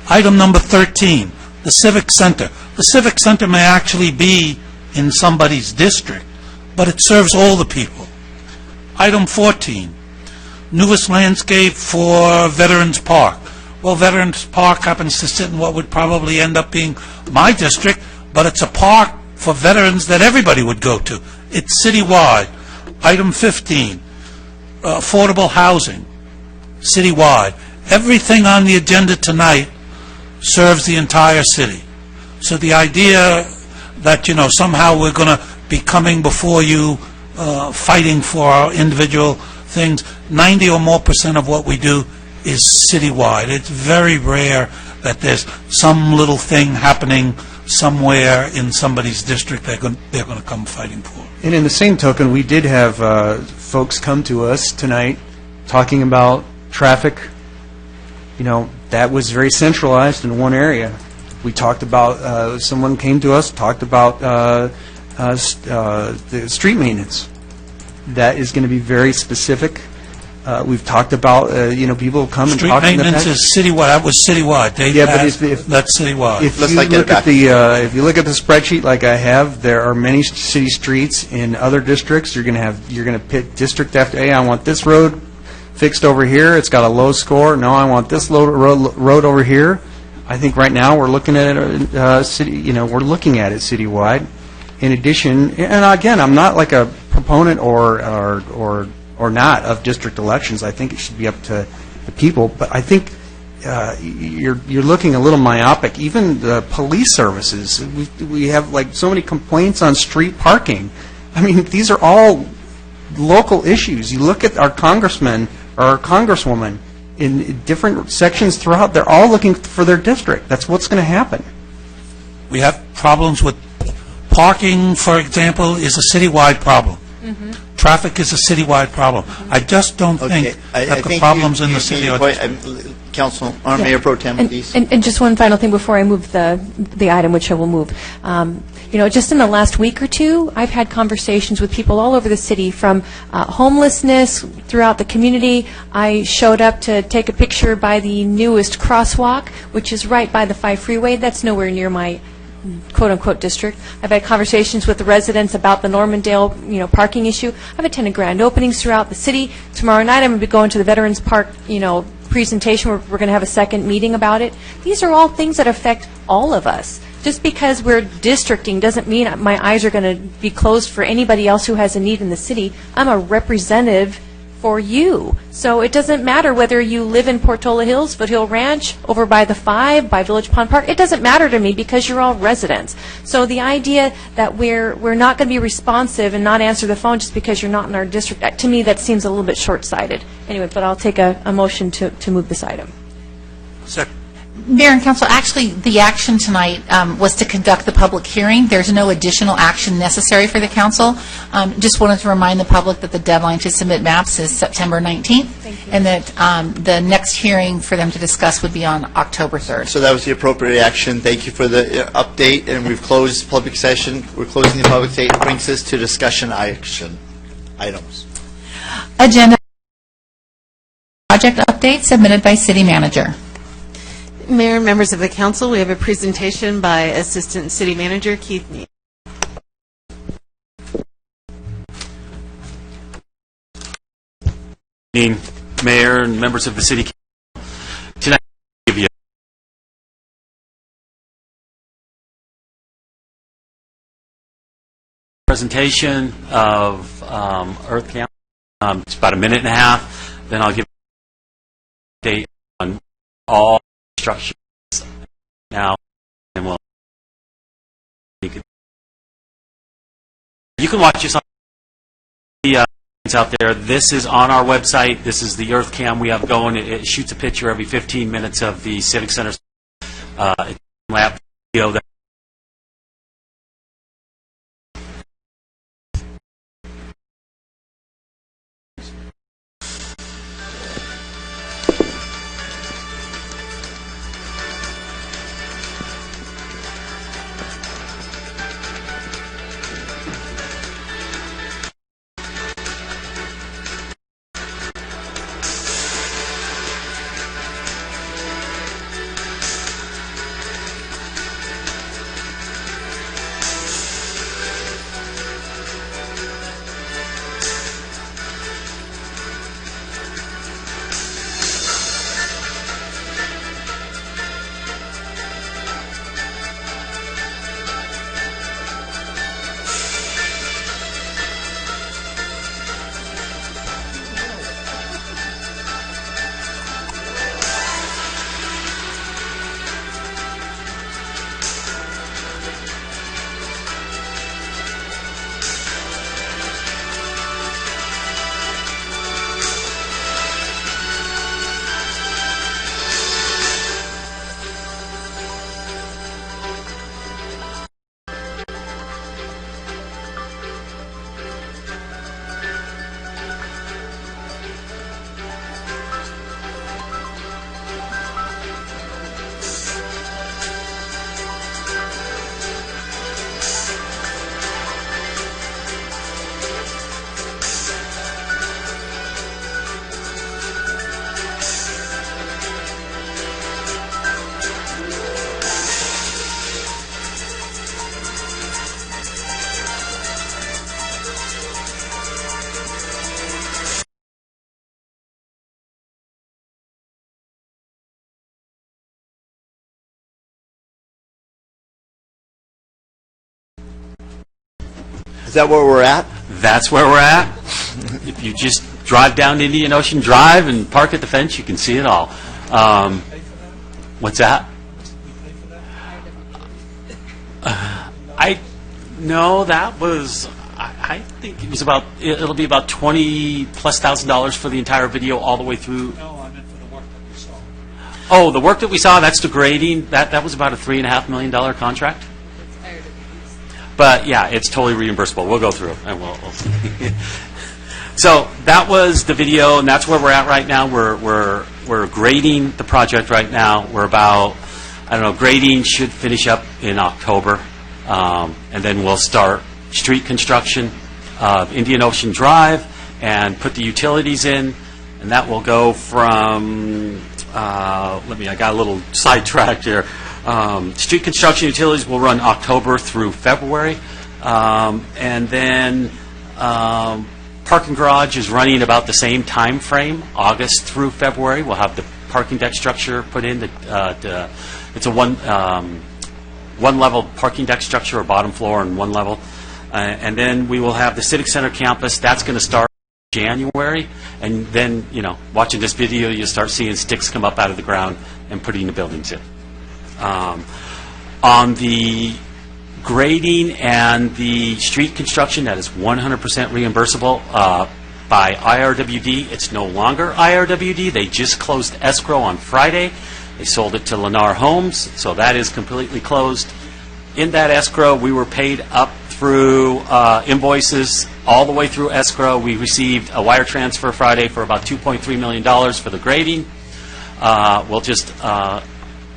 Item number 13, the Civic Center. The Civic Center may actually be in somebody's district, but it serves all the people. Item 14, newest landscape for Veterans Park. Well, Veterans Park happens to sit in what would probably end up being my district, but it's a park for veterans that everybody would go to. It's citywide. Item 15, affordable housing, citywide. Everything on the agenda tonight serves the entire city. So the idea that, somehow we're going to be coming before you fighting for our individual things, 90 or more % of what we do is citywide. It's very rare that there's some little thing happening somewhere in somebody's district they're going to come fighting for. And in the same token, we did have folks come to us tonight talking about traffic. That was very centralized in one area. We talked about, someone came to us, talked about the street maintenance. That is going to be very specific. We've talked about, people come and Street talk in the maintenance past. is citywide. That was citywide. That's citywide. If you look at the spreadsheet like I have, there are many city streets in other districts. You're going to pick district after, hey, I want this road fixed over here. It's got a low score. No, I want this road over here. I think right now we're looking at it we're looking at it citywide. In addition, and again, I'm not like a proponent or not of district elections. I think it should be up to the people. But I think you're looking a little myopic. Even the police services, we have like so many complaints on street parking. I mean, these are all local issues. You look at our congressmen or our congresswoman in different sections throughout, they're all looking for their district. That's what's going to happen. We have problems with parking, for example, is a citywide problem. Traffic is a citywide problem. I just don't think that the problems in the city are... Council, or Mayor Pro Tem, please. And just one final thing before I move the item, which I will move. Just in the last week or two, I've had conversations with people all over the city, from homelessness throughout the community. I showed up to take a picture by the newest crosswalk, which is right by the 5 freeway. That's nowhere near my quote-unquote district. I've had conversations with the residents about the Normandale, parking issue. I've attended grand openings throughout the city. Tomorrow night, I'm going to be going to the Veterans Park, presentation. We're going to have a second meeting about it. These are all things that affect all of us. Just because we're districting doesn't mean my eyes are going to be closed for anybody else who has a need in the city. I'm a representative for you. So it doesn't matter whether you live in Portola Hills, Foothill Ranch, over by the 5, by Village Pond Park. It doesn't matter to me because you're all residents. So the idea that we're not going to be responsive and not answer the phone just because you're not in our district, to me that seems a little bit short-sighted. Anyway, but I'll take a motion to move this item. Second. Mayor and Council, actually, the action tonight was to conduct the public hearing. There's no additional action necessary for the council. Just wanted to remind the public that the deadline to submit maps is September 19th, and that the next hearing for them to discuss would be on October 3rd. So that was the appropriate action. Thank you for the update, and we've closed public session. We're closing the public session. Brings us to discussion action items. Agenda project update submitted by City Manager. Mayor and members of the council, we have a presentation by Assistant City Manager Keith Neal. Mayor and members of the City Council, tonight I give you a presentation of Earth County. It's about a minute and a half. Then I'll give you an update on all structures now, and you can watch this on the out there. This is on our website. This is the Earth Cam we have going. It shoots a picture every 15 minutes of the Civic Center lap video that Is that where we're at? That's where we're at. If you just drive down Indian Ocean Drive and park at the fence, you can see it all. What's that? No, that was, I think it was about, it'll be about $20,000+ for the entire video all the way through. No, I meant for the work that we saw. Oh, the work that we saw, that's the grading. That was about a $3.5 million contract. But yeah, it's totally reimbursable. We'll go through it and we'll see. So that was the video, and that's where we're at right now. We're grading the project right now. We're about, grading should finish up in October, and then we'll start street construction of Indian Ocean Drive and put the utilities in, and that will go from, I got a little sidetracked here. Street construction utilities will run October through February, and then parking garage is running about the same time frame, August through February. We'll have the parking deck structure put in. It's a one level parking deck structure, or bottom floor and one level. And then we will have the Civic Center campus. That's going to start in January. And then, watching this video, you'll start seeing sticks come up out of the ground and putting the buildings in. On the grading and the street construction, that is 100% reimbursable by IRWD. It's no longer IRWD. They just closed escrow on Friday. They sold it to Lennar Homes, so that is completely closed. In that escrow, we were paid up through invoices all the way through escrow. We received a wire transfer Friday for about $2.3 million for the grading. We'll just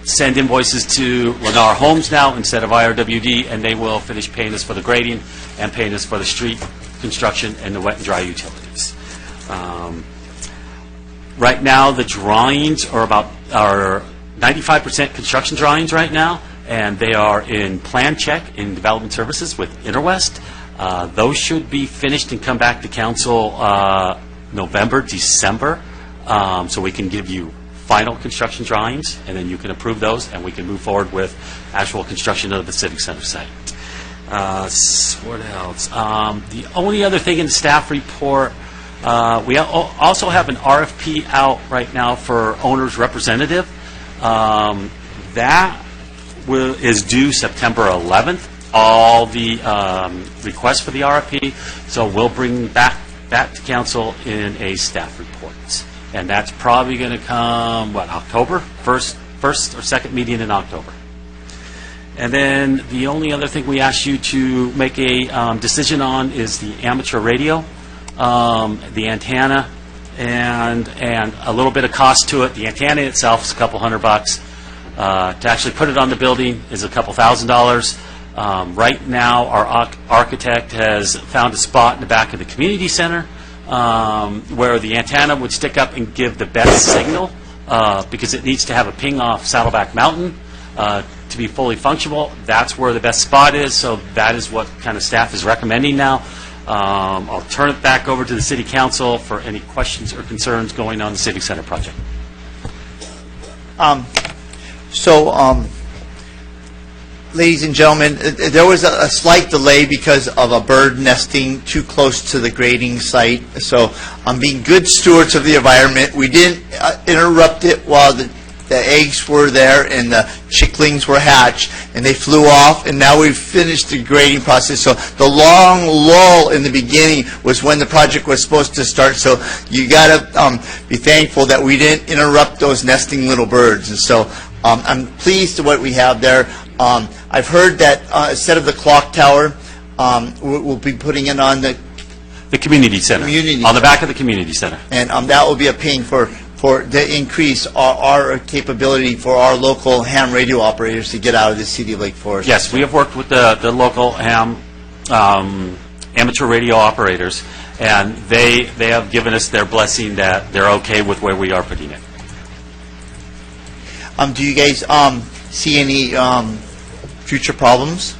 send invoices to Lennar Homes now instead of IRWD, and they will finish paying us for the grading and paying us for the street construction and the wet and dry utilities. Right now, the drawings are 95% construction drawings right now, and they are in plan check in development services with Interwest. Those should be finished and come back to council November, December, so we can give you final construction drawings, and then you can approve those, and we can move forward with actual construction of the Civic Center site. What else? The only other thing in the staff report, we also have an RFP out right now for owner's representative. That is due September 11th, all the requests for the RFP, so we'll bring back that to council in a staff report. And that's probably going to come, October? First or second meeting in October. And then the only other thing we asked you to make a decision on is the amateur radio, the antenna, and a little bit of cost to it. The antenna itself is a couple $100. To actually put it on the building is a couple $1,000. Right now, our architect has found a spot in the back of the community center where the antenna would stick up and give the best signal because it needs to have a ping off Saddleback Mountain to be fully functional. That's where the best spot is, so that is what kind of staff is recommending now. I'll turn it back over to the City Council for any questions or concerns going on the Civic Center project. Ladies and gentlemen, there was a slight delay because of a bird nesting too close to the grading site. So, being good stewards of the environment, we didn't interrupt it while the eggs were there and the chicklings were hatched, and they flew off, and now we've finished the grading process. So the long lull in the beginning was when the project was supposed to start. So you got to be thankful that we didn't interrupt those nesting little birds. And so I'm pleased with what we have there. I've heard that instead of the clock tower, we'll be putting it on the community center. On the back of the community center. And that will be a ping for to increase our capability for our local ham radio operators to get out of the city of Lake Forest. Yes, we have worked with the local ham amateur radio operators, and they have given us their blessing that they're okay with where we are putting it. Do you guys see any future problems?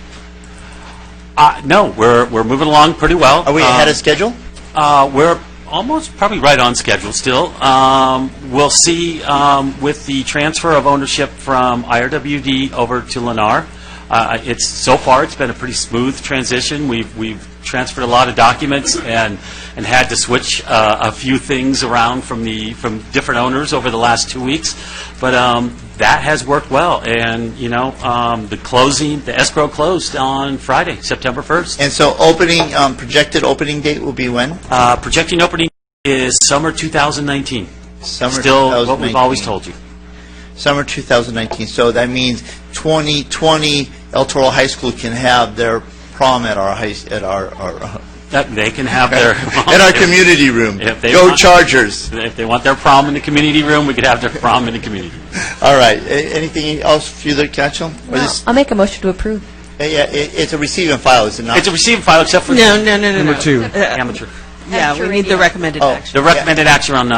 No, we're moving along pretty well. Are we ahead of schedule? We're almost probably right on schedule still. We'll see with the transfer of ownership from IRWD over to Lennar. So far, it's been a pretty smooth transition. We've transferred a lot of documents and had to switch a few things around from different owners over the last 2 weeks, but that has worked well. And the escrow closed on Friday, September 1st. And so projected opening date will be when? Projecting opening is summer 2019. Summer Still 2019. what we've always told you. Summer 2019. So that means 2020 El Toro High School can have their prom at our They can have their at our community room. Go Chargers! If they want their prom in the community room, we could have their prom in the community room. All right. Anything else for you there, Council? I'll make a motion to approve. Yeah, it's a receive and file, is it not? It's a receive and file, except for No. Number 2. amateur. Yeah, we need the recommended action. The recommended action on the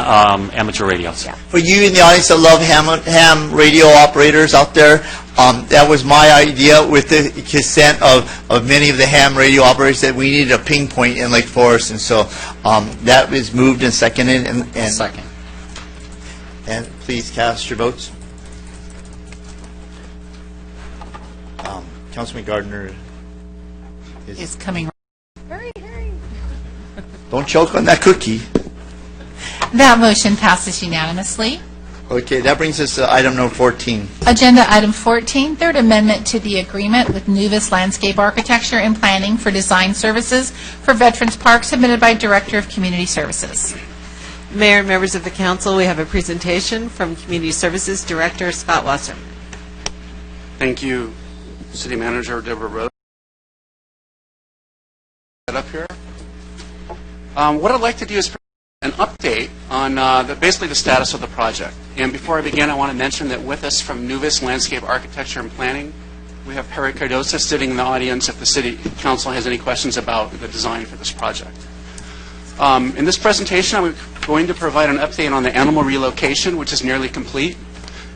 amateur radios. For you in the audience that love ham radio operators out there, that was my idea with the consent of many of the ham radio operators that we needed a ping point in Lake Forest, and so that is moved and seconded. And Second. And please cast your votes. Councilman Gardner Is coming. Don't choke on that cookie. That motion passes unanimously. Okay, that brings us to item number 14. Agenda item 14, third amendment to the agreement with Nuvis Landscape Architecture and Planning for design services for Veterans Park, submitted by Director of Community Services. Mayor and members of the council, we have a presentation from Community Services Director Scott Wasserman. Thank you, City Manager Deborah Rose. Up here. What I'd like to do is an update on basically the status of the project. And before I begin, I want to mention that with us from Nuvis Landscape Architecture and Planning, we have Perry Cardosa sitting in the audience if the City Council has any questions about the design for this project. In this presentation, I'm going to provide an update on the animal relocation, which is nearly complete,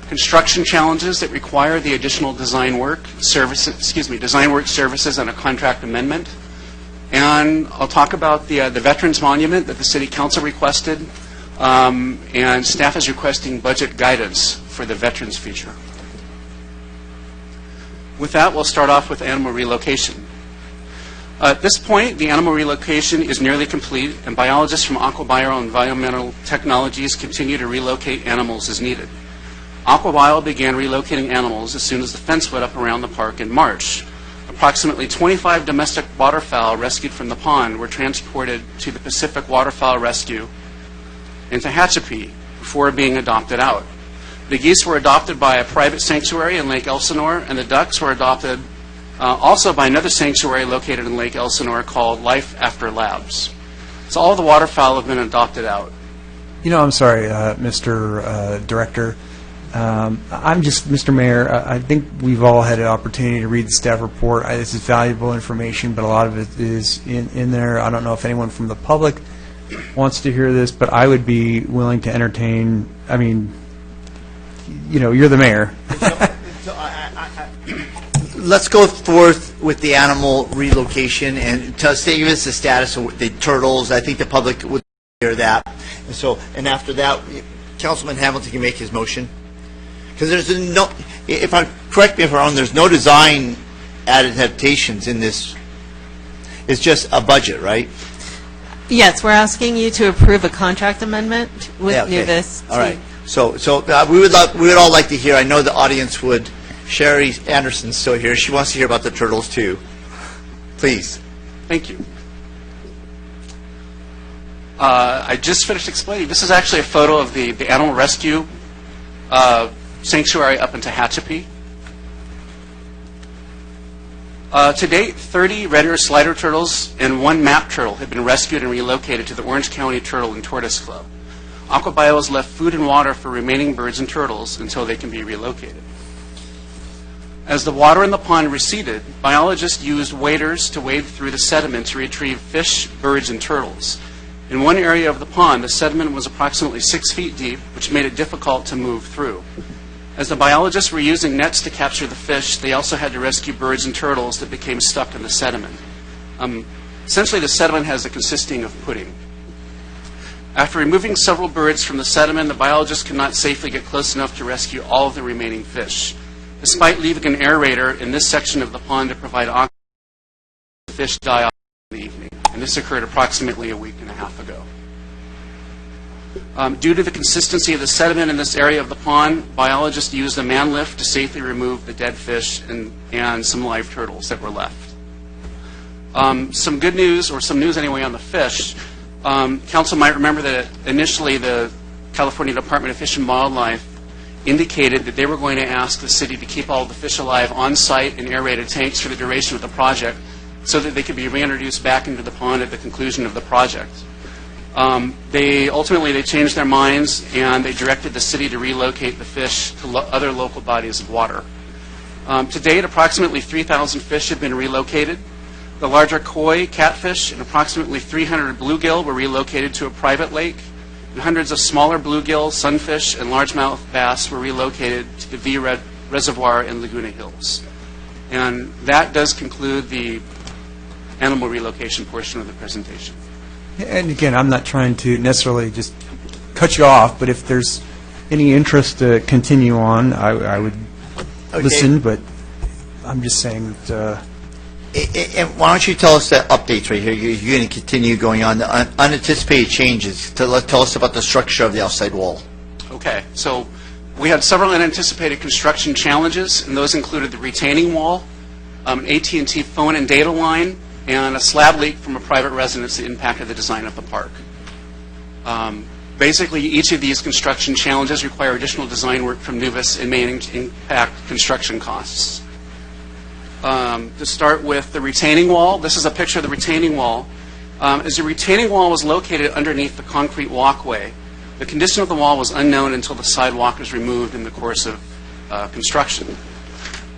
construction challenges that require the additional design work services and a contract amendment. And I'll talk about the Veterans Monument that the City Council requested, and staff is requesting budget guidance for the Veterans feature. With that, we'll start off with animal relocation. At this point, the animal relocation is nearly complete, and biologists from AquaBio Environmental Technologies continue to relocate animals as needed. AquaBio began relocating animals as soon as the fence went up around the park in March. Approximately 25 domestic waterfowl rescued from the pond were transported to the Pacific Waterfowl Rescue in Tehachapi before being adopted out. The geese were adopted by a private sanctuary in Lake Elsinore, and the ducks were adopted also by another sanctuary located in Lake Elsinore called Life After Labs. So all the waterfowl have been adopted out. I'm sorry, Mr. Director. Mr. Mayor, I think we've all had an opportunity to read the staff report. This is valuable information, but a lot of it is in there. I don't know if anyone from the public wants to hear this, but I would be willing to entertain. You're the mayor. Let's go forth with the animal relocation and give us the status of the turtles. I think the public would hear that. And after that, Councilman Hamilton can make his motion. Because there's correct me if I'm wrong, there's no design adaptations in this. It's just a budget, right? Yes, we're asking you to approve a contract amendment with Nuvis. All right. So we would all like to hear. I know the audience would. Sherry Anderson's still here. She wants to hear about the turtles too. Please. Thank you. I just finished explaining. This is actually a photo of the animal rescue sanctuary up in Tehachapi. To date, 30 red ear slider turtles and 1 map turtle have been rescued and relocated to the Orange County Turtle and Tortoise Club. AquaBio has left food and water for remaining birds and turtles until they can be relocated. As the water in the pond receded, biologists used waders to wade through the sediment to retrieve fish, birds, and turtles. In one area of the pond, the sediment was approximately 6 feet deep, which made it difficult to move through. As the biologists were using nets to capture the fish, they also had to rescue birds and turtles that became stuck in the sediment. Essentially, the sediment has the consisting of pudding. After removing several birds from the sediment, the biologists could not safely get close enough to rescue all of the remaining fish. despite leaving an aerator in this section of the pond to provide oxygen. The fish die off in the evening, and this occurred approximately a week and a half ago. Due to the consistency of the sediment in this area of the pond, biologists used a man lift to safely remove the dead fish and some live turtles that were left. Some good news, or some news anyway, on the fish. Council might remember that initially the California Department of Fish and Wildlife indicated that they were going to ask the city to keep all the fish alive on site in aerated tanks for the duration of the project so that they could be reintroduced back into the pond at the conclusion of the project. They ultimately changed their minds, and they directed the city to relocate the fish to other local bodies of water. To date, approximately 3,000 fish have been relocated. The larger koi, catfish, and approximately 300 bluegill were relocated to a private lake, and hundreds of smaller bluegill, sunfish, and largemouth bass were relocated to the V Reservoir in Laguna Hills. And that does conclude the animal relocation portion of the presentation. And again, I'm not trying to necessarily just cut you off, but if there's any interest to continue on, I would listen, but I'm just saying that... And why don't you tell us the updates right here? You're going to continue going on the unanticipated changes. Tell us about the structure of the outside wall. Okay, so we had several unanticipated construction challenges, and those included the retaining wall, an AT&T phone and data line, and a slab leak from a private residence that impacted the design of the park. Basically, each of these construction challenges require additional design work from NUVIS and may impact construction costs. To start with the retaining wall, this is a picture of the retaining wall. As the retaining wall was located underneath the concrete walkway, the condition of the wall was unknown until the sidewalk was removed in the course of construction.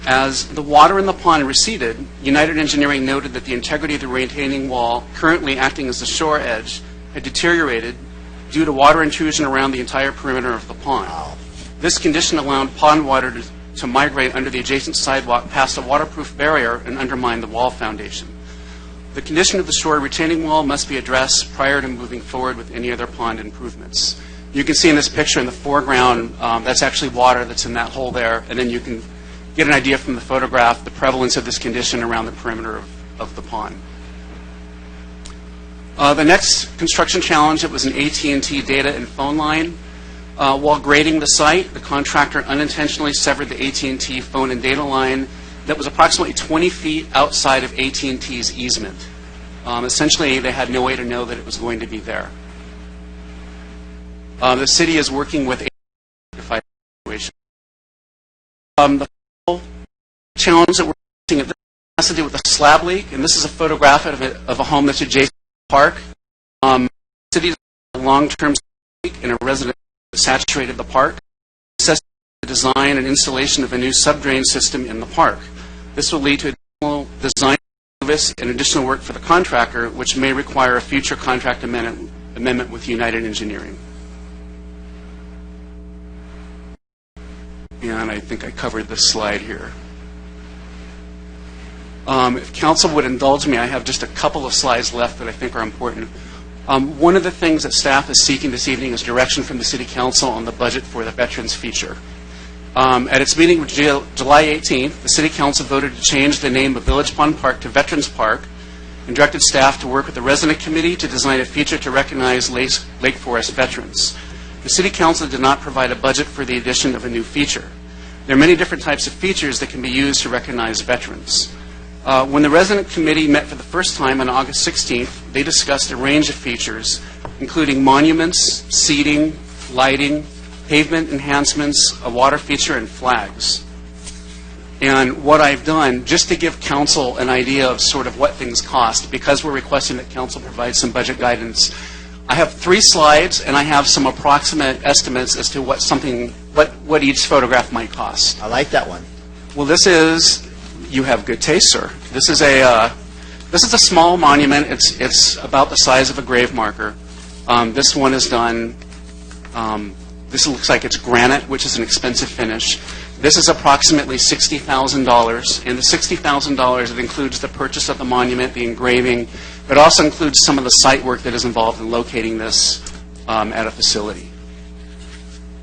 As the water in the pond receded, United Engineering noted that the integrity of the retaining wall, currently acting as the shore edge, had deteriorated due to water intrusion around the entire perimeter of the pond. This condition allowed pond water to migrate under the adjacent sidewalk past a waterproof barrier and undermine the wall foundation. The condition of the shore retaining wall must be addressed prior to moving forward with any other pond improvements. You can see in this picture in the foreground, that's actually water that's in that hole there, and then you can get an idea from the photograph the prevalence of this condition around the perimeter of the pond. The next construction challenge, it was an AT&T data and phone line. While grading the site, the contractor unintentionally severed the AT&T phone and data line that was approximately 20 feet outside of AT&T's easement. Essentially, they had no way to know that it was going to be there. The city is working with AT&T to fight the situation. The challenge that we're facing at this has to do with a slab leak, and this is a photograph of a home that's adjacent to the park. The city has a long-term leak in a residential that saturated the park. Assessing the design and installation of a new subdrain system in the park. This will lead to additional design service and additional work for the contractor, which may require a future contract amendment with United Engineering. And I think I covered this slide here. If council would indulge me, I have just a couple of slides left that I think are important. One of the things that staff is seeking this evening is direction from the City Council on the budget for the Veterans feature. At its meeting July 18th, the City Council voted to change the name of Village Pond Park to Veterans Park and directed staff to work with the resident committee to design a feature to recognize Lake Forest veterans. The City Council did not provide a budget for the addition of a new feature. There are many different types of features that can be used to recognize veterans. When the resident committee met for the first time on August 16th, they discussed a range of features, including monuments, seating, lighting, pavement enhancements, a water feature, and flags. And what I've done, just to give council an idea of sort of what things cost, because we're requesting that council provide some budget guidance, I have 3 slides, and I have some approximate estimates as to what each photograph might cost. I like that one. Well, this is, you have good taste, sir. This is a small monument. It's about the size of a grave marker. This one is done. This looks like it's granite, which is an expensive finish. This is approximately $60,000, and the $60,000, it includes the purchase of the monument, the engraving, but also includes some of the site work that is involved in locating this at a facility.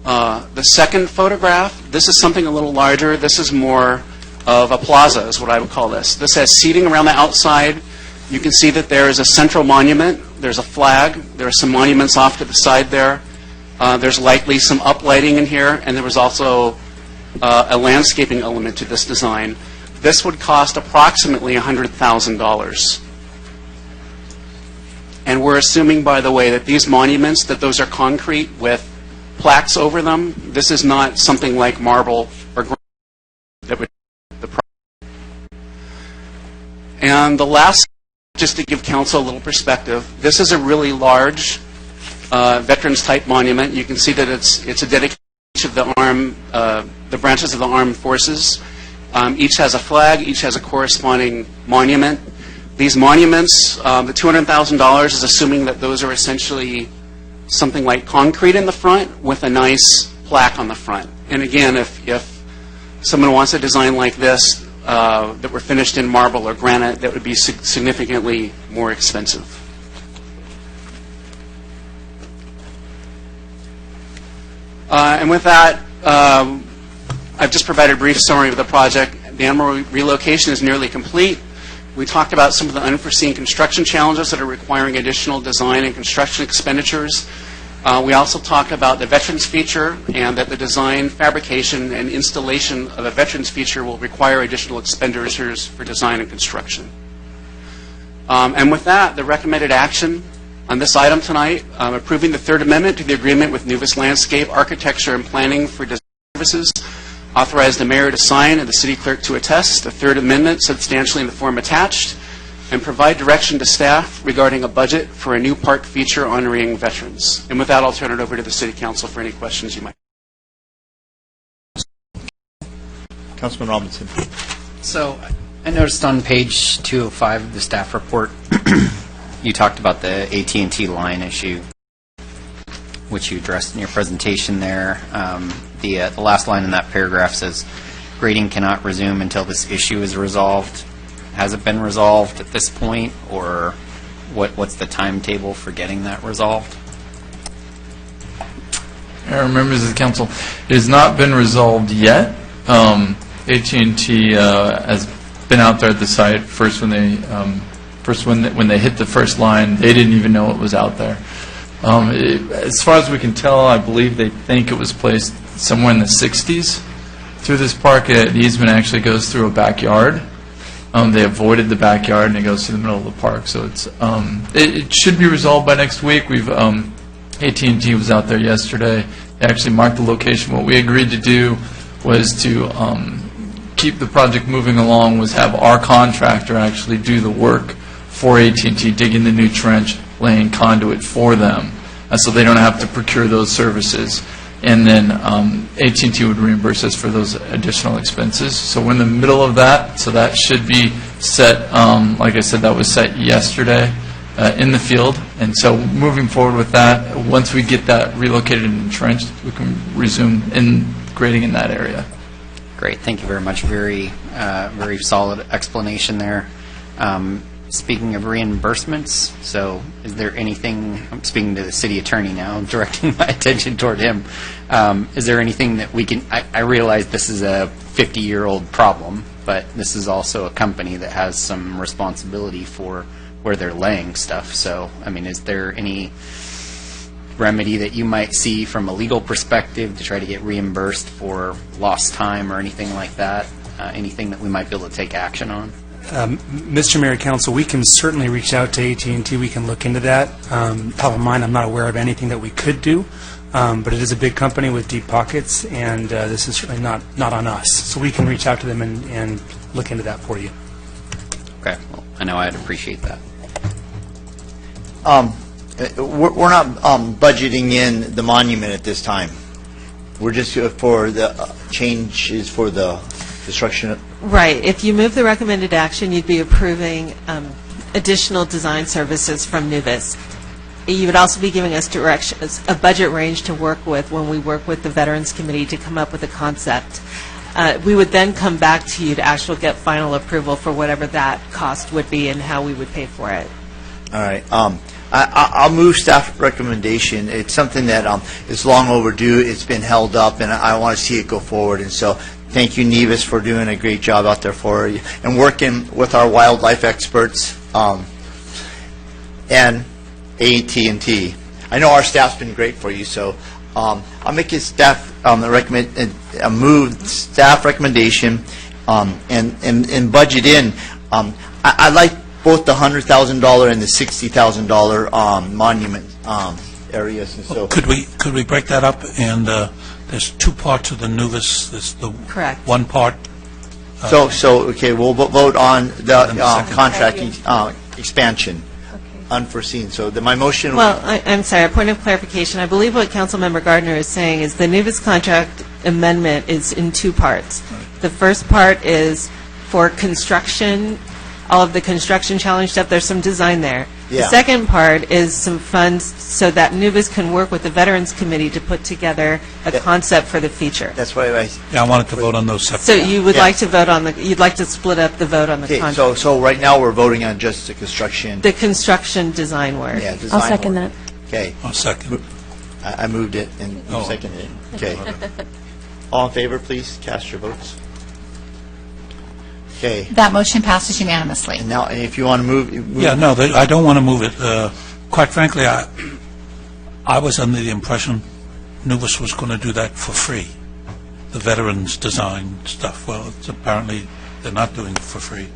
The second photograph, this is something a little larger. This is more of a plaza, is what I would call this. This has seating around the outside. You can see that there is a central monument. There's a flag. There are some monuments off to the side there. There's likely some uplighting in here, and there was also a landscaping element to this design. This would cost approximately $100,000. And we're assuming, by the way, that these monuments, that those are concrete with plaques over them. This is not something like marble or granite that would the price. And the last, just to give council a little perspective, this is a really large veterans-type monument. You can see that it's a dedication of the branches of the armed forces. Each has a flag. Each has a corresponding monument. These monuments, the $200,000 is assuming that those are essentially something like concrete in the front with a nice plaque on the front. And again, if someone wants a design like this that were finished in marble or granite, that would be significantly more expensive. And with that, I've just provided a brief summary of the project. The animal relocation is nearly complete. We talked about some of the unforeseen construction challenges that are requiring additional design and construction expenditures. We also talked about the veterans feature and that the design, fabrication, and installation of a veterans feature will require additional expenditures for design and construction. And with that, the recommended action on this item tonight, approving the Third Amendment to the agreement with Nuvis Landscape, Architecture, and Planning for Design Services, authorize the mayor to sign and the city clerk to attest the Third Amendment substantially in the form attached, and provide direction to staff regarding a budget for a new park feature honoring veterans. And with that, I'll turn it over to the city council for any questions you might have. Councilman Robinson. So I noticed on page 205 of the staff report, you talked about the AT&T line issue, which you addressed in your presentation there. The last line in that paragraph says, grading cannot resume until this issue is resolved. Has it been resolved at this point, or what's the timetable for getting that resolved? Members of the council, it has not been resolved yet. AT&T has been out there at the site when they hit the first line. They didn't even know it was out there. As far as we can tell, I believe they think it was placed somewhere in the 60s through this park. The easement actually goes through a backyard. They avoided the backyard, and it goes through the middle of the park. So it should be resolved by next week. AT&T was out there yesterday. They actually marked the location. What we agreed to do was to keep the project moving along, was have our contractor actually do the work for AT&T, digging the new trench, laying conduit for them, so they don't have to procure those services. And then AT&T would reimburse us for those additional expenses. So we're in the middle of that, so that should be set, like I said, that was set yesterday in the field. And so moving forward with that, once we get that relocated and entrenched, we can resume grading in that area. Great, thank you very much. Very solid explanation there. Speaking of reimbursements, so is there anything, I'm speaking to the city attorney now, I'm directing my attention toward him. Is there anything that we can, I realize this is a 50-year-old problem, but this is also a company that has some responsibility for where they're laying stuff. So, I mean, is there any remedy that you might see from a legal perspective to try to get reimbursed for lost time or anything like that? Anything that we might be able to take action on? Mr. Mayor, Council, we can certainly reach out to AT&T. We can look into that. Top of mind, I'm not aware of anything that we could do, but it is a big company with deep pockets, and this is certainly not on us. So we can reach out to them and look into that for you. Okay. Well, I know I'd appreciate that. We're not budgeting in the monument at this time. We're just for the changes for the destruction. Right. If you move the recommended action, you'd be approving additional design services from Nuvis. You would also be giving us directions, a budget range to work with when we work with the Veterans Committee to come up with a concept. We would then come back to you to actually get final approval for whatever that cost would be and how we would pay for it. All right. I'll move staff recommendation. It's something that is long overdue. It's been held up, and I want to see it go forward. And so thank you, Nevis, for doing a great job out there for you and working with our wildlife experts and AT&T. I know our staff's been great for you, so I'll make a staff move staff recommendation and budget in. I like both the $100,000 and the $60,000 monument areas. And so Could we break that up? And there's two parts of the Nuvis. There's the Correct. one part. Okay, we'll vote on the contract expansion, unforeseen. So my motion. Well, I'm sorry, a point of clarification. I believe what Councilmember Gardner is saying is the Nuvis contract amendment is in two parts. The first part is for construction, all of the construction challenge stuff, there's some design there. Yeah. The second part is some funds so that Nuvis can work with the Veterans Committee to put together a concept for the feature. That's why I wanted to vote on those separately. So you would like to vote on you'd like to split up the vote on the contract? So right now we're voting on just the construction. The construction design work. Yeah, design I'll second work. that. Okay. I'll second. I moved it and you seconded it. Okay. All in favor, please cast your votes. Okay. That motion passes unanimously. And now, if you want to move. Yeah, no, I don't want to move it. Quite frankly, I was under the impression Nuvis was going to do that for free, the veterans design stuff. Well, apparently they're not doing it for free.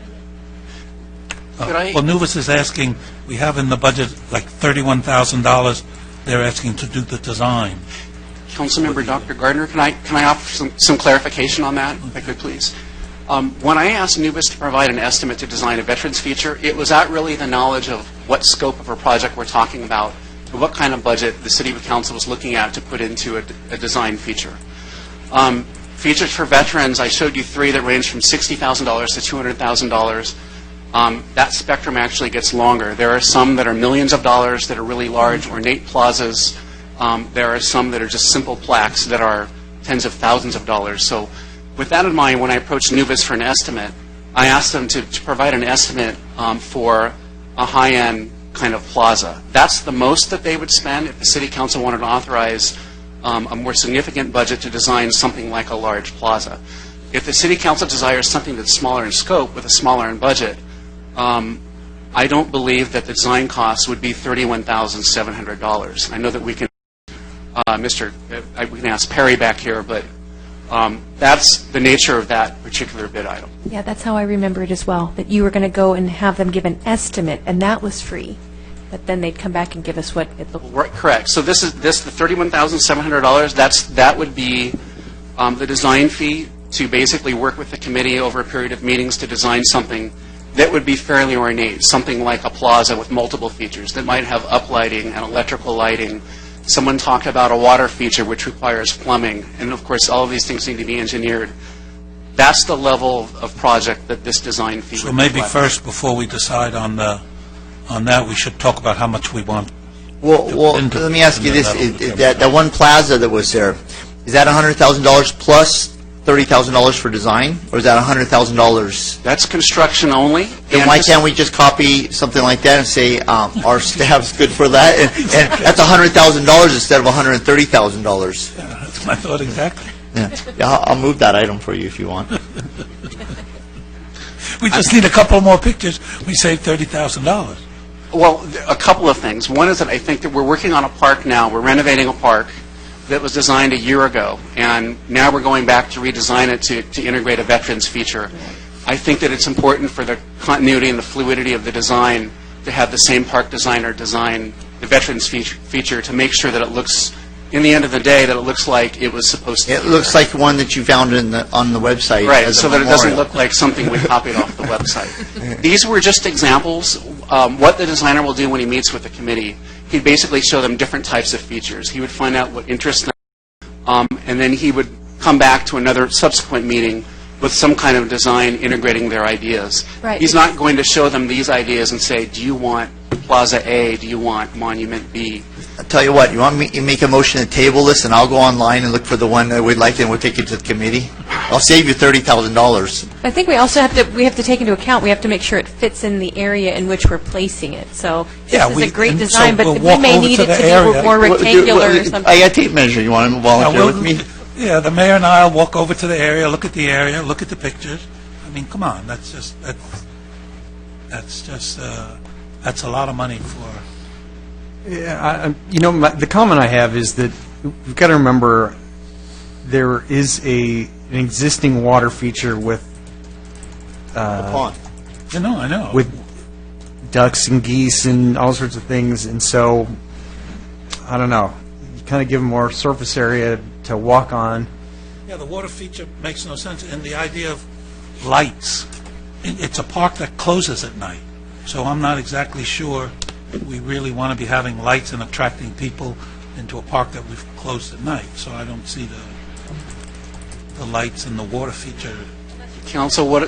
Well, Nuvis is asking, we have in the budget like $31,000. They're asking to do the design. Councilmember Dr. Gardner, can I offer some clarification on that, if I could, please? When I asked Nuvis to provide an estimate to design a veterans feature, it was not really the knowledge of what scope of a project we're talking about, or what kind of budget the City Council was looking at to put into a design feature. Features for veterans, I showed you three that range from $60,000 to $200,000. That spectrum actually gets longer. There are some that are millions of dollars that are really large, ornate plazas. There are some that are just simple plaques that are tens of thousands of dollars. So with that in mind, when I approached Nuvis for an estimate, I asked them to provide an estimate for a high-end kind of plaza. That's the most that they would spend if the City Council wanted to authorize a more significant budget to design something like a large plaza. If the City Council desires something that's smaller in scope with a smaller in budget, I don't believe that the design costs would be $31,700. I know that we can, we can ask Perry back here, but that's the nature of that particular bid item. Yeah, that's how I remember it as well, that you were going to go and have them give an estimate, and that was free. But then they'd come back and give us what it looked like. Right, correct. So the $31,700, that would be the design fee to basically work with the committee over a period of meetings to design something that would be fairly ornate, something like a plaza with multiple features that might have uplighting and electrical lighting. Someone talked about a water feature which requires plumbing, and of course all of these things need to be engineered. That's the level of project that this design fee So would maybe reflect. first, before we decide on that, we should talk about how much we want. Well, let me ask you this: that one plaza that was there, is that $100,000 plus $30,000 for design, or is that $100,000? That's construction only. Then why can't we just copy something like that and say our staff's good for that, and that's $100,000 instead of $130,000? Yeah, that's my thought exactly. Yeah, I'll move that item for you if you want. We just need a couple more pictures. We save $30,000. Well, a couple of things. One is that I think that we're working on a park now. We're renovating a park that was designed a year ago, and now we're going back to redesign it to integrate a veterans feature. I think that it's important for the continuity and the fluidity of the design to have the same park designer design the veterans feature to make sure that it looks, in the end of the day, that it looks like it was supposed to. It looks like one that you found on the website. Right, as a so that it doesn't memorial. look like something we copied off the website. These were just examples. What the designer will do when he meets with the committee, he'd basically show them different types of features. He would find out what interests them, and then he would come back to another subsequent meeting with some kind of design integrating their ideas. Right. He's not going to show them these ideas and say, do you want Plaza A do you want Monument B? I'll tell you what, you want me to make a motion to table this, and I'll go online and look for the one that we'd like, and we'll take it to the committee? I'll save you $30,000. I think we also have to take into account, we have to make sure it fits in the area in which we're placing it. So Yeah, this is a great and so design, but we'll we walk may over need to it the to area. be more rectangular or something. I got a tape measure. You want to volunteer with me? Yeah, the mayor and I will walk over to the area, look at the pictures. I mean, come on, that's a lot of money for... Yeah, the comment I have is that we've got to remember there is an existing water feature with pond. I know. with ducks and geese and all sorts of things, and so I don't know. You kind of give them more surface area to walk on. Yeah, the water feature makes no sense, and the idea of lights, it's a park that closes at night, so I'm not exactly sure we really want to be having lights and attracting people into a park that we've closed at night, so I don't see the lights and the water feature. Council,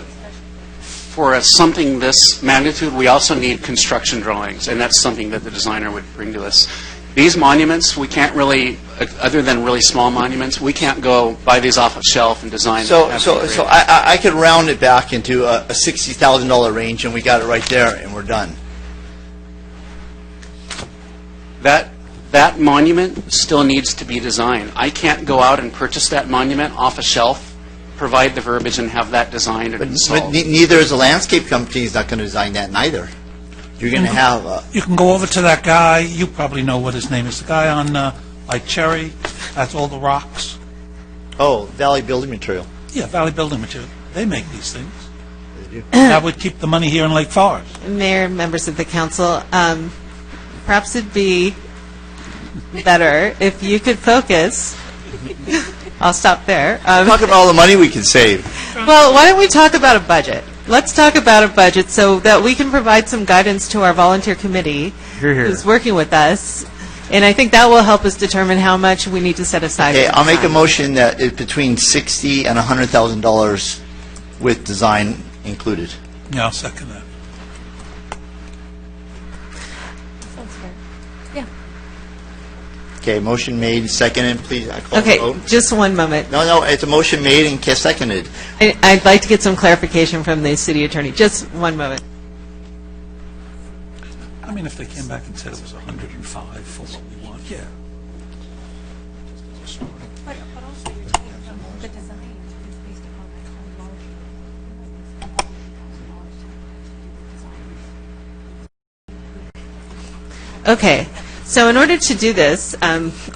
for something this magnitude, we also need construction drawings, and that's something that the designer would bring to us. These monuments, we can't really, other than really small monuments, we can't go buy these off a shelf and design them. So I could round it back into a $60,000 range, and we got it right there, and we're done. That monument still needs to be designed. I can't go out and purchase that monument off a shelf, provide the verbiage, and have that designed and But installed. neither is a landscape company is not going to design that neither. You're going to have You can go over to that guy, you probably know what his name is, the guy on like Cherry, that's all the rocks. Valley Building Material. Yeah, Valley Building Material. They make these things. That would keep the money here in Lake Forest. Mayor, members of the council, perhaps it'd be better if you could focus. I'll stop there. Talk about all the money we can save. Well, why don't we talk about a budget? Let's talk about a budget so that we can provide some guidance to our volunteer committee Hear, hear. who's working with us. And I think that will help us determine how much we need to set aside. Okay, for I'll make a design. motion that it's between $60,000 and $100,000 with design included. Yeah, I'll second that. Okay, motion made, seconded, please. I call the Okay, vote. just one moment. No, it's a motion made and seconded. I'd like to get some clarification from the city attorney. Just one moment. I mean, if they came back and said it was 105 for what we want, yeah. Okay, so in order to do this,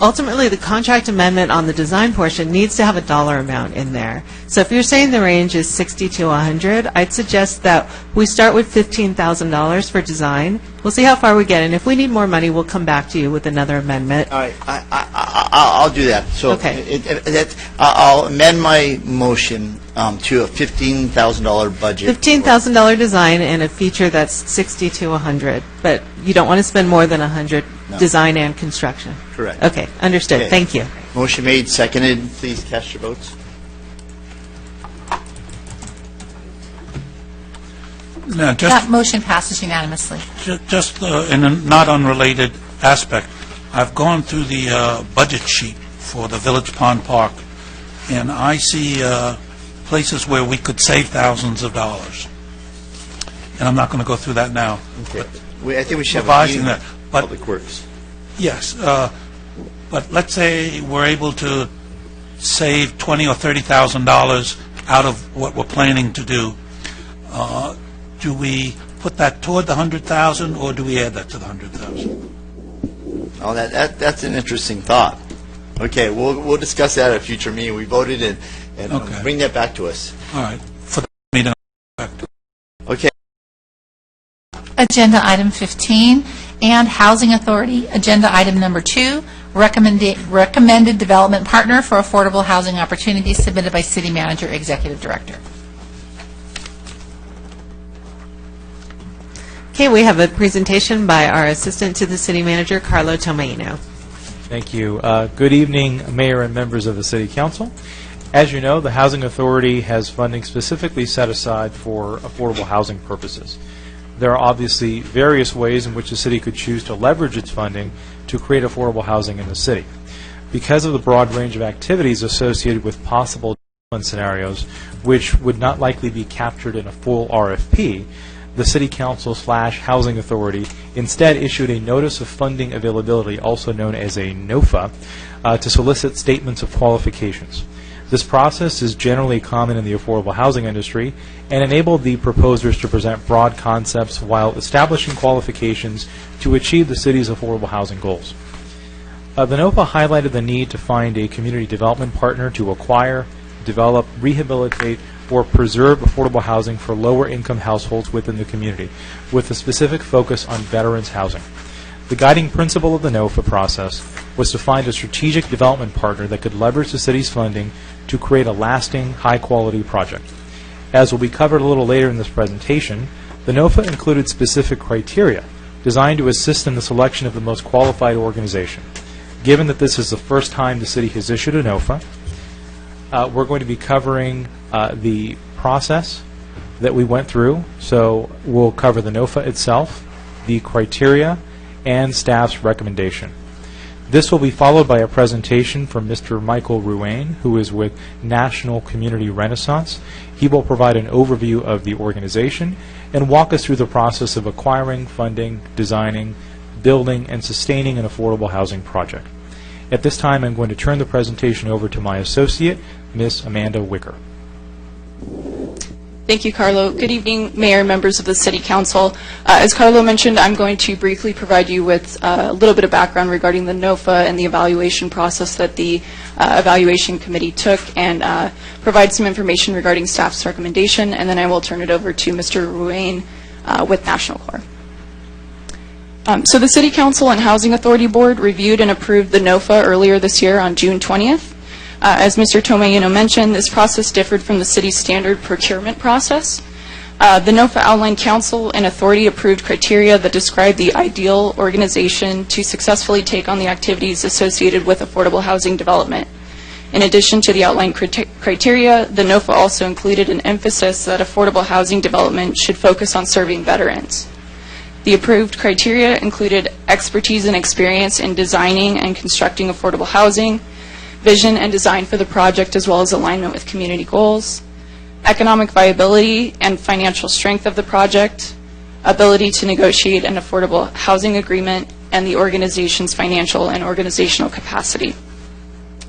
ultimately the contract amendment on the design portion needs to have a dollar amount in there. So if you're saying the range is 60 to 100, I'd suggest that we start with $15,000 for design. We'll see how far we get, and if we need more money, we'll come back to you with another amendment. All right, I'll do that. So Okay. I'll amend my motion to a $15,000 budget. $15,000 design and a feature that's 60 to 100, but you don't want to spend more than 100 No. design and construction. Correct. Okay, understood. Okay. Thank you. Motion made, seconded. Please cast your votes. Now, That motion passes unanimously. Just in a not unrelated aspect, I've gone through the budget sheet for the Village Pond Park, and I see places where we could save thousands of dollars. And I'm not going to go through that now. Okay. I think we should have a Revising meeting that. with But Public Works. yes, but let's say we're able to save $20,000 or $30,000 out of what we're planning to do. Do we put that toward the 100,000, or do we add that to the 100,000? Oh, that's an interesting thought. Okay, we'll discuss that at a future meeting. We voted and Okay. bring that back to us. All right, for the meeting. Okay. Agenda item 15, and Housing Authority, agenda item number 2, recommended development partner for affordable housing opportunities submitted by City Manager, Executive Director. Okay, we have a presentation by our Assistant to the City Manager, Carlo Tomaino. Thank you. Good evening, Mayor and members of the City Council. As you know, the Housing Authority has funding specifically set aside for affordable housing purposes. there are obviously various ways in which the city could choose to leverage its funding to create affordable housing in the city. Because of the broad range of activities associated with possible development scenarios, which would not likely be captured in a full RFP, the City Council/Housing Authority instead issued a Notice of Funding Availability, also known as a NOFA, to solicit statements of qualifications. This process is generally common in the affordable housing industry and enabled the proposers to present broad concepts while establishing qualifications to achieve the city's affordable housing goals. The NOFA highlighted the need to find a community development partner to acquire, develop, rehabilitate, or preserve affordable housing for lower-income households within the community, with a specific focus on veterans housing. The guiding principle of the NOFA process was to find a strategic development partner that could leverage the city's funding to create a lasting, high-quality project. As will be covered a little later in this presentation, the NOFA included specific criteria designed to assist in the selection of the most qualified organization. Given that this is the first time the city has issued a NOFA, we're going to be covering the process that we went through. So we'll cover the NOFA itself, the criteria, and staff's recommendation. This will be followed by a presentation from Mr. Michael Ruane, who is with National Community Renaissance. He will provide an overview of the organization and walk us through the process of acquiring, funding, designing, building, and sustaining an affordable housing project. At this time, I'm going to turn the presentation over to my associate, Ms. Amanda Wicker. Thank you, Carlo. Good evening, Mayor and members of the City Council. As Carlo mentioned, I'm going to briefly provide you with a little bit of background regarding the NOFA and the evaluation process that the evaluation committee took, and provide some information regarding staff's recommendation, and then I will turn it over to Mr. Ruane with National Corps. So the City Council and Housing Authority Board reviewed and approved the NOFA earlier this year on June 20th. As Mr. Tomayuno mentioned, this process differed from the city's standard procurement process. The NOFA outlined council and authority approved criteria that describe the ideal organization to successfully take on the activities associated with affordable housing development. In addition to the outlined criteria, the NOFA also included an emphasis that affordable housing development should focus on serving veterans. The approved criteria included expertise and experience in designing and constructing affordable housing, vision and design for the project, as well as alignment with community goals, economic viability and financial strength of the project, ability to negotiate an affordable housing agreement, and the organization's financial and organizational capacity.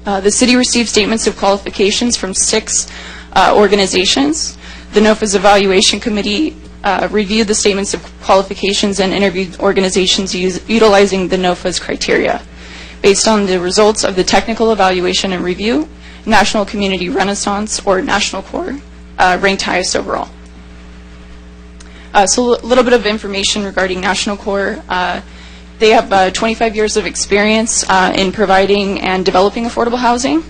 The city received statements of qualifications from 6 organizations. The NOFA's evaluation committee reviewed the statements of qualifications and interviewed organizations utilizing the NOFA's criteria. Based on the results of the technical evaluation and review, National Community Renaissance, or National Corps, ranked highest overall. So a little bit of information regarding National Corps. They have 25 years of experience in providing and developing affordable housing.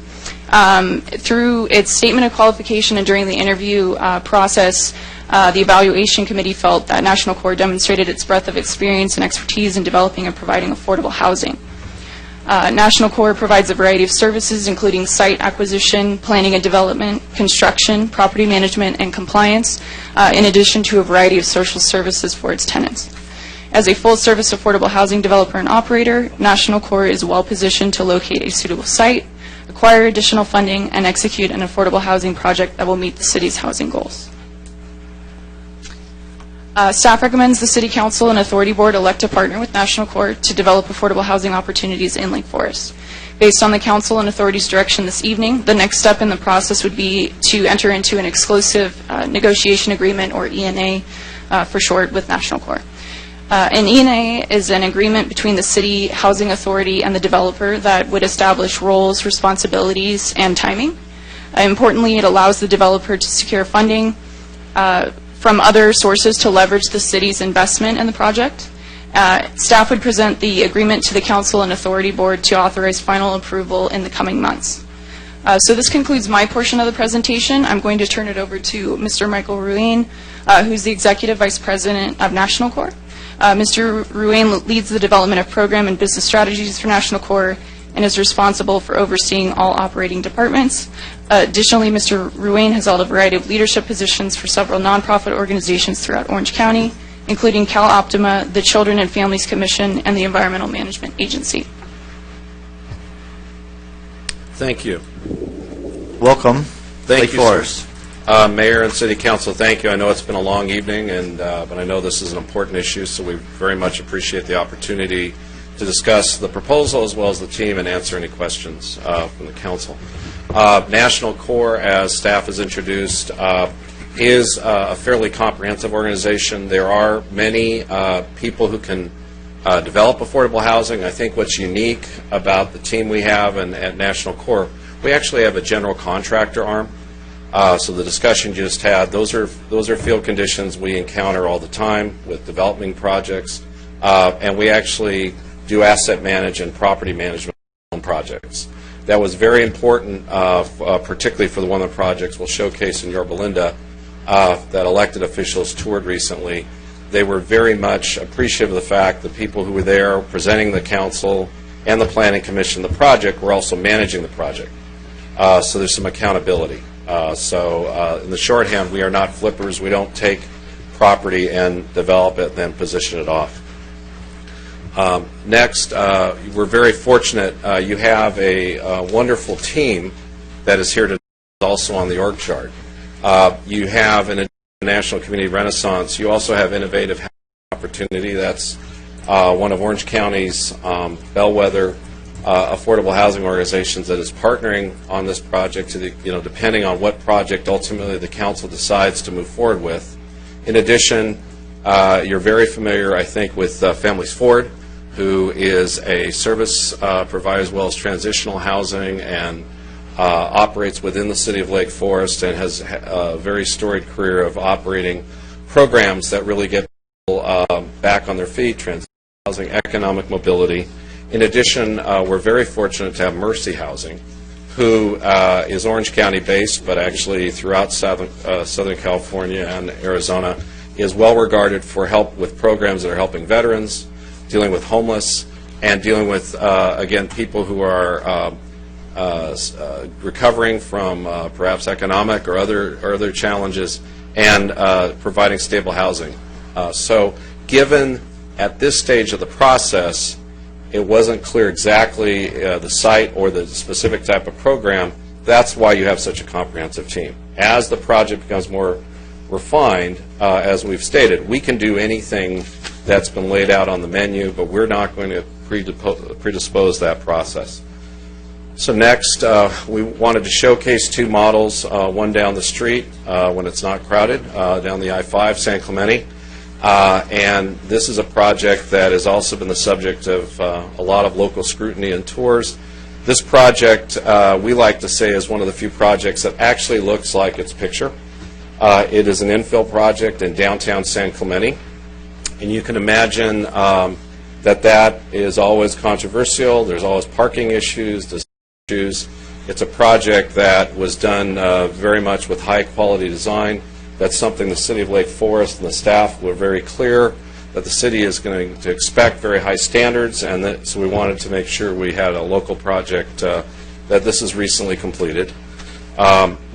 Through its statement of qualification and during the interview process, the evaluation committee felt that National Corps demonstrated its breadth of experience and expertise in developing and providing affordable housing. National Corps provides a variety of services, including site acquisition, planning and development, construction, property management, and compliance, in addition to a variety of social services for its tenants. As a full-service affordable housing developer and operator, National Corps is well-positioned to locate a suitable site, acquire additional funding, and execute an affordable housing project that will meet the city's housing goals. Staff recommends the City Council and Authority Board elect to partner with National Corps to develop affordable housing opportunities in Lake Forest. Based on the Council and Authority's direction this evening, the next step in the process would be to enter into an exclusive negotiation agreement, or ENA for short, with National Corps. An ENA is an agreement between the City Housing Authority and the developer that would establish roles, responsibilities, and timing. Importantly, it allows the developer to secure funding from other sources to leverage the city's investment in the project. Staff would present the agreement to the Council and Authority Board to authorize final approval in the coming months. So this concludes my portion of the presentation. I'm going to turn it over to Mr. Michael Ruane, who's the Executive Vice President of National Corps. Mr. Ruane leads the development of program and business strategies for National Corps and is responsible for overseeing all operating departments. Additionally, Mr. Ruane has held a variety of leadership positions for several nonprofit organizations throughout Orange County, including Cal Optima, the Children and Families Commission, and the Environmental Management Agency. Thank you. Welcome. Thank Lake you, Forest. sir. Mayor and City Council, thank you. I know it's been a long evening, but I know this is an important issue, so we very much appreciate the opportunity to discuss the proposal as well as the team and answer any questions from the council. National Core, as staff has introduced, is a fairly comprehensive organization. There are many people who can develop affordable housing. I think what's unique about the team we have and at National Core, we actually have a general contractor arm. So the discussion you just had, those are field conditions we encounter all the time with developing projects, and we actually do asset manage and property management on projects. That was very important, particularly for one of the projects we'll showcase in Yorba Linda that elected officials toured recently. They were very much appreciative of the fact that people who were there presenting the council and the Planning Commission the project were also managing the project. So there's some accountability. In the shorthand, we are not flippers. We don't take property and develop it, then position it off. Next, we're very fortunate. You have a wonderful team that is here today, also on the org chart. You have an National Community Renaissance. You also have Innovative Housing Opportunity. That's one of Orange County's bellwether affordable housing organizations that is partnering on this project, depending on what project ultimately the council decides to move forward with. In addition, you're very familiar, I think, with Families Forward, who is a service provider as well as transitional housing and operates within the city of Lake Forest and has a very storied career of operating programs that really get people back on their feet, transitional housing, economic mobility. In addition, we're very fortunate to have Mercy Housing, who is Orange County based, but actually throughout Southern California and Arizona is well regarded for help with programs that are helping veterans, dealing with homeless, and dealing with, again, people who are recovering from perhaps economic or other challenges, and providing stable housing. So given at this stage of the process, it wasn't clear exactly the site or the specific type of program, that's why you have such a comprehensive team. As the project becomes more refined, as we've stated, we can do anything that's been laid out on the menu, but we're not going to predispose that process. So next, we wanted to showcase two models, one down the street when it's not crowded, down the I-5, San Clemente. And this is a project that has also been the subject of a lot of local scrutiny and tours. This project, we like to say, is one of the few projects that actually looks like its picture. It is an infill project in downtown San Clemente. And you can imagine that is always controversial. There's always parking issues, design issues. It's a project that was done very much with high-quality design. That's something the City of Lake Forest and the staff were very clear that the city is going to expect very high standards, and so we wanted to make sure we had a local project that this is recently completed.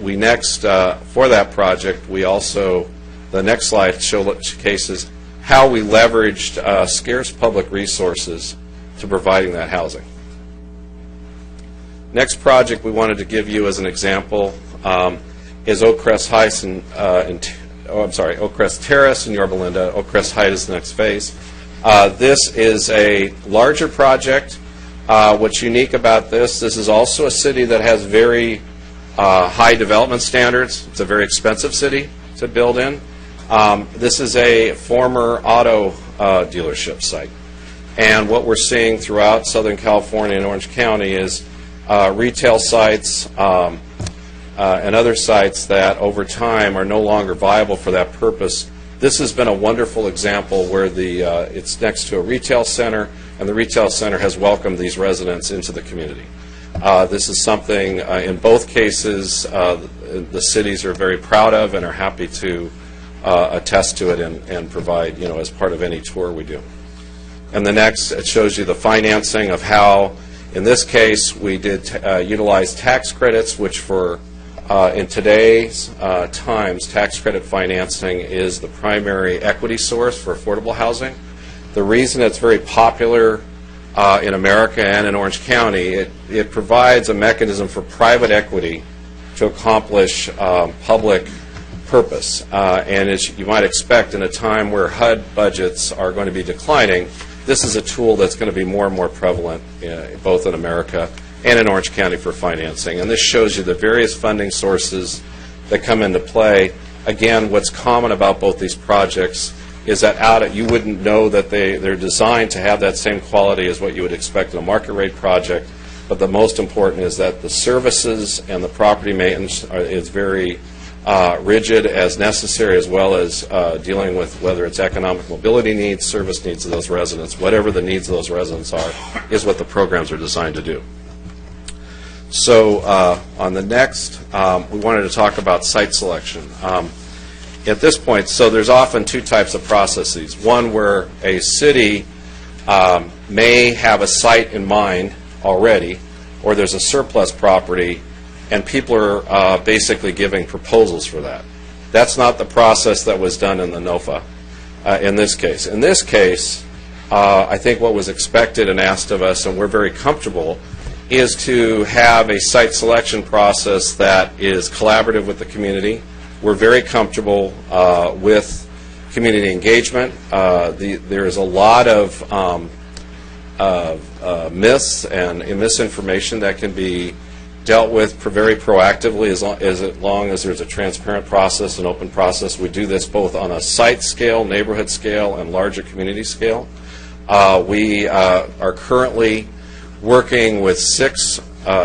We next, for that project, we also, the next slide showcases how we leveraged scarce public resources to providing that housing. Next project we wanted to give you as an example is Oakcrest Heights Oakcrest Terrace in Yorba Linda. Oakcrest Heights is the next phase. This is a larger project. What's unique about this is also a city that has very high development standards. It's a very expensive city to build in. This is a former auto dealership site. And what we're seeing throughout Southern California and Orange County is retail sites and other sites that over time are no longer viable for that purpose. This has been a wonderful example where it's next to a retail center, and the retail center has welcomed these residents into the community. This is something, in both cases, the cities are very proud of and are happy to attest to it and provide, as part of any tour we do. And the next, it shows you the financing of how, in this case, we did utilize tax credits, which for in today's times, tax credit financing is the primary equity source for affordable housing. The reason it's very popular in America and in Orange County, it provides a mechanism for private equity to accomplish public purpose. And as you might expect, in a time where HUD budgets are going to be declining, this is a tool that's going to be more and more prevalent both in America and in Orange County for financing. And this shows you the various funding sources that come into play. Again, what's common about both these projects is that you wouldn't know that they're designed to have that same quality as what you would expect in a market rate project. But the most important is that the services and the property maintenance is very rigid as necessary, as well as dealing with whether it's economic mobility needs, service needs of those residents. Whatever the needs of those residents are is what the programs are designed to do. So on the next, we wanted to talk about site selection. At this point, so there's often two types of processes. One where a city may have a site in mind already, or there's a surplus property, and people are basically giving proposals for that. That's not the process that was done in the NOFA in this case. In this case, I think what was expected and asked of us, and we're very comfortable, is to have a site selection process that is collaborative with the community. We're very comfortable with community engagement. There is a lot of myths and misinformation that can be dealt with very proactively as long as there's a transparent process, an open process. We do this both on a site scale, neighborhood scale, and larger community scale. We are currently working with 6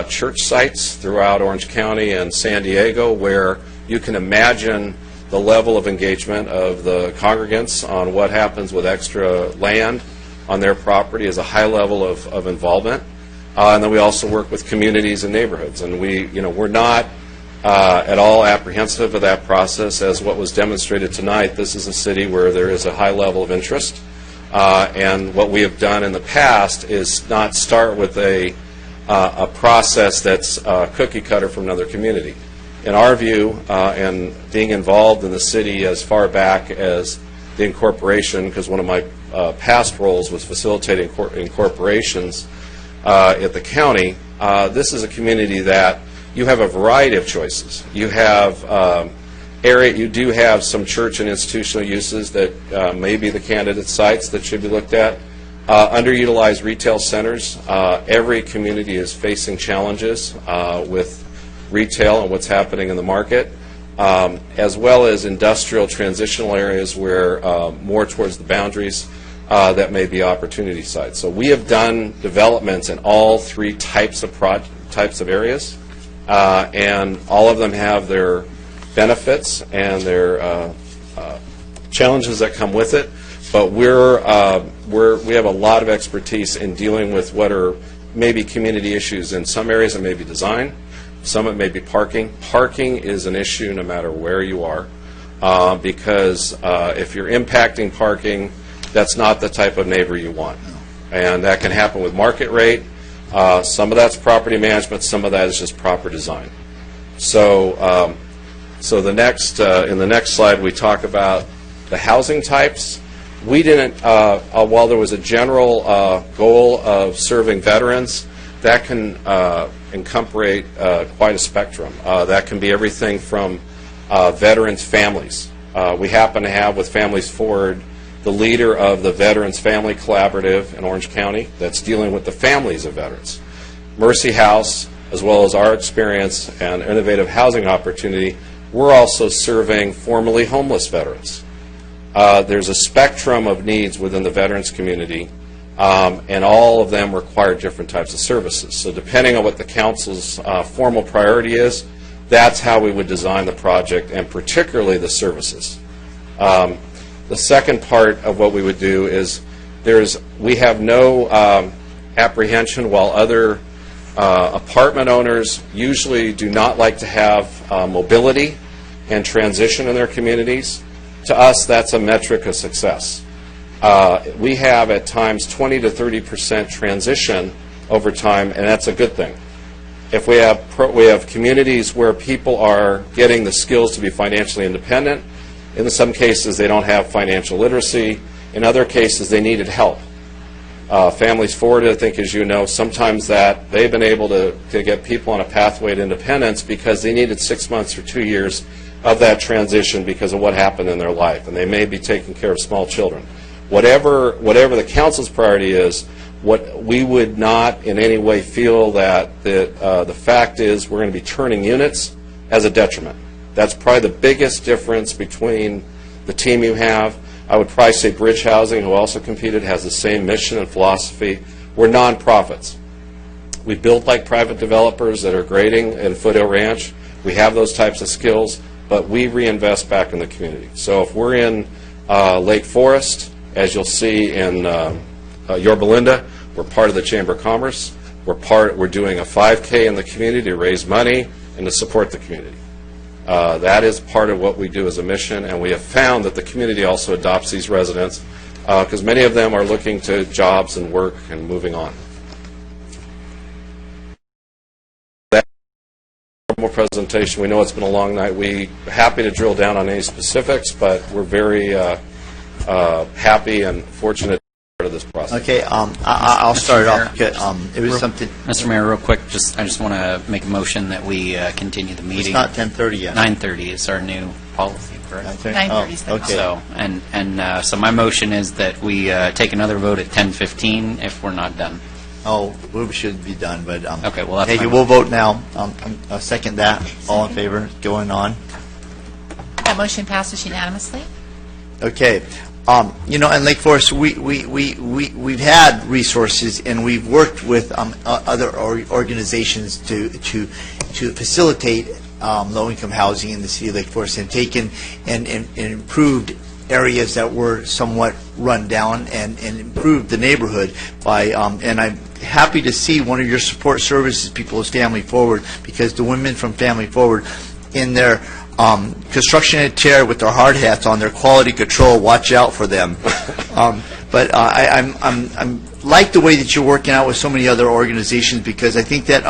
church sites throughout Orange County and San Diego, where you can imagine the level of engagement of the congregants on what happens with extra land on their property is a high level of involvement. And then we also work with communities and neighborhoods. And we're not at all apprehensive of that process. As what was demonstrated tonight, this is a city where there is a high level of interest. And what we have done in the past is not start with a process that's cookie cutter from another community. In our view, and being involved in the city as far back as the incorporation, because one of my past roles was facilitating incorporations at the county, this is a community that you have a variety of choices. You have you do have some church and institutional uses that may be the candidate sites that should be looked at. Underutilized retail centers. Every community is facing challenges with retail and what's happening in the market, as well as industrial transitional areas where more towards the boundaries that may be opportunity sites. So we have done developments in all 3 types of areas, and all of them have their benefits and their challenges that come with it. But we have a lot of expertise in dealing with what are maybe community issues. In some areas it may be design, some it may be parking. Parking is an issue no matter where you are, because if you're impacting parking, that's not the type of neighbor you want. And that can happen with market rate. Some of that's property management, some of that is just proper design. So the next in the next slide we talk about the housing types. We didn't, while there was a general goal of serving veterans, that can incorporate quite a spectrum. That can be everything from veterans' families. We happen to have with Families Forward the leader of the Veterans Family Collaborative in Orange County that's dealing with the families of veterans. Mercy House, as well as our experience and innovative housing opportunity, we're also serving formerly homeless veterans. There's a spectrum of needs within the veterans community, and all of them require different types of services. So depending on what the council's formal priority is, that's how we would design the project, and particularly the services. The second part of what we would do is we have no apprehension, while other apartment owners usually do not like to have mobility and transition in their communities. To us, that's a metric of success. We have at times 20 to 30% transition over time, and that's a good thing. If we have communities where people are getting the skills to be financially independent, in some cases they don't have financial literacy. In other cases they needed help. Families Forward, I think, as you know, sometimes that they've been able to get people on a pathway to independence because they needed 6 months or 2 years of that transition because of what happened in their life, and they may be taking care of small children. Whatever the council's priority is, what we would not in any way feel that the fact is we're going to be turning units as a detriment. That's probably the biggest difference between the team you have. I would probably say Bridge Housing, who also competed, has the same mission and philosophy. We're nonprofits. We build like private developers that are grading in Foothill Ranch. We have those types of skills, but we reinvest back in the community. So if we're in Lake Forest, as you'll see in Yorba Linda, we're part of the Chamber of Commerce. We're doing a 5K in the community to raise money and to support the community. That is part of what we do as a mission, and we have found that the community also adopts these residents because many of them are looking to jobs and work and moving on. That more presentation. We know it's been a long night. We're happy to drill down on any specifics, but we're very happy and fortunate of this process. Okay, I'll start off. It was something. Mr. Mayor, real quick, I just want to make a motion that we continue the meeting. It's not 10:30 yet. 9:30 is our new policy, correct? 9:30 is the okay. So my motion is that we take another vote at 10:15 if we're not done. Oh, we should be done, but okay. Well, that's hey, we'll vote now. I'll second that. All in favor? Going on. That motion passes unanimously. Okay. In Lake Forest, we've had resources, and we've worked with other organizations to facilitate low-income housing in the city of Lake Forest, and taken and improved areas that were somewhat run down and improved the neighborhood by. And I'm happy to see one of your support services people is Family Forward, because the women from Family Forward, in their construction and tear with their hard hats on, their quality control, watch out for them. But I'm like the way that you're working out with so many other organizations, because I think that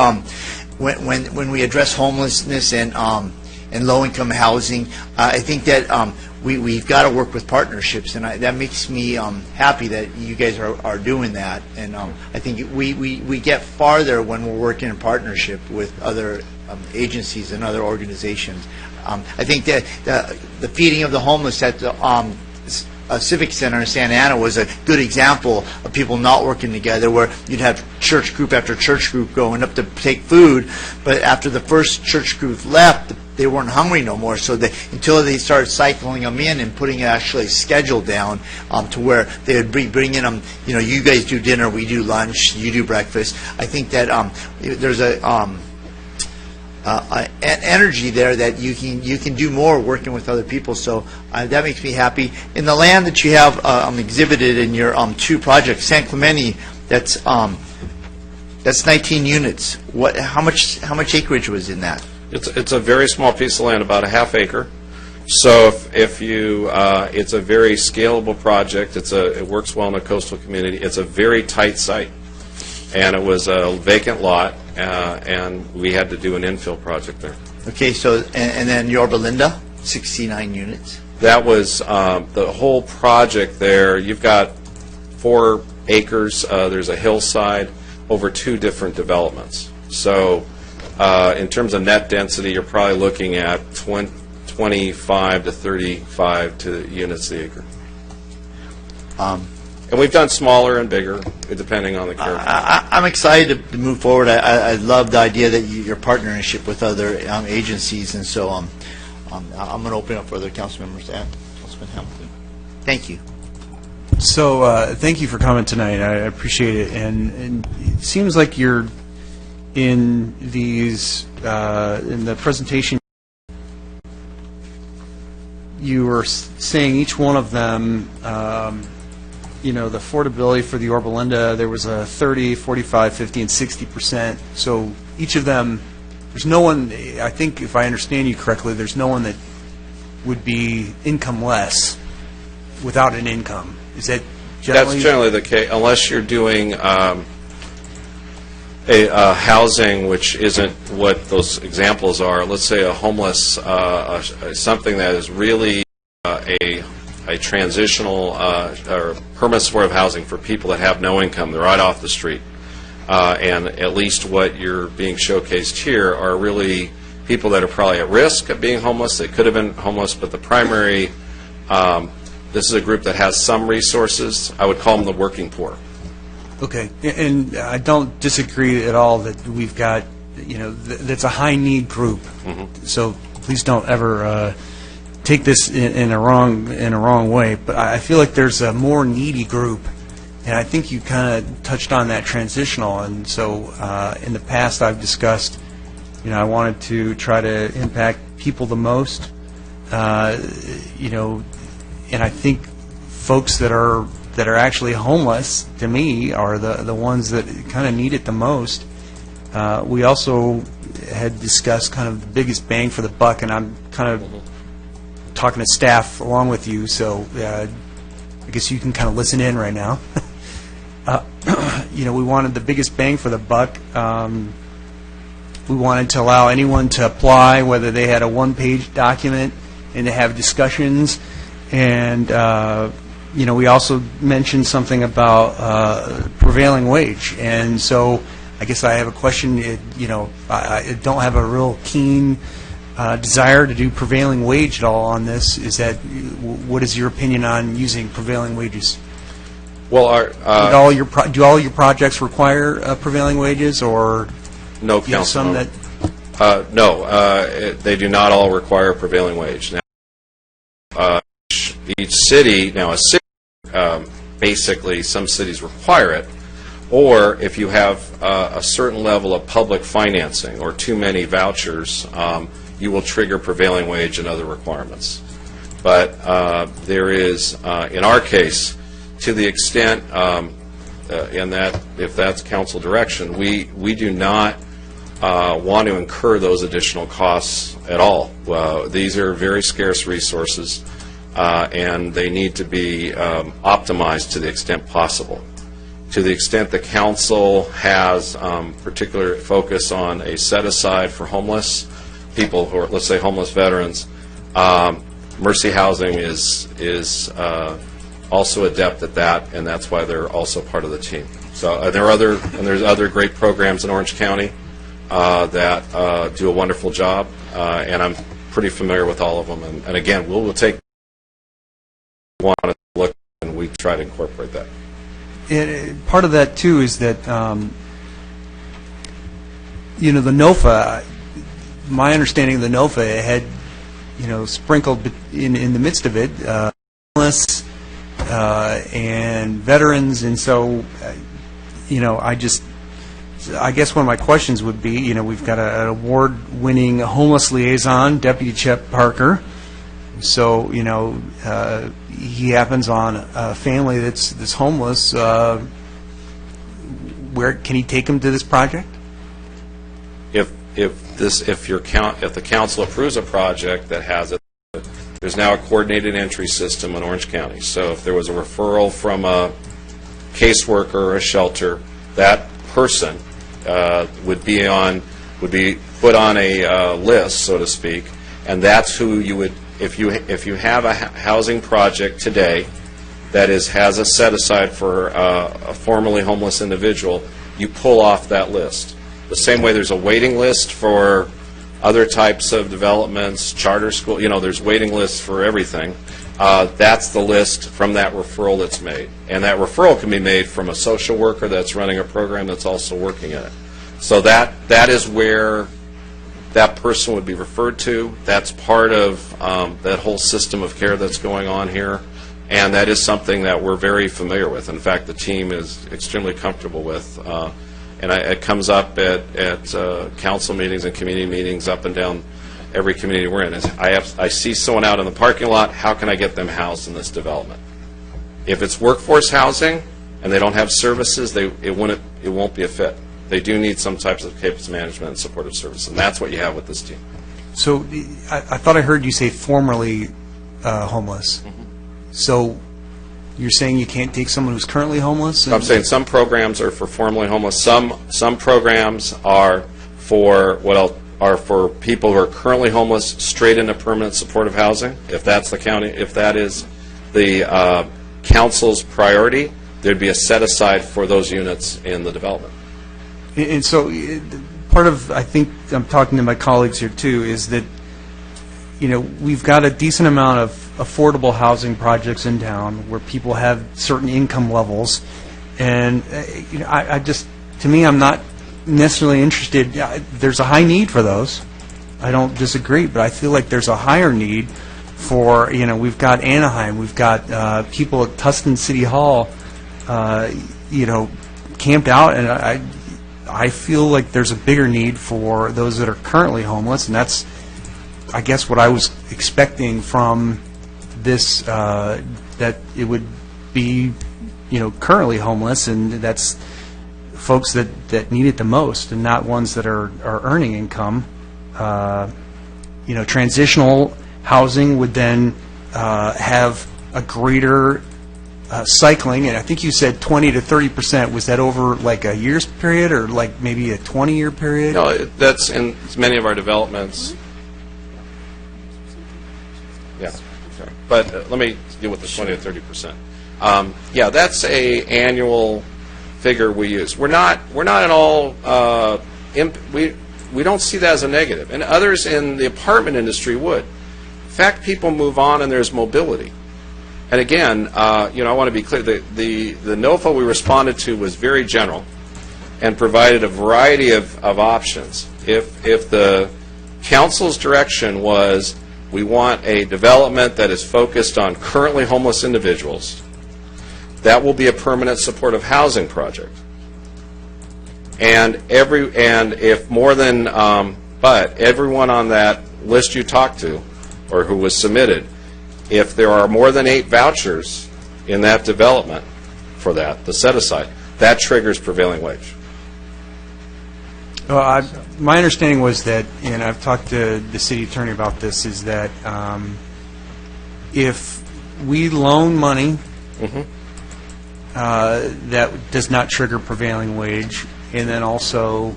when we address homelessness and low-income housing, I think that we've got to work with partnerships, and that makes me happy that you guys are doing that. And I think we get farther when we're working in partnership with other agencies and other organizations. I think that the feeding of the homeless at the Civic Center in Santa Ana was a good example of people not working together, where you'd have church group after church group going up to take food, but after the first church group left, they weren't hungry no more. So until they started cycling them in and putting actually a schedule down to where they would be bringing them, you guys do dinner, we do lunch, you do breakfast. I think that there's an energy there that you can do more working with other people. So that makes me happy. In the land that you have exhibited in your two projects, San Clemente, that's 19 units. How much acreage was in that? It's a very small piece of land, about a half acre. So if you, it's a very scalable project. It works well in a coastal community. It's a very tight site, and it was a vacant lot, and we had to do an infill project there. Okay, so and then Yorba Linda, 69 units. That was the whole project there. You've got 4 acres. There's a hillside over 2 different developments. So in terms of net density, you're probably looking at 25 to 35 units the acre. And we've done smaller and bigger, depending on the character. I'm excited to move forward. I love the idea that your partnership with other agencies, and so I'm going to open up for other council members. Councilman Hamilton. Thank you. So thank you for coming tonight. I appreciate it. And it seems like you're in these in the presentation. You were saying each one of them. The affordability for the Yorba Linda, there was a 30, 45, 50, and 60%. So each of them, there's no one, I think if I understand you correctly, there's no one that would be income less without an income. Is that generally? That's generally the case, unless you're doing housing which isn't what those examples are. Let's say a homeless, something that is really a transitional or permanent supportive housing for people that have no income. They're right off the street. And at least what you're being showcased here are really people that are probably at risk of being homeless. They could have been homeless, but the primary, this is a group that has some resources. I would call them the working poor. Okay, and I don't disagree at all that we've got, that's a high-need group. So please don't ever take this in a wrong way. But I feel like there's a more needy group, and I think you kind of touched on that transitional. And so in the past, I've discussed, I wanted to try to impact people the most, and I think folks that are actually homeless, to me, are the ones that kind of need it the most. We also had discussed kind of the biggest bang for the buck, and I'm kind of talking to staff along with you, so I guess you can kind of listen in right now. We wanted the biggest bang for the buck. We wanted to allow anyone to apply, whether they had a one-page document, and to have discussions. And we also mentioned something about prevailing wage. And so I guess I have a question. I don't have a real keen desire to do prevailing wage at all on this. What is your opinion on using prevailing wages? Well, do all your projects require prevailing wages, or no, Councilman? No, they do not all require prevailing wage. Now, each city, basically, some cities require it, or if you have a certain level of public financing or too many vouchers, you will trigger prevailing wage and other requirements. But there is, in our case, to the extent, if that's council direction, we do not want to incur those additional costs at all. These are very scarce resources, and they need to be optimized to the extent possible. To the extent the council has particular focus on a set-aside for homeless people who are, let's say, homeless veterans, Mercy Housing is also adept at that, and that's why they're also part of the team. So there's other great programs in Orange County that do a wonderful job, and I'm pretty familiar with all of them. And again, we'll take one look, and we try to incorporate that. And part of that too is that the NOFA. My understanding of the NOFA had sprinkled in the midst of it homeless and veterans, and so I guess one of my questions would be, we've got an award-winning homeless liaison, Deputy Chet Parker. So, he happens on a family that's homeless. Where can he take them to this project? If the council approves a project that has it, there's now a coordinated entry system in Orange County. So if there was a referral from a caseworker or a shelter, that person would be put on a list, so to speak, and that's who you would. If you have a housing project today that has a set aside for a formerly homeless individual, you pull off that list. The same way there's a waiting list for other types of developments, charter school, there's waiting lists for everything. That's the list from that referral that's made. And that referral can be made from a social worker that's running a program that's also working in it. So that is where that person would be referred to. That's part of that whole system of care that's going on here. And that is something that we're very familiar with. In fact, the team is extremely comfortable with. And it comes up at council meetings and community meetings up and down every community we're in. I see someone out in the parking lot, how can I get them housed in this development? If it's workforce housing and they don't have services, it won't be a fit. They do need some types of case management and supportive service, and that's what you have with this team. So I thought I heard you say formerly homeless. So You're saying you can't take someone who's currently homeless? I'm saying some programs are for formerly homeless. Some programs are for are for people who are currently homeless straight into permanent supportive housing. If that's the county, if that is the council's priority, there'd be a set aside for those units in the development. And so part of, I think, I'm talking to my colleagues here too, is that, we've got a decent amount of affordable housing projects in town where people have certain income levels. And, I just, to me, I'm not necessarily interested. There's a high need for those. I don't disagree, but I feel like there's a higher need for, we've got Anaheim, we've got people at Tustin City Hall, camped out, and I feel like there's a bigger need for those that are currently homeless, and that's, I guess, what I was expecting from this, that it would be, currently homeless, and that's folks that need it the most, and not ones that are earning income. Transitional housing would then have a greater cycling, and I think you said 20 to 30%. Was that over like a year's period, or like maybe a 20-year period? No, that's in many of our developments. Yeah, sorry. But let me deal with the 20 to 30%. Yeah, that's a annual figure we use. We're not at all. We don't see that as a negative, and others in the apartment industry would. In fact, people move on, and there's mobility. And again, I want to be clear. The NOFA we responded to was very general, and provided a variety of options. If the council's direction was, we want a development that is focused on currently homeless individuals, that will be a permanent supportive housing project. And if more than, but everyone on that list you talked to, or who was submitted, if there are more than 8 vouchers in that development for that, the set aside, that triggers prevailing wage. Well, my understanding was that, and I've talked to the city attorney about this, is that if we loan money, that does not trigger prevailing wage, and then also,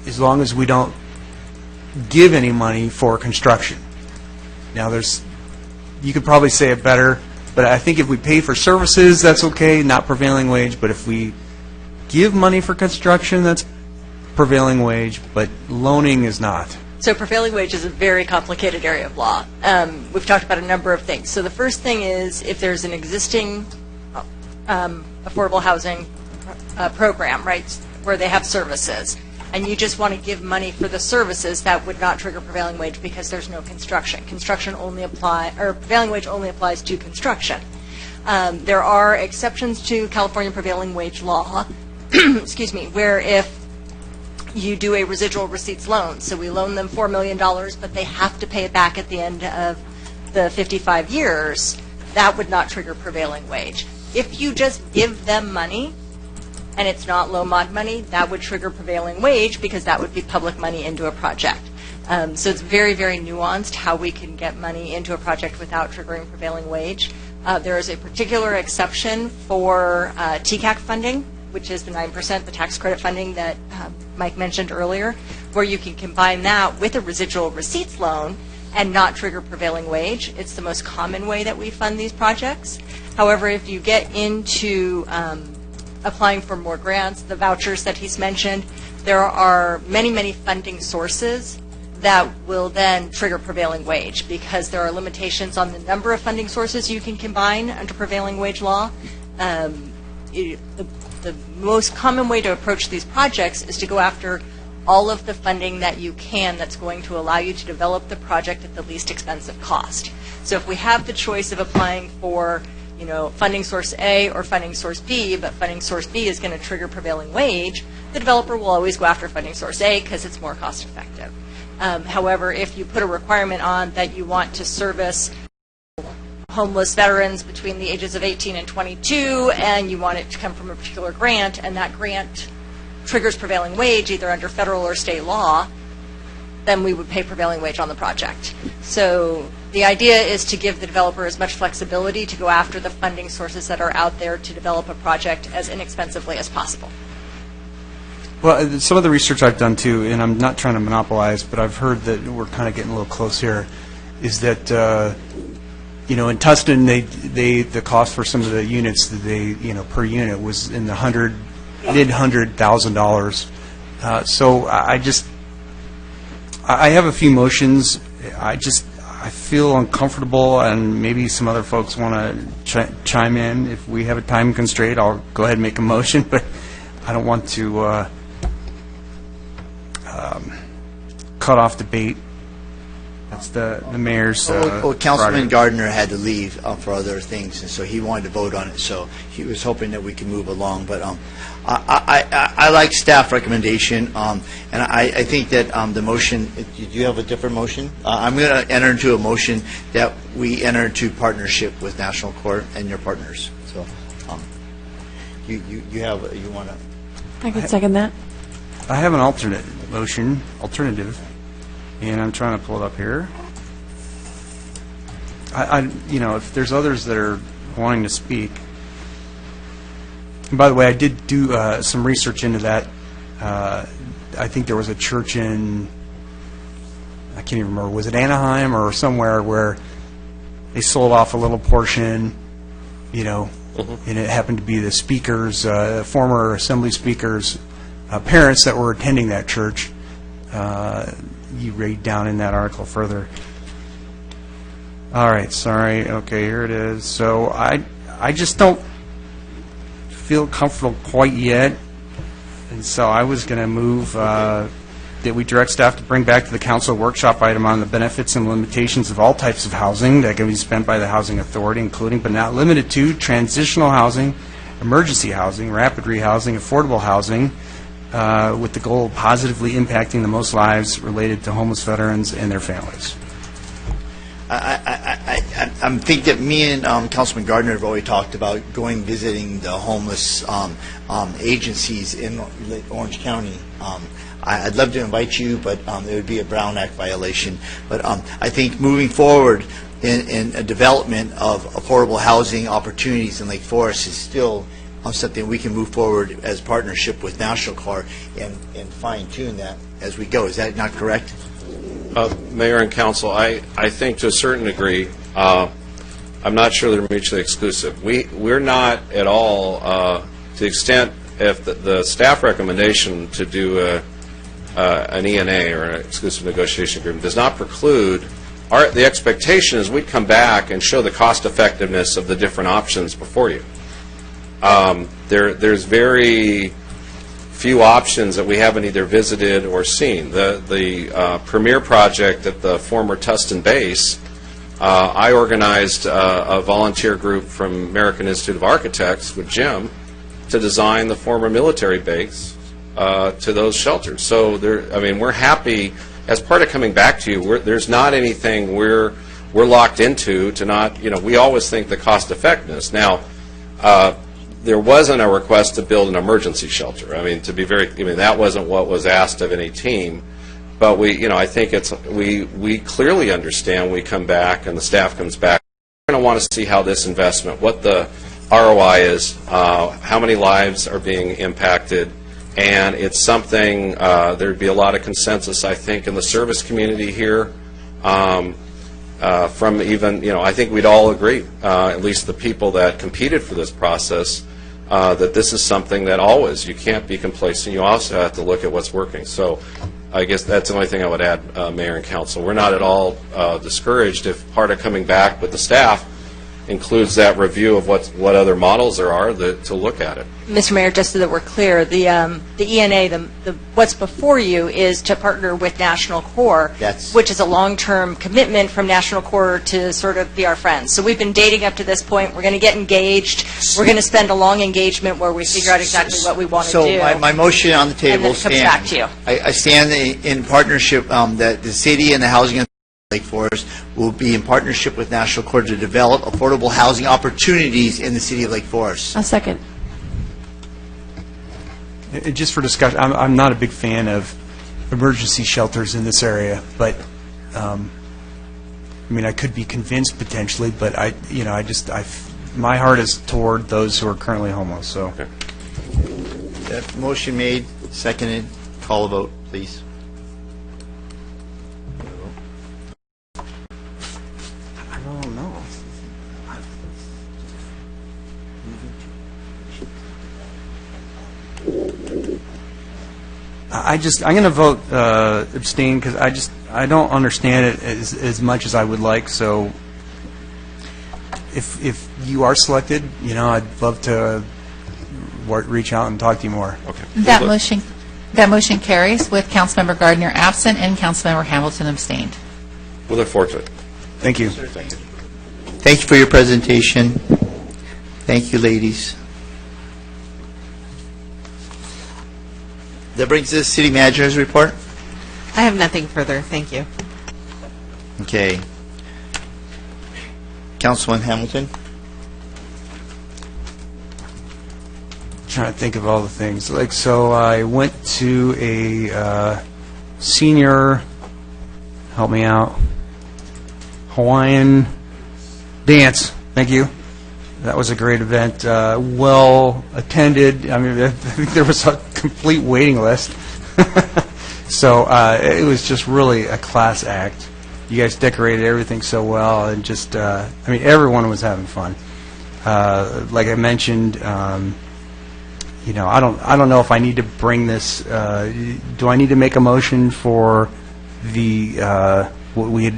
as long as we don't give any money for construction. Now, you could probably say it better, but I think if we pay for services, that's okay, not prevailing wage. But if we give money for construction, that's prevailing wage, but loaning is not. So prevailing wage is a very complicated area of law. We've talked about a number of things. So the first thing is, if there's an existing affordable housing program, right, where they have services, and you just want to give money for the services, that would not trigger prevailing wage because there's no construction. Prevailing wage only applies to construction. There are exceptions to California prevailing wage law, excuse me, where if you do a residual receipts loan, so we loan them $4 million, but they have to pay it back at the end of the 55 years, that would not trigger prevailing wage. If you just give them money, and it's not low mod money, that would trigger prevailing wage because that would be public money into a project. So it's very, very nuanced how we can get money into a project without triggering prevailing wage. There is a particular exception for TCAC funding, which is the 9%, the tax credit funding that Mike mentioned earlier, where you can combine that with a residual receipts loan and not trigger prevailing wage. It's the most common way that we fund these projects. However, if you get into applying for more grants, the vouchers that he's mentioned, there are many, many funding sources that will then trigger prevailing wage because there are limitations on the number of funding sources you can combine under prevailing wage law. The most common way to approach these projects is to go after all of the funding that you can that's going to allow you to develop the project at the least expensive cost. So if we have the choice of applying for funding source A or funding source B, but funding source B is going to trigger prevailing wage, the developer will always go after funding source A because it's more cost effective. However, if you put a requirement on that you want to service homeless veterans between the ages of 18 and 22, and you want it to come from a particular grant, and that grant triggers prevailing wage either under federal or state law, then we would pay prevailing wage on the project. So The idea is to give the developer as much flexibility to go after the funding sources that are out there to develop a project as inexpensively as possible. Well, some of the research I've done too, and I'm not trying to monopolize, but I've heard that we're kind of getting a little close here, is that in Tustin, the cost for some of the units that they per unit was in the mid-$100,000. So I have a few motions. I feel uncomfortable, and maybe some other folks want to chime in. If we have a time constraint, I'll go ahead and make a motion, but I don't want to cut off debate. That's the mayor's Well, Councilman prerogative. Gardner had to leave for other things, and so he wanted to vote on it, so he was hoping that we could move along. But I like staff recommendation, and I think that the motion, do you have a different motion? I'm going to enter into a motion that we enter into partnership with National Court and your partners. So you want to? I could second that. I have an alternative, and I'm trying to pull it up here. If there's others that are wanting to speak. And by the way, I did do some research into that. I think there was a church in, I can't even remember, was it Anaheim or somewhere, where they sold off a little portion, and it happened to be the speakers, former assembly speakers' parents that were attending that church. You read down in that article further. All right, sorry. Okay, here it is. So I just don't feel comfortable quite yet, and so I was going to move that we direct staff to bring back to the council a workshop item on the benefits and limitations of all types of housing that can be spent by the Housing Authority, including but not limited to transitional housing, emergency housing, rapid rehousing, affordable housing, with the goal of positively impacting the most lives related to homeless veterans and their families. I think that me and Councilman Gardner have already talked about visiting the homeless agencies in Orange County. I'd love to invite you, but it would be a Brown Act violation. But I think moving forward in a development of affordable housing opportunities in Lake Forest is still something we can move forward as partnership with National Car and fine-tune that as we go. Is that not correct? Mayor and Council, I think to a certain degree, I'm not sure they're mutually exclusive. We're not at all, to the extent, if the staff recommendation to do an ENA or an exclusive negotiation agreement does not preclude, the expectation is we'd come back and show the cost effectiveness of the different options before you. There's very few options that we haven't either visited or seen. The premier project at the former Tustin base, I organized a volunteer group from American Institute of Architects with Jim to design the former military base to those shelters. So we're happy as part of coming back to you. There's not anything we're locked into to not. We always think the cost effectiveness. Now. There wasn't a request to build an emergency shelter. To be very, that wasn't what was asked of any team. But I think we clearly understand when we come back and the staff comes back, we're going to want to see how this investment, what the ROI is, how many lives are being impacted, and it's something, there'd be a lot of consensus, I think, in the service community here. From even, I think we'd all agree, at least the people that competed for this process, that this is something that always, you can't be complacent. You also have to look at what's working. So I guess that's the only thing I would add, Mayor and Council. We're not at all discouraged if part of coming back with the staff includes that review of what other models there are to look at it. Mr. Mayor, just so that we're clear, the ENA, what's before you is to partner with National Core, which is a long-term commitment from National Core to sort of be our friends. So we've been dating up to this point. We're going to get engaged. We're going to spend a long engagement where we figure out exactly what we want to do. So my motion on the table and then it comes back to you. I stand in partnership that the city and the Housing Authority of Lake Forest will be in partnership with National Core to develop affordable housing opportunities in the city of Lake Forest. I'll second. Just for discussion, I'm not a big fan of emergency shelters in this area, but I mean, I could be convinced potentially, but my heart is toward those who are currently homeless, so. That motion made, seconded, call a vote, please. I don't know. I'm going to vote abstain because I don't understand it as much as I would like. So, if you are selected, I'd love to reach out and talk to you more. Okay. That motion carries with Councilmember Gardner absent and Councilmember Hamilton abstained. We'll look forward to it. Thank you. Thank you for your presentation. Thank you, ladies. That brings us to City Manager's report. I have nothing further. Thank you. Okay. Councilman Hamilton. Trying to think of all the things. So I went to a senior, help me out, Hawaiian dance. Thank you. That was a great event. Well attended. I mean, I think there was a complete waiting list. So it was just really a class act. You guys decorated everything so well, and just, everyone was having fun. Like I mentioned, I don't know if I need to bring this. Do I need to make a motion for the what we had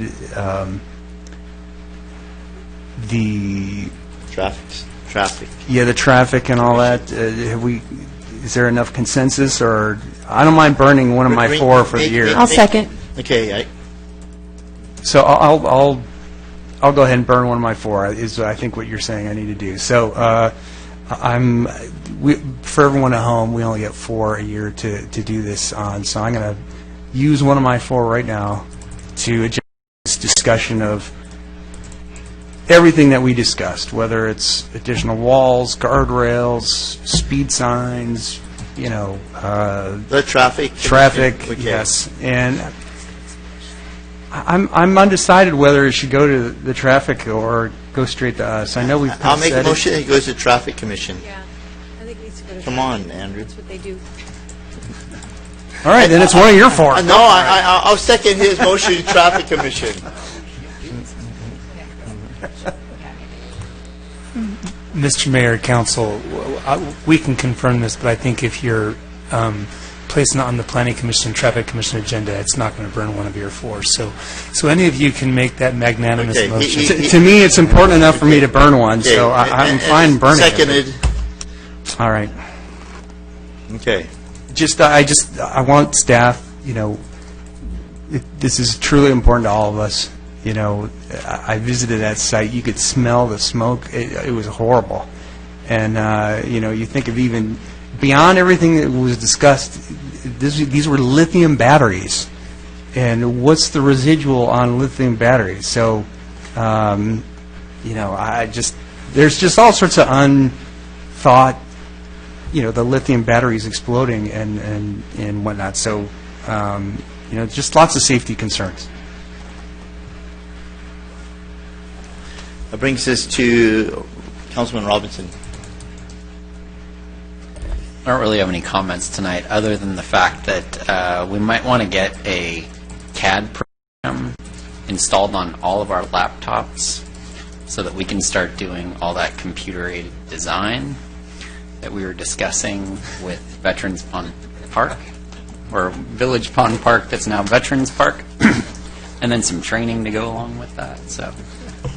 the traffic? Yeah, the traffic and all that. Is there enough consensus, or I don't mind burning one of my four for the year. I'll second. Okay. So I'll go ahead and burn one of my four. Is I think what you're saying I need to do. So for everyone at home, we only get 4 a year to do this on. So I'm going to use one of my 4 right now to adjust this discussion of everything that we discussed, whether it's additional walls, guardrails, speed signs, the traffic. Okay. Yes, and I'm undecided whether it should go to the traffic or go straight to us. I know we've. I'll make a motion that it goes to Traffic Commission. Yeah, I think it needs to go to Come on, Andrew. That's what they do. All right, then it's one of your 4. No, I'll second his motion to Traffic Commission. Mr. Mayor, Council, we can confirm this, but I think if you're placing it on the Planning Commission and Traffic Commission agenda, it's not going to burn one of your 4. So any of you can make that magnanimous motion. To me, it's important enough for me to burn one, so I'm fine burning Seconded. it. All right. Okay. I want staff, this is truly important to all of us. I visited that site. You could smell the smoke. It was horrible. And, you think of even beyond everything that was discussed, these were lithium batteries. And what's the residual on lithium batteries? So, there's just all sorts of unthought, the lithium batteries exploding and whatnot. So, just lots of safety concerns. That brings us to Councilman Robinson. I don't really have any comments tonight, other than the fact that we might want to get a CAD program installed on all of our laptops so that we can start doing all that computer-aided design that we were discussing with Veterans Pond Park, or Village Pond Park that's now Veterans Park, and then some training to go along with that. So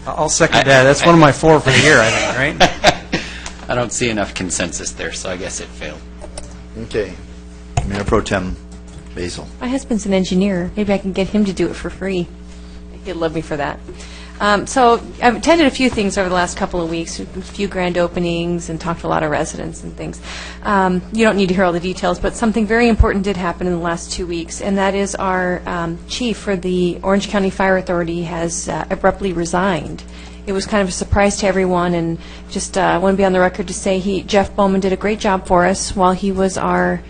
I'll second that. That's one of my 4 for the year, I think, right? I don't see enough consensus there, so I guess it failed. Okay. Mayor Pro Tem Basil. My husband's an engineer. Maybe I can get him to do it for free. He'd love me for that. So I've attended a few things over the last couple of weeks, a few grand openings, and talked to a lot of residents and things. You don't need to hear all the details, but something very important did happen in the last 2 weeks, and that is our chief for the Orange County Fire Authority has abruptly resigned. it was kind of a surprise to everyone, and just want to be on the record to say Jeff Bowman did a great job for us while he was our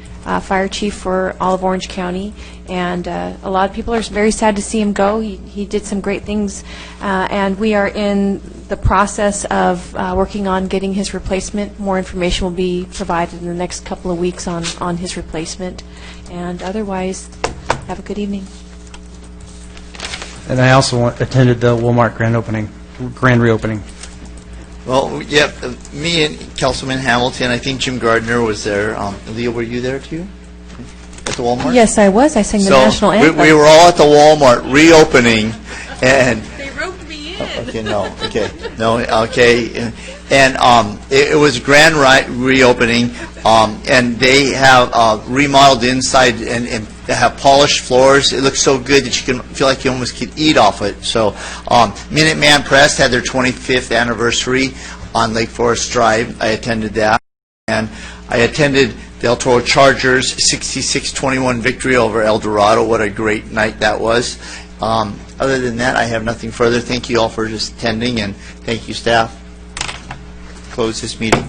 fire chief for all of Orange County, and a lot of people are very sad to see him go. He did some great things, and we are in the process of working on getting his replacement. More information will be provided in the next couple of weeks on his replacement, and otherwise, have a good evening. And I also attended the Walmart grand reopening. Well, yeah, me and Councilman Hamilton, I think Jim Gardner was there. Leo, were you there too? At the Walmart? Yes, I was. I sang the So national anthem. we were all at the Walmart reopening, and They roped me in. okay, and it was a grand reopening, and they have remodeled inside and they have polished floors. It looks so good that you can feel like you almost could eat off it. So Minuteman Press had their 25th anniversary on Lake Forest Drive. I attended that, and I attended the El Toro Chargers 66-21 victory over El Dorado. What a great night that was. Other than that, I have nothing further. Thank you all for just attending, and thank you, staff. Close this meeting.